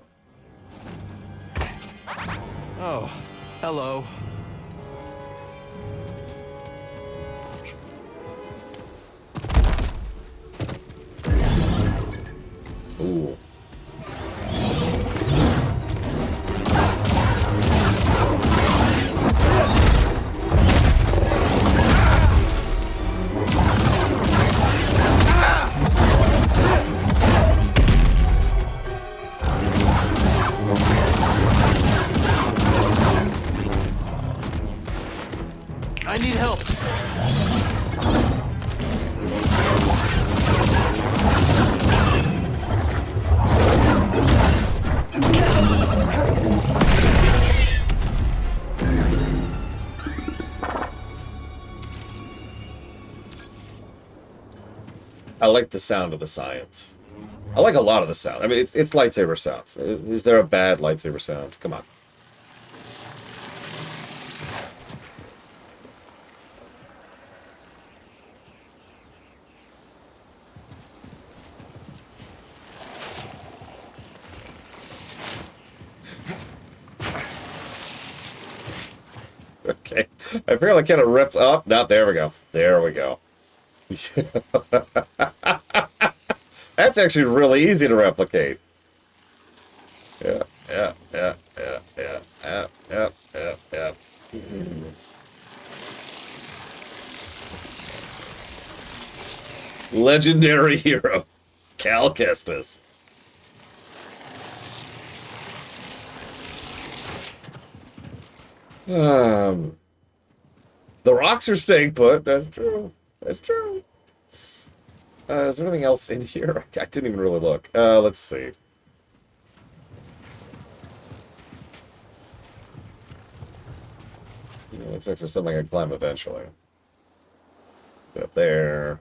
Oh, hello. Ooh. I need help. I like the sound of the science. I like a lot of the sound. I mean, it's lightsaber sounds. Is there a bad lightsaber sound? Come on. Okay. I feel like kind of ripped up. No, there we go. There we go. That's actually really easy to replicate. Yeah. Legendary hero, Cal Kestis. The rocks are staying put. That's true. That's true. Is there anything else in here? I didn't even really look. Let's see. Looks like there's something I can climb eventually. Get up there.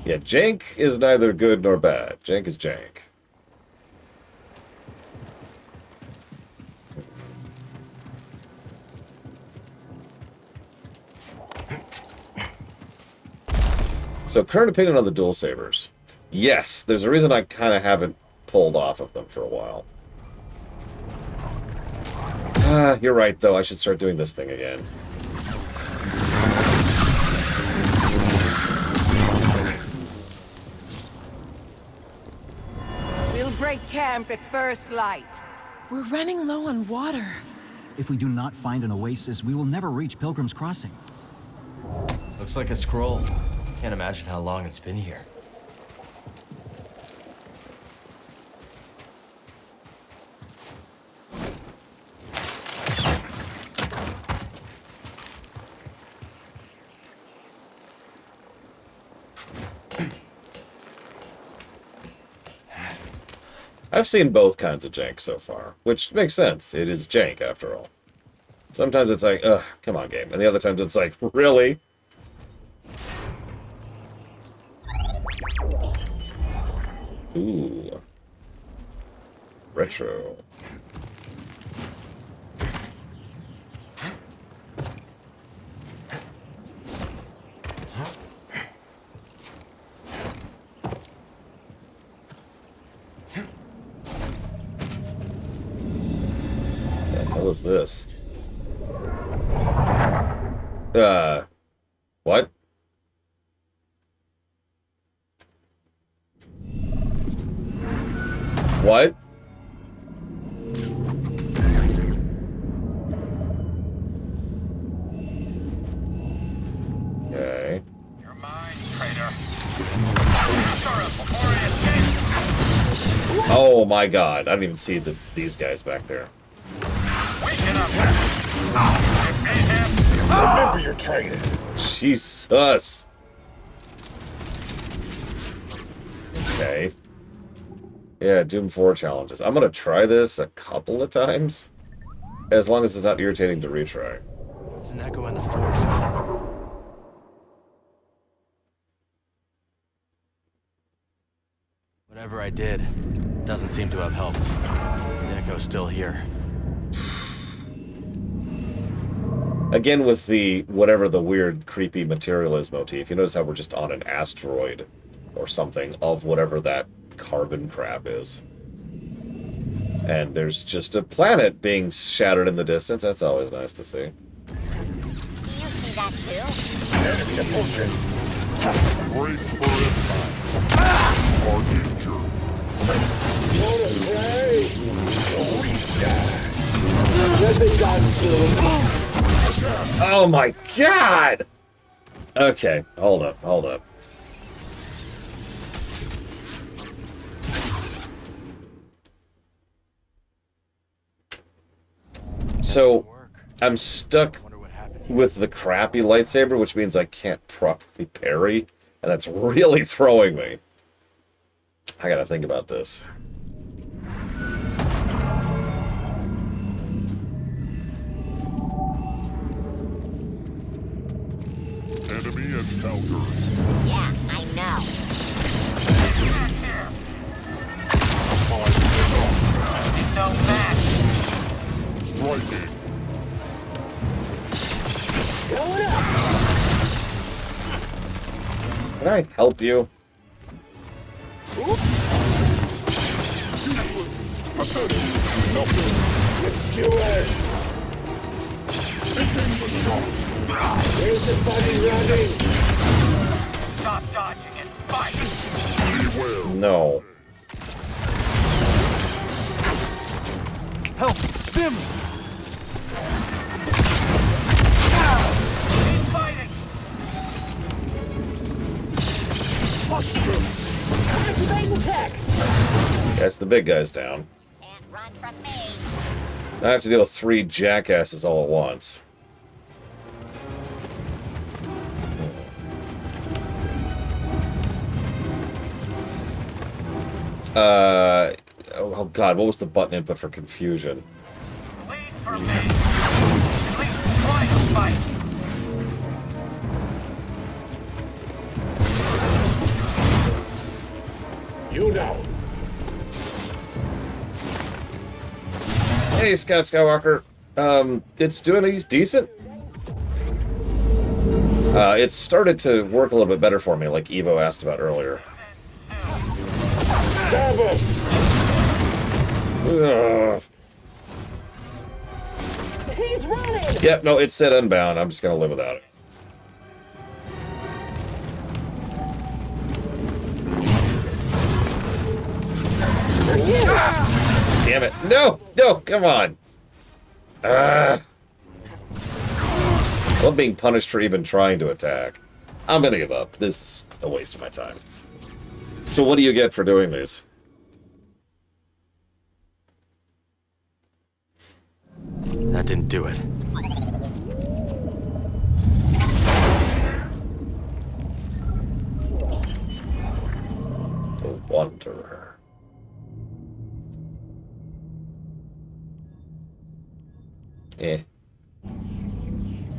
Yeah, jank is neither good nor bad. Jank is jank. So, current opinion on the dual sabers. Yes, there's a reason I kind of haven't pulled off of them for a while. You're right, though. I should start doing this thing again. We'll break camp at first light. We're running low on water. If we do not find an oasis, we will never reach Pilgrim's Crossing. Looks like a scroll. Can't imagine how long it's been here. I've seen both kinds of jank so far, which makes sense. It is jank, after all. Sometimes it's like, ugh, come on, game. And the other times it's like, really? Ooh. Retro. What the hell is this? What? What? Okay. Your mind, traitor. Before I escape. Oh my god, I didn't even see these guys back there. Remember your training. Jesus. Okay. Yeah, Doom 4 challenges. I'm gonna try this a couple of times. As long as it's not irritating to retry. It's an echo in the force. Whatever I did, doesn't seem to have helped. The echo's still here. Again with the, whatever the weird, creepy material is motif, you notice how we're just on an asteroid or something of whatever that carbon crap is. And there's just a planet being shattered in the distance. That's always nice to see. You see that too? Enemy approaching. Brace for impact. Target jerk. Oh my god! Okay, hold up, hold up. So, I'm stuck with the crappy lightsaber, which means I can't properly parry, and that's really throwing me. I gotta think about this. Enemy encountered. Yeah, I know. It's no match. Striking. Going up. Can I help you? Where's the body running? Stop dodging and fight. Beware. No. Help! Stim! He's fighting! Push through! Activate attack! That's the big guys down. Can't run from me. I have to deal with 3 jackasses all at once. Oh god, what was the button input for confusion? Lead for me! At least try to fight! You know. Hey, Scout Skywalker. It's doing decent. It's started to work a little bit better for me, like Evo asked about earlier. Stab him! Ugh. He's running! Yep, no, it said unbound. I'm just gonna live without it. Damn it. No! No, come on! I'm being punished for even trying to attack. I'm gonna give up. This is a waste of my time. So what do you get for doing these? That didn't do it. The Wanderer. Eh.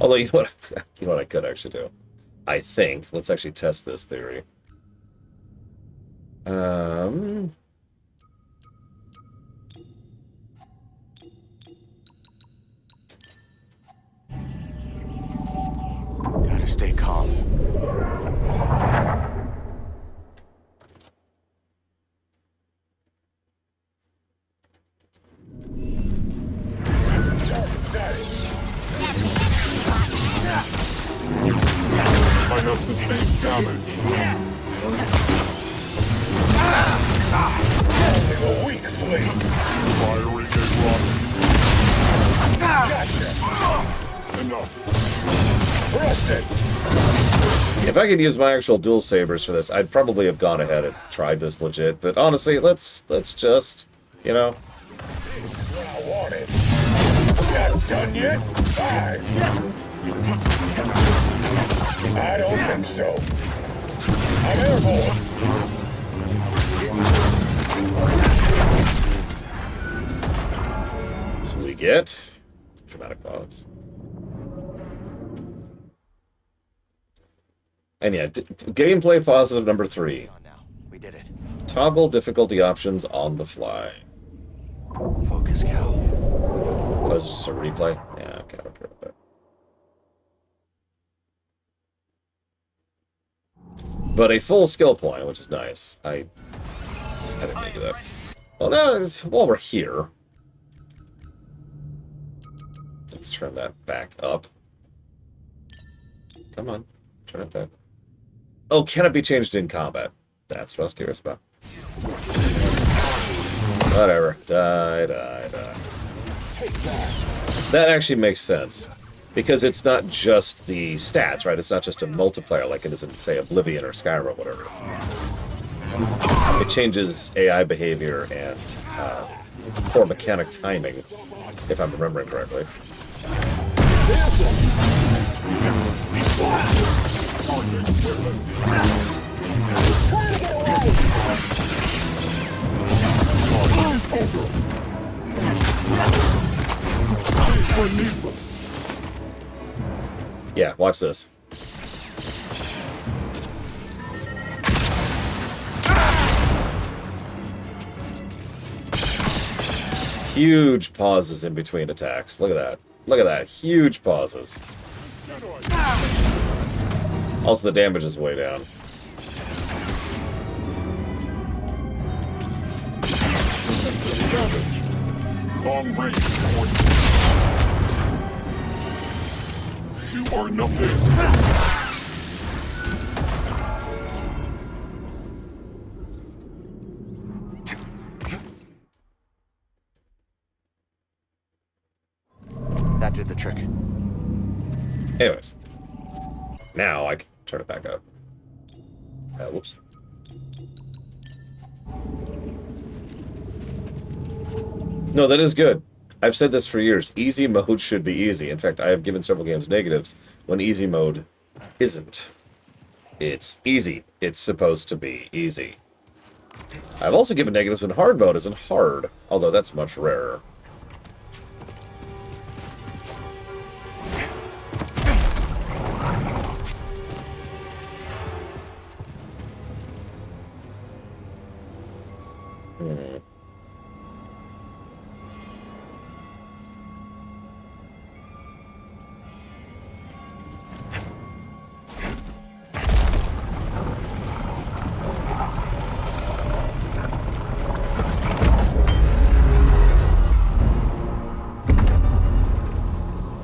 Although, you know what I could actually do? I think. Let's actually test this theory. Gotta stay calm. I have sustained damage. Only the weak flee. Firing a rocket. Gotcha. Enough. Press it. If I could use my actual dual sabers for this, I'd probably have gone ahead and tried this legit. But honestly, let's just, you know. I want it. Not done yet? Fine. I don't think so. I'm airborne. So we get dramatic pause. And yeah, gameplay positive number 3. We did it. Toggle difficulty options on the fly. Focus, Cal. Oh, it's just a replay? Yeah, okay, I don't care about that. But a full skill point, which is nice. I didn't think of that. Well, now, while we're here, let's turn that back up. Come on, turn it back. Oh, can it be changed in combat? That's what I was curious about. Whatever. Die. That actually makes sense. Because it's not just the stats, right? It's not just a multiplier like it is in, say, Oblivion or Skyrim or whatever. It changes AI behavior and core mechanic timing, if I'm remembering correctly. Yeah, watch this. Huge pauses in between attacks. Look at that. Look at that. Huge pauses. Also, the damage is way down. Long range. You are nothing. That did the trick. Anyways. Now I can turn it back up. Whoops. No, that is good. I've said this for years. Easy mode should be easy. In fact, I have given several games negatives when easy mode isn't. It's easy. It's supposed to be easy. I've also given negatives when hard mode isn't hard, although that's much rarer.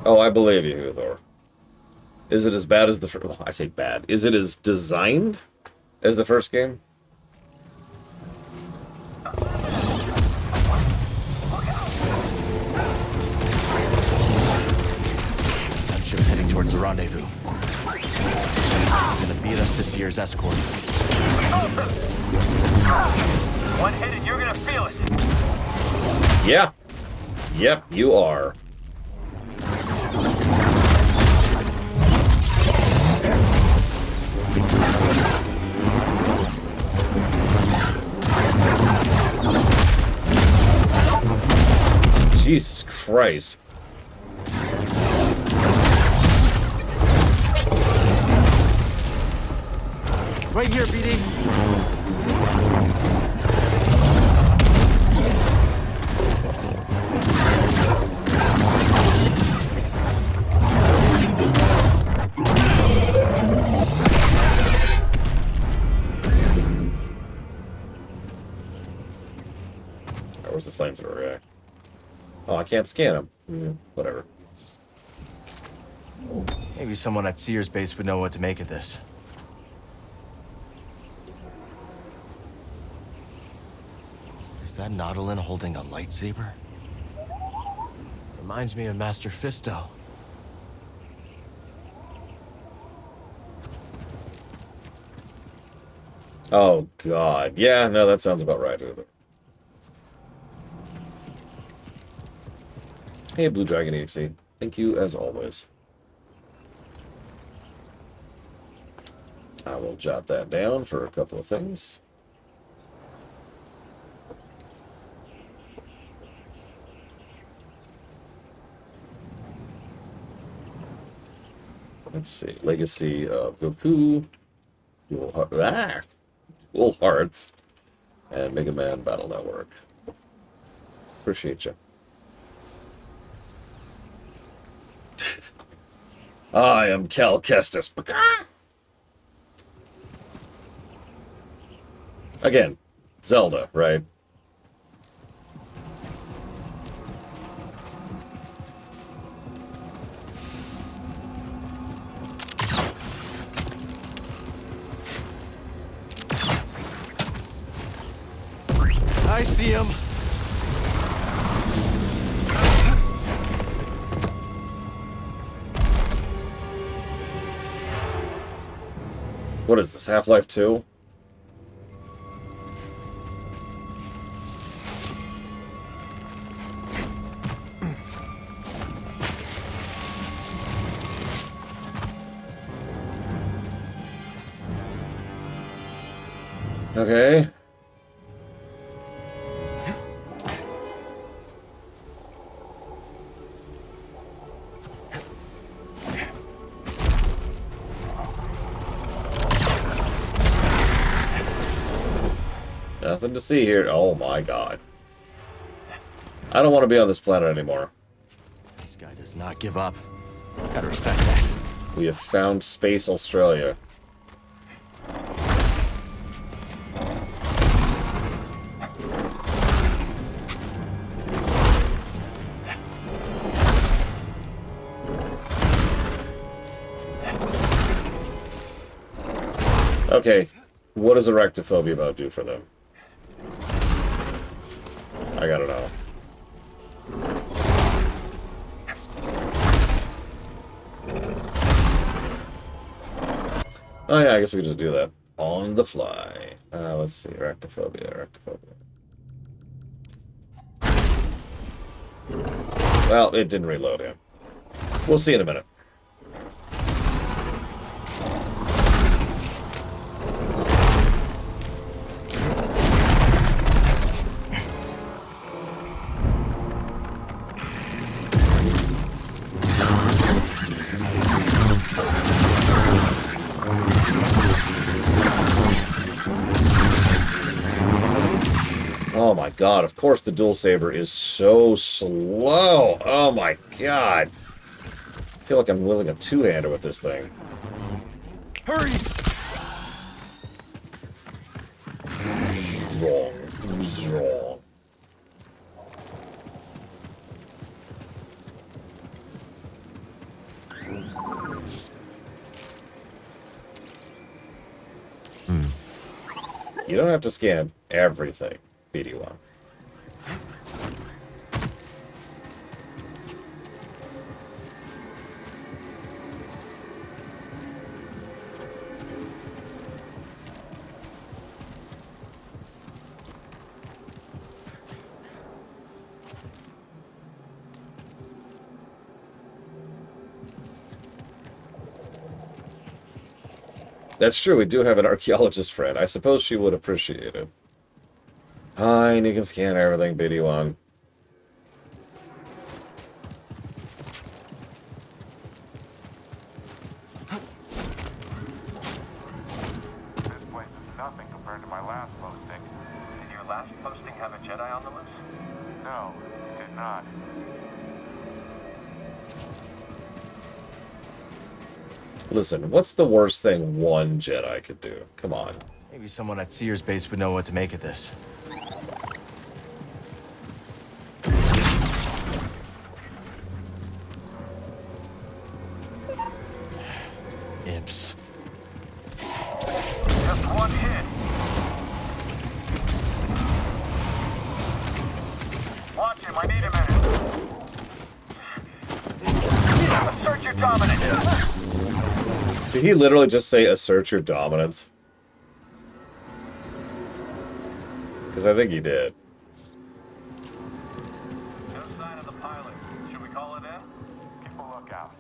Oh, I believe you, Thor. Is it as bad as the first? Well, I say bad. Is it as designed as the first game? That ship's heading towards the rendezvous. It's gonna beat us to Seer's escort. One hit and you're gonna feel it. Yeah. Yep, you are. Jesus Christ. Right here, BD. Where's the flamethrower guy? Oh, I can't scan him. Whatever. Maybe someone at Sears base would know what to make of this. Is that Nautilin holding a lightsaber? Reminds me of Master Fisto. Oh, God. Yeah, no, that sounds about right. Hey, Blue Dragon EXE. Thank you, as always. I will jot that down for a couple of things. Let's see. Legacy of Goku. Dual Hearts. And Mega Man Battle Network. Appreciate you. I am Cal Kestis. Again, Zelda, right? I see him. What is this, Half-Life 2? Okay. Nothing to see here. Oh my God. I don't want to be on this planet anymore. This guy does not give up. Gotta respect that. We have found Space Australia. Okay, what does arachnophobia about do for them? I gotta know. Oh yeah, I guess we could just do that. On the fly. Let's see, arachnophobia. Well, it didn't reload him. We'll see in a minute. Oh my God, of course the dual saber is so slow. Oh my God. I feel like I'm wielding a two-hander with this thing. Hurry! Wrong. Who's wrong? You don't have to scan everything, BD1. That's true, we do have an archaeologist friend. I suppose she would appreciate it. Fine, you can scan everything, BD1. This place is nothing compared to my last posting. Did your last posting have a Jedi on the loose? No, it did not. Listen, what's the worst thing one Jedi could do? Come on. Maybe someone at Sears base would know what to make of this. Imps. Just one hit. Watch him, I need a minute. Assert your dominance. Did he literally just say assert your dominance? Because I think he did. No sign of the pilot. Should we call it in? Keep a lookout.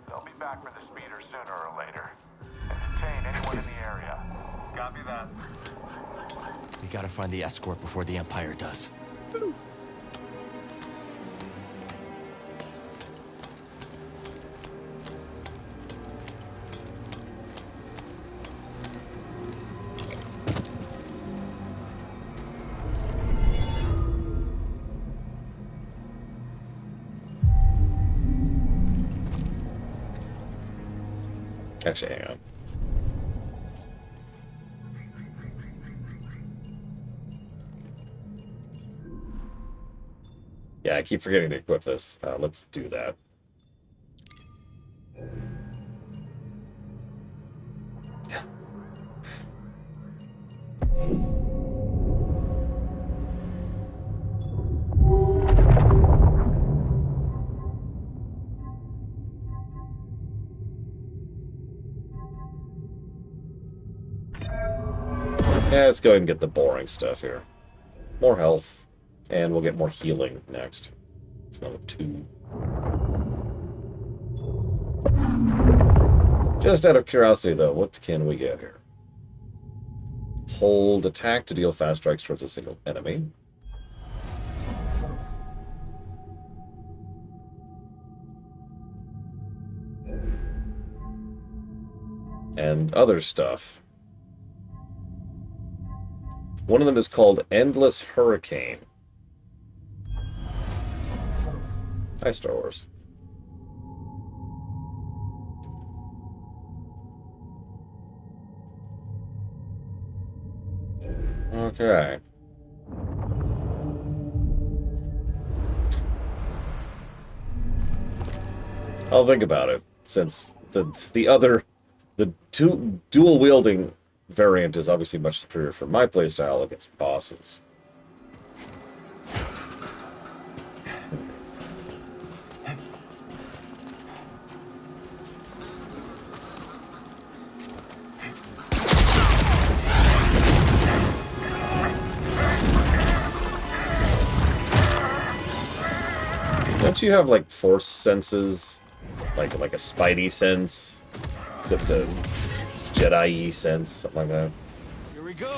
They'll be back for the speeder sooner or later. And detain anyone in the area. Copy that. We gotta find the escort before the Empire does. Actually, hang on. Yeah, I keep forgetting to equip this. Let's do that. Yeah, let's go ahead and get the boring stuff here. More health, and we'll get more healing next. It's number 2. Just out of curiosity, though, what can we get here? Hold attack to deal fast strikes towards a single enemy. And other stuff. One of them is called Endless Hurricane. Hi, Star Wars. Okay. I'll think about it, since the dual wielding variant is obviously much superior for my playstyle against bosses. Don't you have like force senses, like a Spidey sense, except a Jedi sense, something like that? Here we go.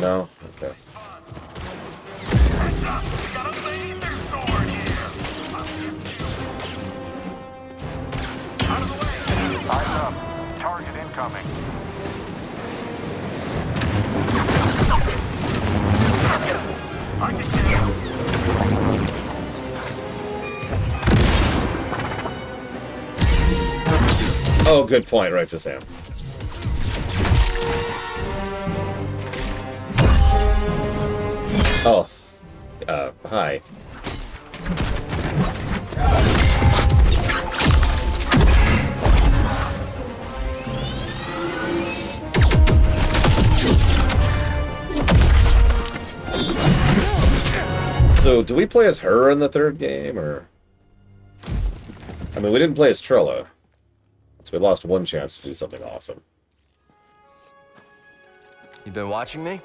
No? Okay. Eyes up. Target incoming. I can get him. Oh, good point, right to Sam. Oh, hi. So, do we play as her in the third game, or? I mean, we didn't play as Trilla, so we lost one chance to do something awesome. You been watching me?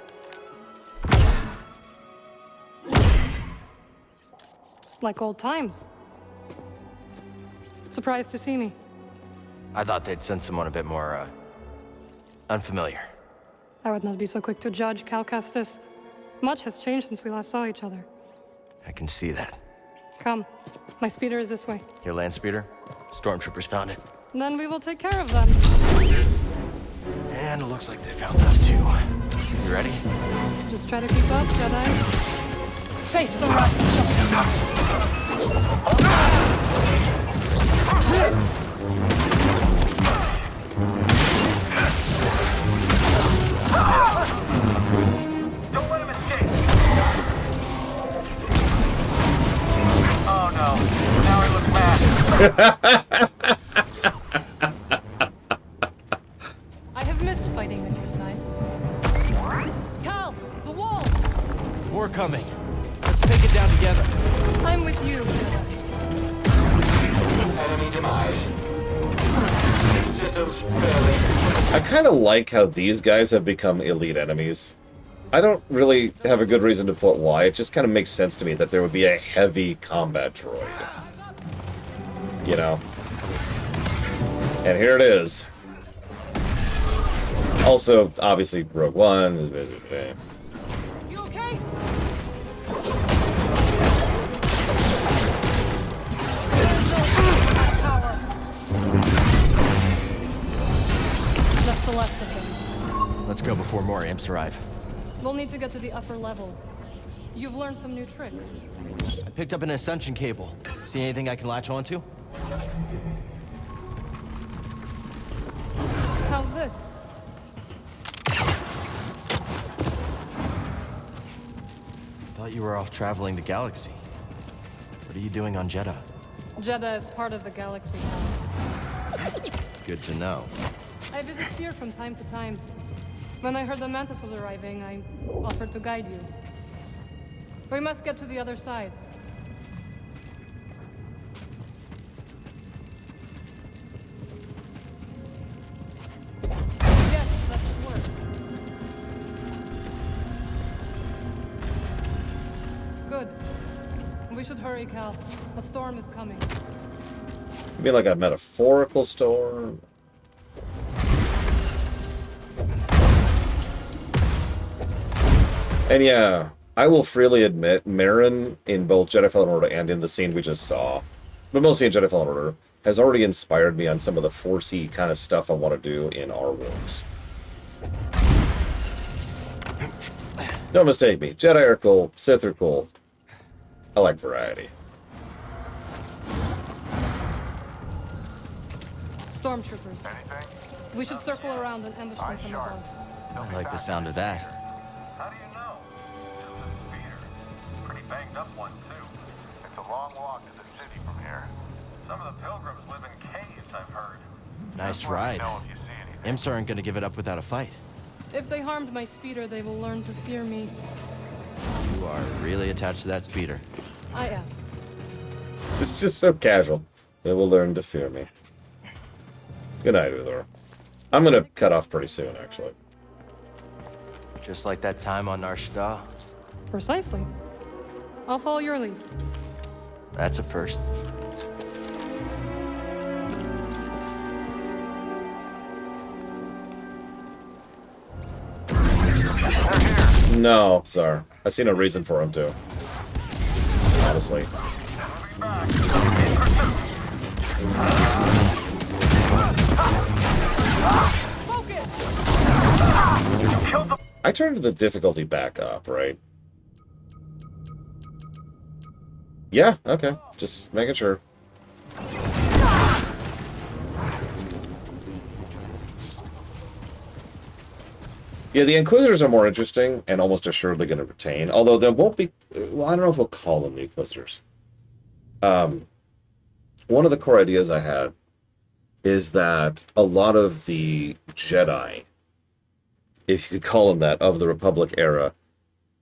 Like old times. Surprised to see me. I thought they'd send someone a bit more, unfamiliar. I would not be so quick to judge, Cal Kestis. Much has changed since we last saw each other. I can see that. Come. My speeder is this way. Your land speeder? Stormtroopers found it. Then we will take care of them. And it looks like they found us too. You ready? Just try to keep up, Jedi. Face the right. Don't let him escape. Oh no. Now he looks mad. coming. Let's take it down together. I'm with you, Jedi. Enemy demise. Systems failing. I kind of like how these guys have become elite enemies. I don't really have a good reason to put why. It just kind of makes sense to me that there would be a heavy combat droid. You know? And here it is. Also, obviously, Rogue One is... You okay? That's the last of them. Let's go before more imps arrive. We'll need to get to the upper level. You've learned some new tricks. I picked up an ascension cable. See anything I can latch onto? How's this? Thought you were off traveling the galaxy. What are you doing on Jeddah? Jeddah is part of the galaxy now. Good to know. I visit Seer from time to time. When I heard the Mantis was arriving, I offered to guide you. We must get to the other side. Yes, that should work. Good. We should hurry, Cal. A storm is coming. You mean like a metaphorical storm? And yeah, I will freely admit, Marin in both Jedi Fallen Order and in the scene we just saw, but mostly in Jedi Fallen Order, has already inspired me on some of the Force-y kind of stuff I want to do in our works. Don't mistake me, Jedi are cool, Sith are cool. I like variety. Stormtroopers. We should circle around and ambush them from above. I like the sound of that. How do you know? Just a speeder. Pretty banged up one, too. It's a long walk to the city from here. Some of the pilgrims live in caves, I've heard. Nice ride. Imps aren't gonna give it up without a fight. If they harmed my speeder, they will learn to fear me. You are really attached to that speeder. I am. It's just so casual. They will learn to fear me. Good night, Uthor. I'm gonna cut off pretty soon, actually. Just like that time on Nar Shaddaa. Precisely. I'll follow your lead. That's a first. No, sorry. I see no reason for him to. Honestly. I turned the difficulty back up, right? Yeah, okay. Just making sure. Yeah, the Inquisitors are more interesting and almost assuredly going to retain. Although there won't be... Well, I don't know if we'll call them the Inquisitors. One of the core ideas I had is that a lot of the Jedi, if you could call them that, of the Republic era,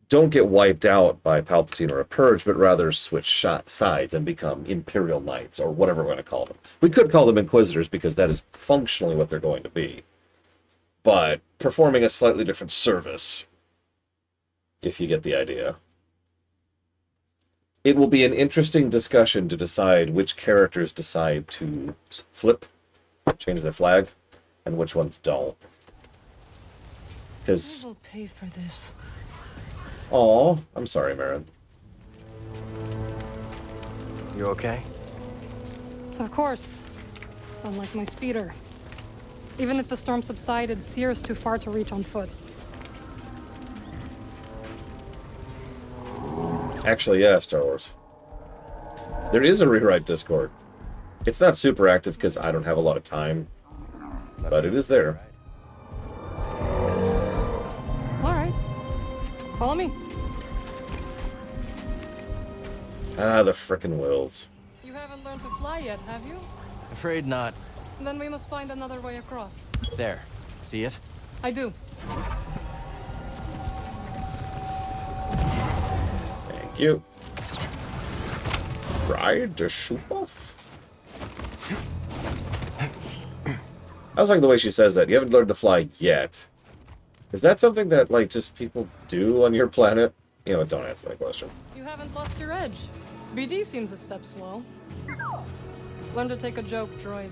don't get wiped out by Palpatine or a Purge, but rather switch sides and become Imperial Knights, or whatever we're going to call them. We could call them Inquisitors, because that is functionally what they're going to be. But performing a slightly different service, if you get the idea. It will be an interesting discussion to decide which characters decide to flip, change their flag, and which ones don't. Because... Who will pay for this? Aw, I'm sorry, Marin. You okay? Of course. Unlike my speeder. Even if the storm subsided, Seer is too far to reach on foot. Actually, yeah, Star Wars. There is a rewrite Discord. It's not super active because I don't have a lot of time, but it is there. Alright. Follow me. Ah, the frickin' Wills. You haven't learned to fly yet, have you? Afraid not. Then we must find another way across. There. See it? I do. Thank you. Ride to shoot off. I was like the way she says that. You haven't learned to fly yet. Is that something that, like, just people do on your planet? You know what, don't answer that question. You haven't lost your edge. BD seems a step slow. Learn to take a joke, droid.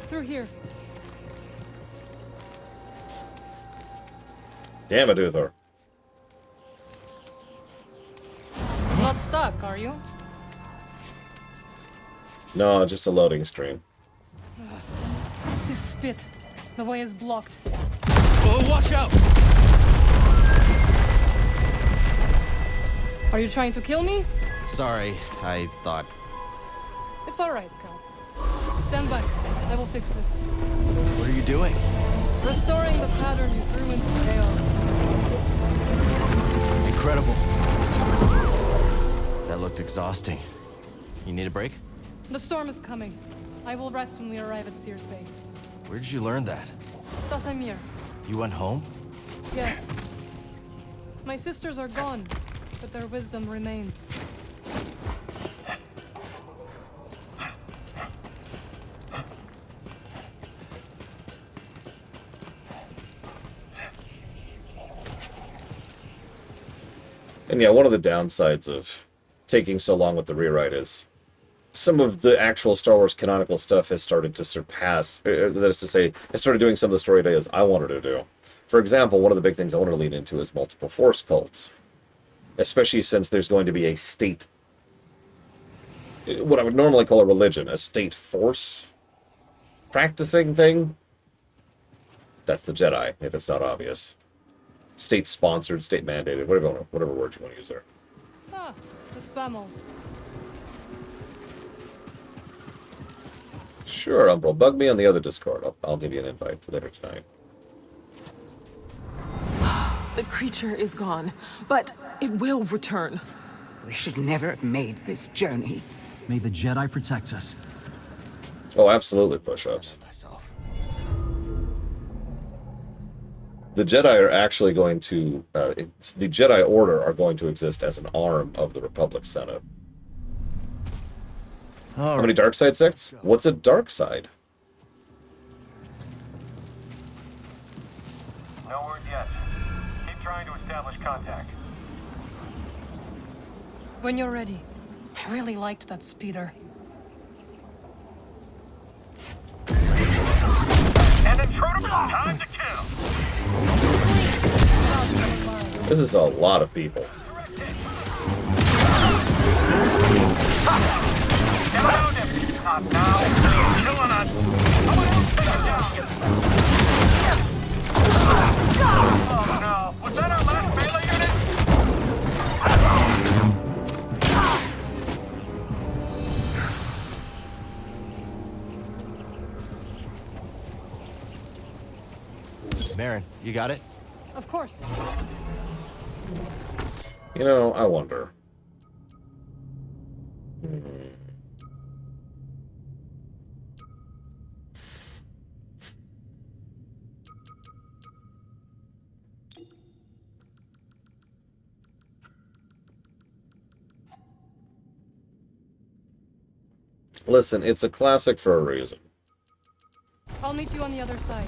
Through here. Damn it, Uthor. Not stuck, are you? No, just a loading screen. This is spit. The way is blocked. Oh, watch out! Are you trying to kill me? Sorry, I thought. It's alright, Cal. Stand back. I will fix this. What are you doing? Restoring the pattern you threw into chaos. Incredible. That looked exhausting. You need a break? The storm is coming. I will rest when we arrive at Sears base. Where did you learn that? Dathamir. You went home? Yes. My sisters are gone, but their wisdom remains. And yeah, one of the downsides of taking so long with the rewrite is some of the actual Star Wars canonical stuff has started to surpass, that is to say, has started doing some of the story ideas I wanted to do. For example, one of the big things I wanted to lean into is multiple force cults. Especially since there's going to be a state, what I would normally call a religion, a state force practicing thing. That's the Jedi, if it's not obvious. State-sponsored, state-mandated, whatever word you want to use there. Ah, the spammels. Sure, Umbral. Bug me on the other Discord. I'll give you an invite for later tonight. The creature is gone, but it will return. We should never have made this journey. May the Jedi protect us. Oh, absolutely, push-ups. The Jedi are actually going to... the Jedi Order are going to exist as an arm of the Republic Senate. How many dark side sects? What's a dark side? No word yet. Keep trying to establish contact. When you're ready. I really liked that speeder. An intruder! Time to kill! This is a lot of people. Not now. Killing us. Oh no. Was that our last melee unit? Marin, you got it? Of course. You know, I wonder. Listen, it's a classic for a reason. I'll meet you on the other side.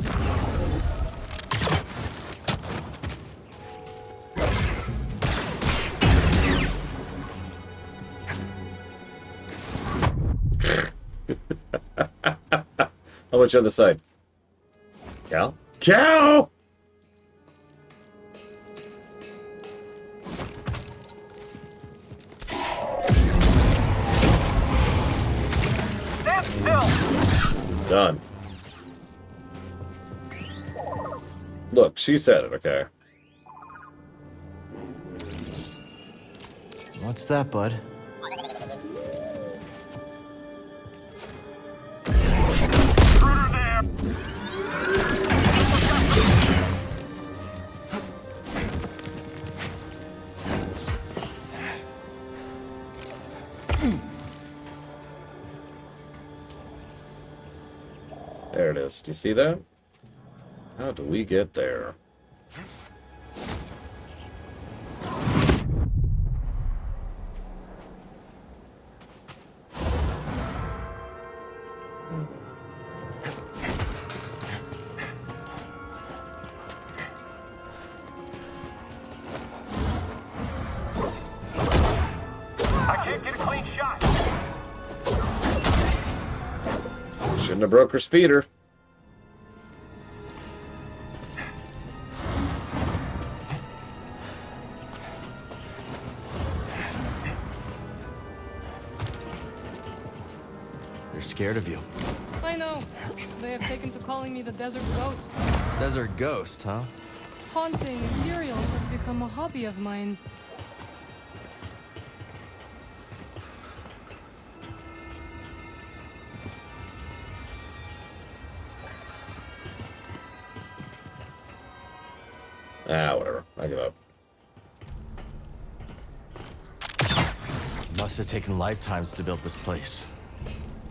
How much on the side? Cal? Cal! Stand still! Done. Look, she said it, okay? What's that, bud? There it is. Do you see that? How do we get there? I can't get a clean shot. Shouldn't have broke her speeder. They're scared of you. I know. They have taken to calling me the Desert Ghost. Desert ghost, huh? Haunting Imperials has become a hobby of mine. Ah, whatever. I give up. Must have taken lifetimes to build this place.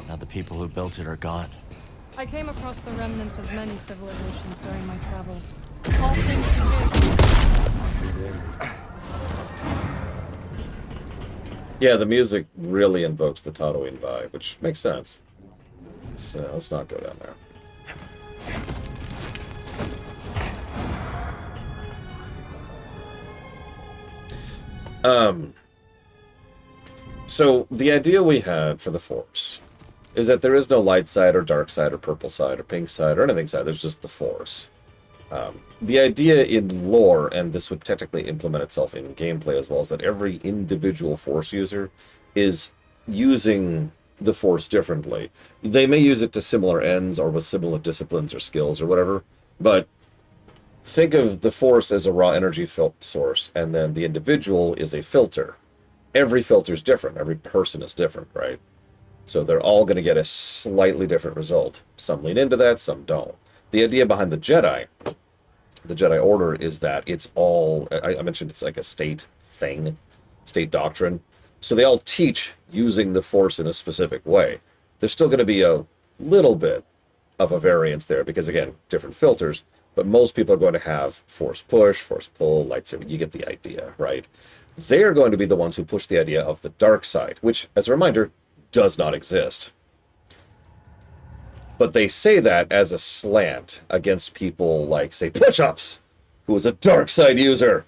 Now the people who built it are gone. I came across the remnants of many civilizations during my travels. All things begin. Yeah, the music really invokes the Tatooine vibe, which makes sense. Let's not go down there. So the idea we had for the Force is that there is no light side or dark side or purple side or pink side or anything side. There's just the Force. The idea in lore, and this would technically implement itself in gameplay as well, is that every individual Force user is using the Force differently. They may use it to similar ends or with similar disciplines or skills or whatever, but think of the Force as a raw energy source, and then the individual is a filter. Every filter is different. Every person is different, right? So they're all going to get a slightly different result. Some lean into that, some don't. The idea behind the Jedi Order, is that it's all, I mentioned it's like a state thing, state doctrine. So they all teach using the Force in a specific way. There's still going to be a little bit of a variance there because, again, different filters, but most people are going to have Force push, Force pull, lightsaber. You get the idea, right? They're going to be the ones who push the idea of the dark side, which, as a reminder, does not exist. But they say that as a slant against people like, say, Push-Ups, who is a dark side user.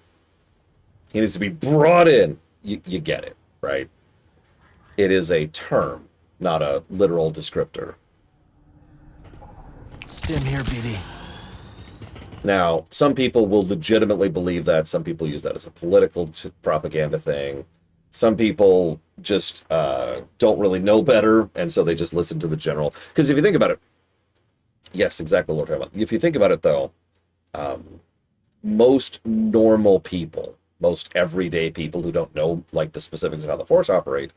He needs to be brought in. You get it, right? It is a term, not a literal descriptor. Stim here, BD. Now, some people will legitimately believe that. Some people use that as a political propaganda thing. Some people just don't really know better, and so they just listen to the general. Because if you think about it, yes, exactly what we're talking about. If you think about it, though, most normal people, most everyday people who don't know like the specifics of how the Force operate,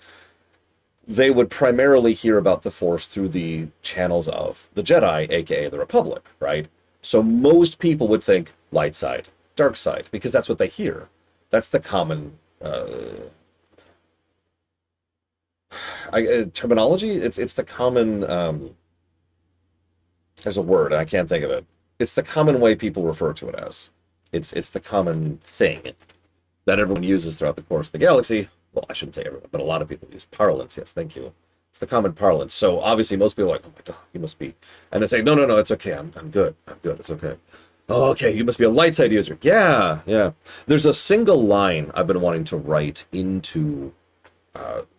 they would primarily hear about the Force through the channels of the Jedi, aka the Republic, right? So most people would think light side, dark side, because that's what they hear. That's the common terminology. It's the common. There's a word and I can't think of it. It's the common way people refer to it as. It's the common thing that everyone uses throughout the course of the galaxy. Well, I shouldn't say everyone, but a lot of people use parlance. Yes, thank you. It's the common parlance. So obviously most people are like, oh my God, you must be. And they say, no, it's okay. I'm good. It's okay. Oh, okay, you must be a light side user. Yeah. There's a single line I've been wanting to write into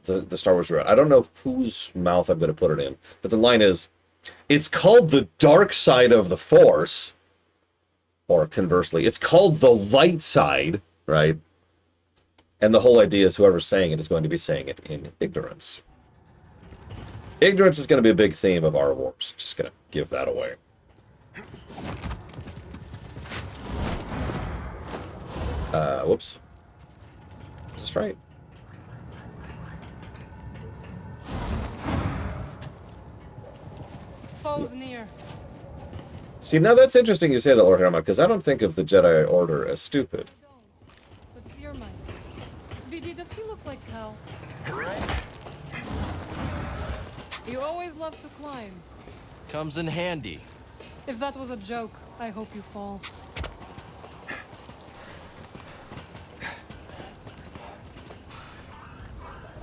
the Star Wars route. I don't know whose mouth I'm going to put it in, but the line is, it's called the dark side of the Force, or conversely, it's called the light side, right? And the whole idea is whoever's saying it is going to be saying it in ignorance. Ignorance is going to be a big theme of our wars. Just going to give that away. Whoops. Is this right? Foes near. See, now that's interesting you say that, Lord Hermod, because I don't think of the Jedi Order as stupid. But see your mind. BD, does he look like Cal? You always love to climb. Comes in handy. If that was a joke, I hope you fall.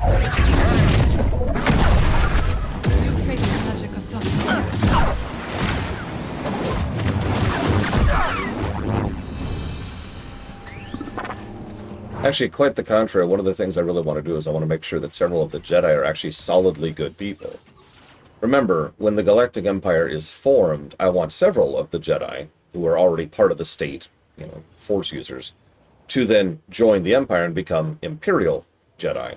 You face the magic of Dr. Actually, quite the contrary. One of the things I really want to do is I want to make sure that several of the Jedi are actually solidly good people. Remember, when the Galactic Empire is formed, I want several of the Jedi, who are already part of the state, you know, Force users, to then join the Empire and become Imperial Jedi.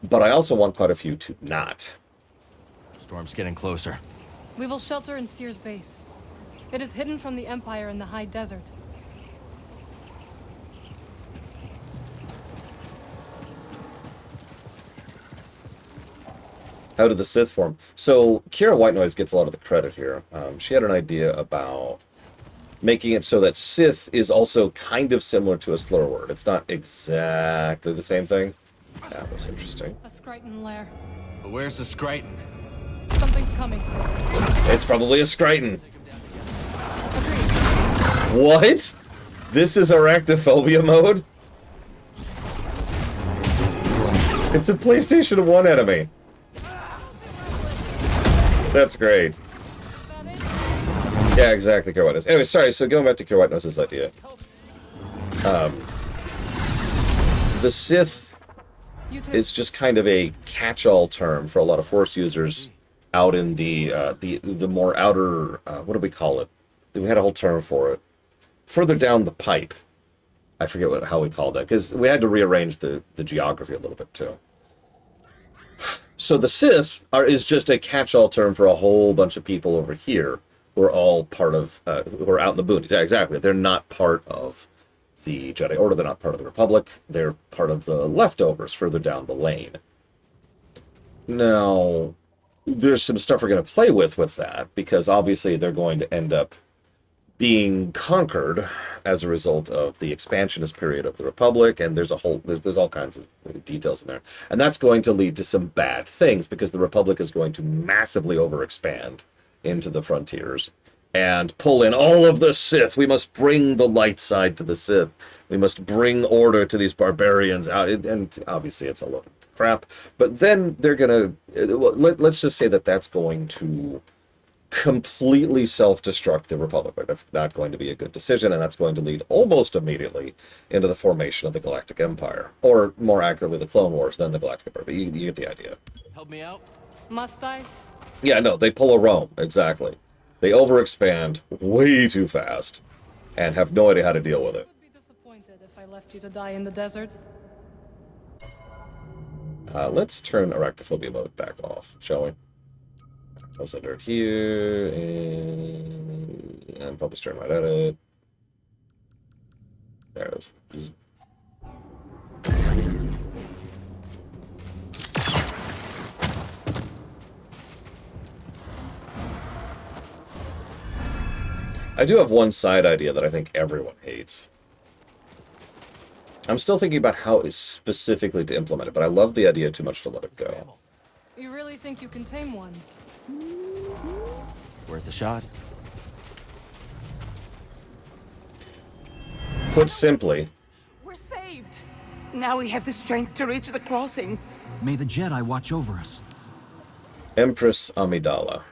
But I also want quite a few to not. Storm's getting closer. We will shelter in Seer's base. It is hidden from the Empire in the high desert. How did the Sith form? So, Kira Whitenoise gets a lot of the credit here. She had an idea about making it so that Sith is also kind of similar to a slur word. It's not exactly the same thing. That was interesting. A Skriton lair. But where's the Skriton? Something's coming. It's probably a Skriton. What? This is arachnophobia mode? It's a PlayStation 1 enemy. That's great. Yeah, exactly, Kira Whitenose. Anyway, sorry, so going back to Kira Whitenose's idea. The Sith is just kind of a catch-all term for a lot of Force users out in the more outer, what do we call it? We had a whole term for it. Further down the pipe. I forget how we called that, because we had to rearrange the geography a little bit, too. So the Sith is just a catch-all term for a whole bunch of people over here who are all part of, who are out in the boonies. Yeah, exactly. They're not part of the Jedi Order. They're not part of the Republic. They're part of the leftovers further down the lane. Now, there's some stuff we're going to play with that, because obviously they're going to end up being conquered as a result of the expansionist period of the Republic, and there's all kinds of details in there. And that's going to lead to some bad things, because the Republic is going to massively overexpand into the frontiers and pull in all of the Sith. We must bring the light side to the Sith. We must bring order to these barbarians out. And obviously it's a lot of crap. But then they're going to... Let's just say that that's going to completely self-destruct the Republic. That's not going to be a good decision, and that's going to lead almost immediately into the formation of the Galactic Empire. Or, more accurately, the Clone Wars, then the Galactic Empire. But you get the idea. Help me out? Must I? Yeah, no, they pull a Rome, exactly. They overexpand way too fast, and have no idea how to deal with it. I would be disappointed if I left you to die in the desert. Let's turn arachnophobia mode back off, shall we? I'll send her here, and probably turn right at it. There it is. I do have one side idea that I think everyone hates. I'm still thinking about how specifically to implement it, but I love the idea too much to let it go. You really think you can tame one? Worth a shot. Put simply, We're saved. Now we have the strength to reach the crossing. May the Jedi watch over us. Empress Amidala.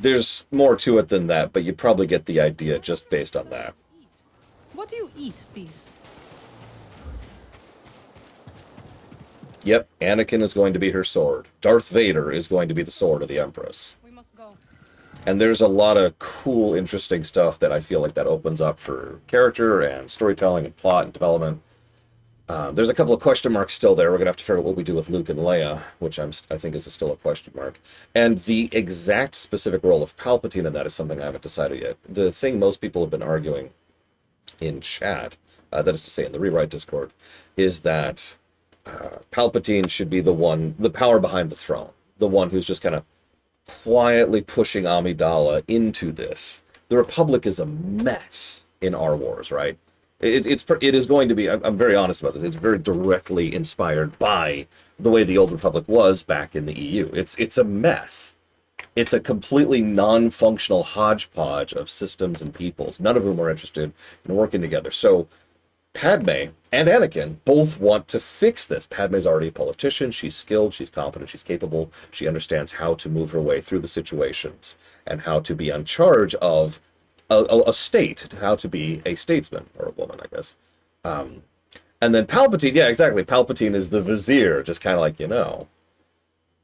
There's more to it than that, but you probably get the idea just based on that. What do you eat, Beast? Yep, Anakin is going to be her sword. Darth Vader is going to be the sword of the Empress. We must go. And there's a lot of cool, interesting stuff that I feel like that opens up for character and storytelling and plot and development. There's a couple of question marks still there. We're going to have to figure out what we do with Luke and Leia, which I think is still a question mark. And the exact specific role of Palpatine in that is something I haven't decided yet. The thing most people have been arguing in chat, that is to say in the Rewrite Discord, is that Palpatine should be the power behind the throne. The one who's just kind of quietly pushing Amidala into this. The Republic is a mess in our wars, right? It is going to be. I'm very honest about this. It's very directly inspired by the way the Old Republic was back in the EU. It's a mess. It's a completely non-functional hodgepodge of systems and peoples, none of whom are interested in working together. So Padme and Anakin both want to fix this. Padme's already a politician. She's skilled, she's competent, she's capable. She understands how to move her way through the situations and how to be in charge of a state, how to be a statesman, or a woman, I guess. And then Palpatine, yeah, exactly. Palpatine is the vizier, just kind of like,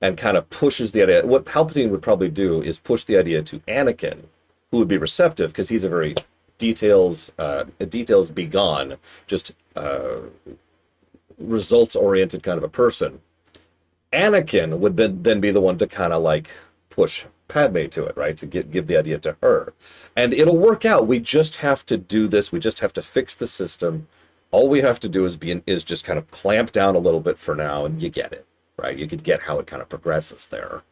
and kind of pushes the idea. What Palpatine would probably do is push the idea to Anakin, who would be receptive, because he's a very details begone, just results-oriented kind of a person. Anakin would then be the one to kind of like push Padme to it, right? To give the idea to her. And it'll work out. We just have to do this. We just have to fix the system. All we have to do is just kind of clamp down a little bit for now, and you get it, right? You could get how it kind of progresses there.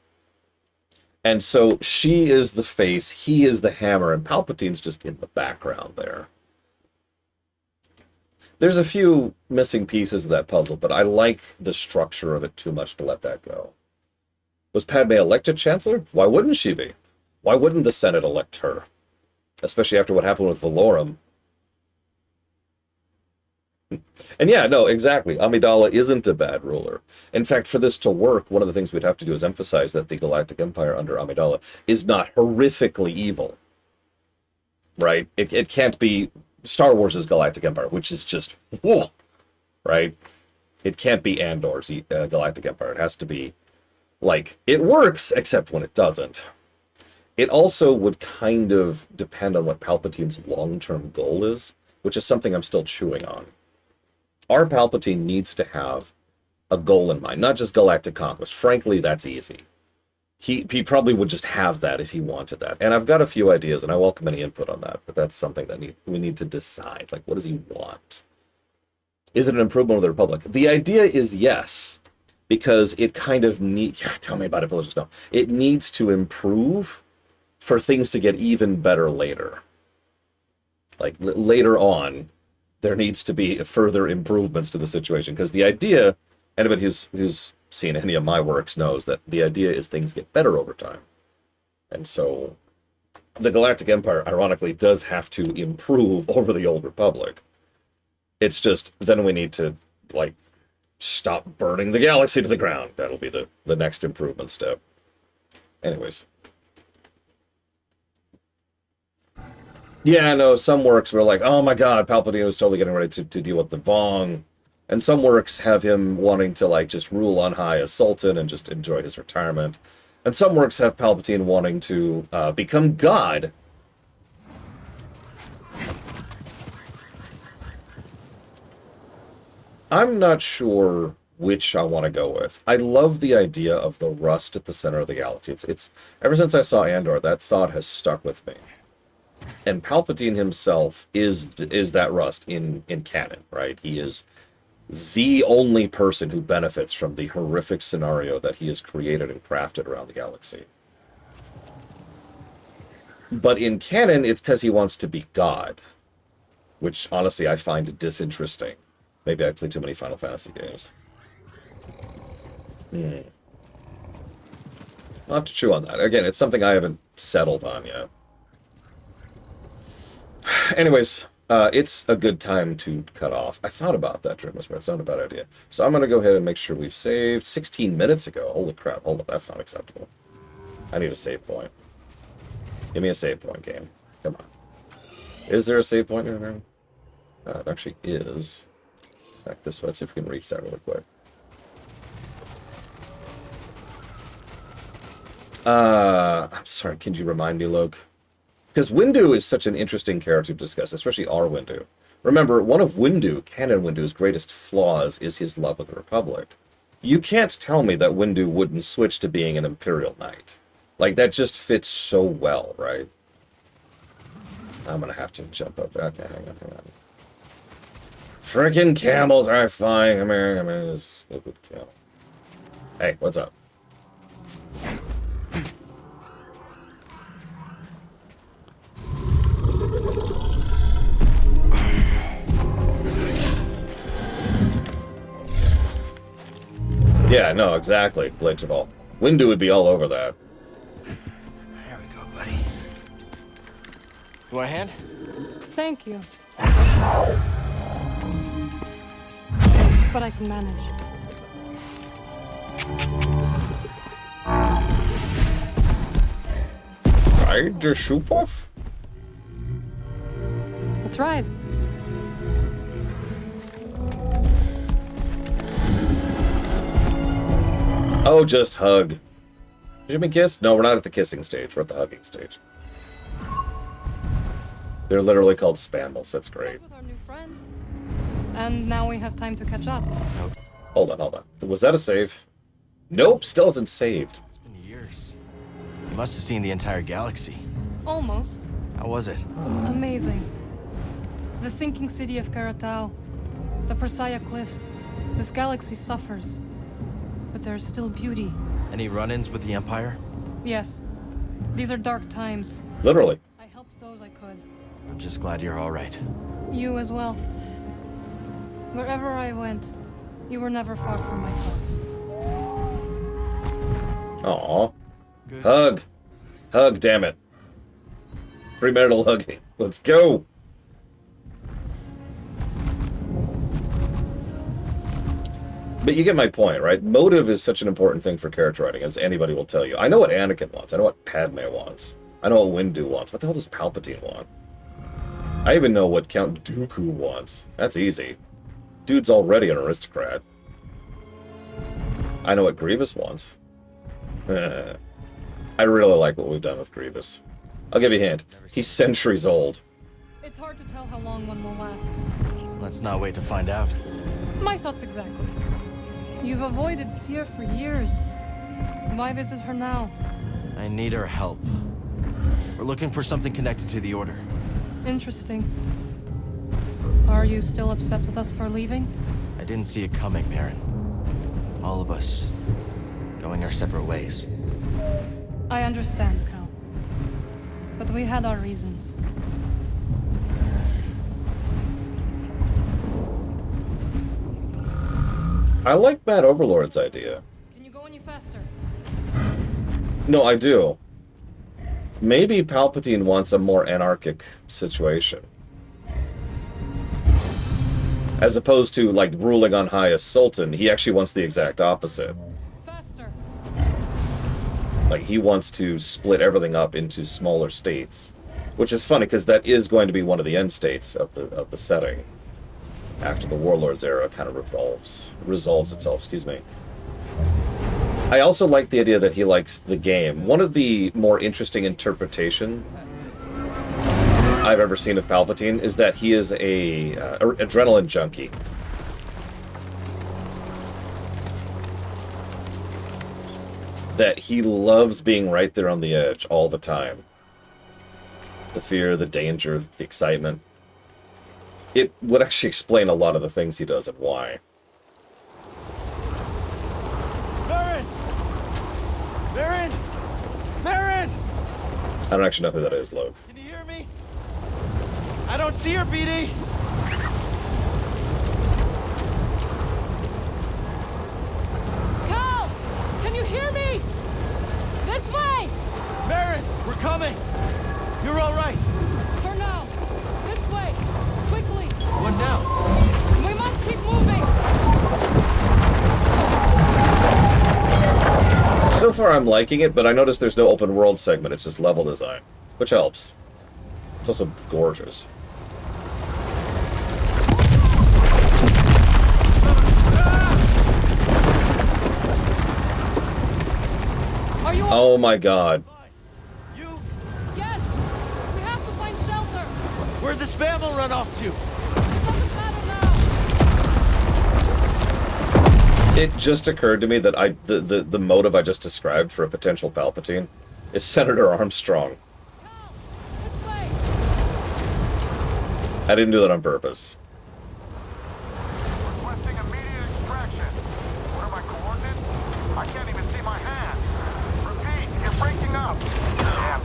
And so she is the face, he is the hammer, and Palpatine's just in the background there. There's a few missing pieces of that puzzle, but I like the structure of it too much to let that go. Was Padme elected Chancellor? Why wouldn't she be? Why wouldn't the Senate elect her? Especially after what happened with Valorum. And yeah, no, exactly. Amidala isn't a bad ruler. In fact, for this to work, one of the things we'd have to do is emphasize that the Galactic Empire under Amidala is not horrifically evil. Right? It can't be Star Wars' Galactic Empire, which is just, whoa, right? It can't be Andor's Galactic Empire. It has to be, like, it works, except when it doesn't. It also would kind of depend on what Palpatine's long-term goal is, which is something I'm still chewing on. Our Palpatine needs to have a goal in mind, not just galactic conquest. Frankly, that's easy. He probably would just have that if he wanted that. And I've got a few ideas, and I welcome any input on that, but that's something that we need to decide. Like, what does he want? Is it an improvement of the Republic? The idea is yes, because it kind of needs... Yeah, tell me about it, Villagers. No. It needs to improve for things to get even better later. Like, later on, there needs to be further improvements to the situation, because the idea, anybody who's seen any of my works knows that the idea is things get better over time. And so the Galactic Empire, ironically, does have to improve over the Old Republic. It's just, then we need to, like, stop burning the galaxy to the ground. That'll be the next improvement step. Anyways. Yeah, no, some works were like, oh my god, Palpatine was totally getting ready to deal with the Vong. And some works have him wanting to, like, just rule on high as Sultan and just enjoy his retirement. And some works have Palpatine wanting to become God. I'm not sure which I want to go with. I love the idea of the rust at the center of the galaxy. It's ever since I saw Andor, that thought has stuck with me. And Palpatine himself is that rust in canon, right? He is the only person who benefits from the horrific scenario that he has created and crafted around the galaxy. But in canon, it's because he wants to be God, which honestly I find disinteresting. Maybe I play too many Final Fantasy games. I'll have to chew on that. Again, it's something I haven't settled on yet. Anyways, it's a good time to cut off. I thought about that during this, but it's not a bad idea. So I'm going to go ahead and make sure we've saved 16 minutes ago. Holy crap. Hold up. That's not acceptable. I need a save point. Give me a save point, game. Come on. Is there a save point in there? It actually is. Back this way. Let's see if we can reach that really quick. I'm sorry. Can you remind me, Luke? Because Windu is such an interesting character to discuss, especially our Windu. Remember, one of canon Windu's greatest flaws is his love of the Republic. You can't tell me that Windu wouldn't switch to being an Imperial Knight. Like, that just fits so well, right? I'm gonna have to jump up there. Okay, hang on. Frickin' camels are flying. I mean, this stupid camel. Hey, what's up? Yeah, no, exactly. Blades of all. Windu would be all over that. There we go, buddy. You want a hand? Thank you. But I can manage. Right, the shoe off? That's right. Oh, just hug. Jimmy kiss? No, we're not at the kissing stage. We're at the hugging stage. They're literally called spandals. That's great. With our new friend. And now we have time to catch up. Hold on, hold on. Was that a save? Nope, still isn't saved. It's been years. You must have seen the entire galaxy. Almost. How was it? Amazing. The sinking city of Karatao. The Persaya Cliffs. This galaxy suffers. But there's still beauty. Any run-ins with the Empire? Yes. These are dark times. Literally. I helped those I could. I'm just glad you're all right. You as well. Wherever I went, you were never far from my thoughts. Aw. Hug. Hug, damn it. Premarital hugging. Let's go. But you get my point, right? Motive is such an important thing for character writing, as anybody will tell you. I know what Anakin wants. I know what Padme wants. I know what Windu wants. What the hell does Palpatine want? I even know what Count Dooku wants. That's easy. Dude's already an aristocrat. I know what Grievous wants. I really like what we've done with Grievous. I'll give you a hint. He's centuries old. It's hard to tell how long one will last. Let's not wait to find out. My thoughts exactly. You've avoided Seer for years. Why visit her now? I need her help. We're looking for something connected to the Order. Interesting. Are you still upset with us for leaving? I didn't see it coming, Baron. All of us going our separate ways. I understand, Cal. But we had our reasons. I like Mad Overlord's idea. Can you go any faster? No, I do. Maybe Palpatine wants a more anarchic situation. As opposed to, like, ruling on high as Sultan, he actually wants the exact opposite. Faster. Like, he wants to split everything up into smaller states. Which is funny, because that is going to be one of the end states of the setting. After the Warlords era kind of resolves itself, excuse me. I also like the idea that he likes the game. One of the more interesting interpretation I've ever seen of Palpatine is that he is a adrenaline junkie. That he loves being right there on the edge all the time. The fear, the danger, the excitement. It would actually explain a lot of the things he does and why. Baron! Baron! Baron! I don't actually know who that is, Logue. Can you hear me? I don't see her, BD! Cal! Can you hear me? This way! Baron! We're coming! You're all right! For now. This way. Quickly. What now? We must keep moving. So far I'm liking it, but I noticed there's no open world segment, it's just level design. Which helps. It's also gorgeous. Are you Oh my god. Yes! We have to find shelter! Where'd the spamble run off to? It just occurred to me that the motive I just described for a potential Palpatine is Senator Armstrong. I didn't do that on purpose. Requesting immediate extraction. What are my coordinates? I can't even see my hand. Repeat, you're breaking up. Damn.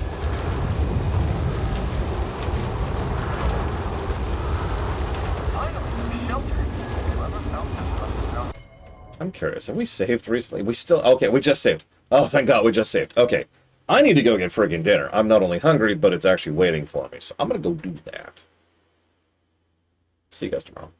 curious. Have we saved recently? We still... Okay, we just saved. Oh, thank God, we just saved. Okay. I need to go get friggin' dinner. I'm not only hungry, but it's actually waiting for me. So I'm going to go do that. See you guys tomorrow.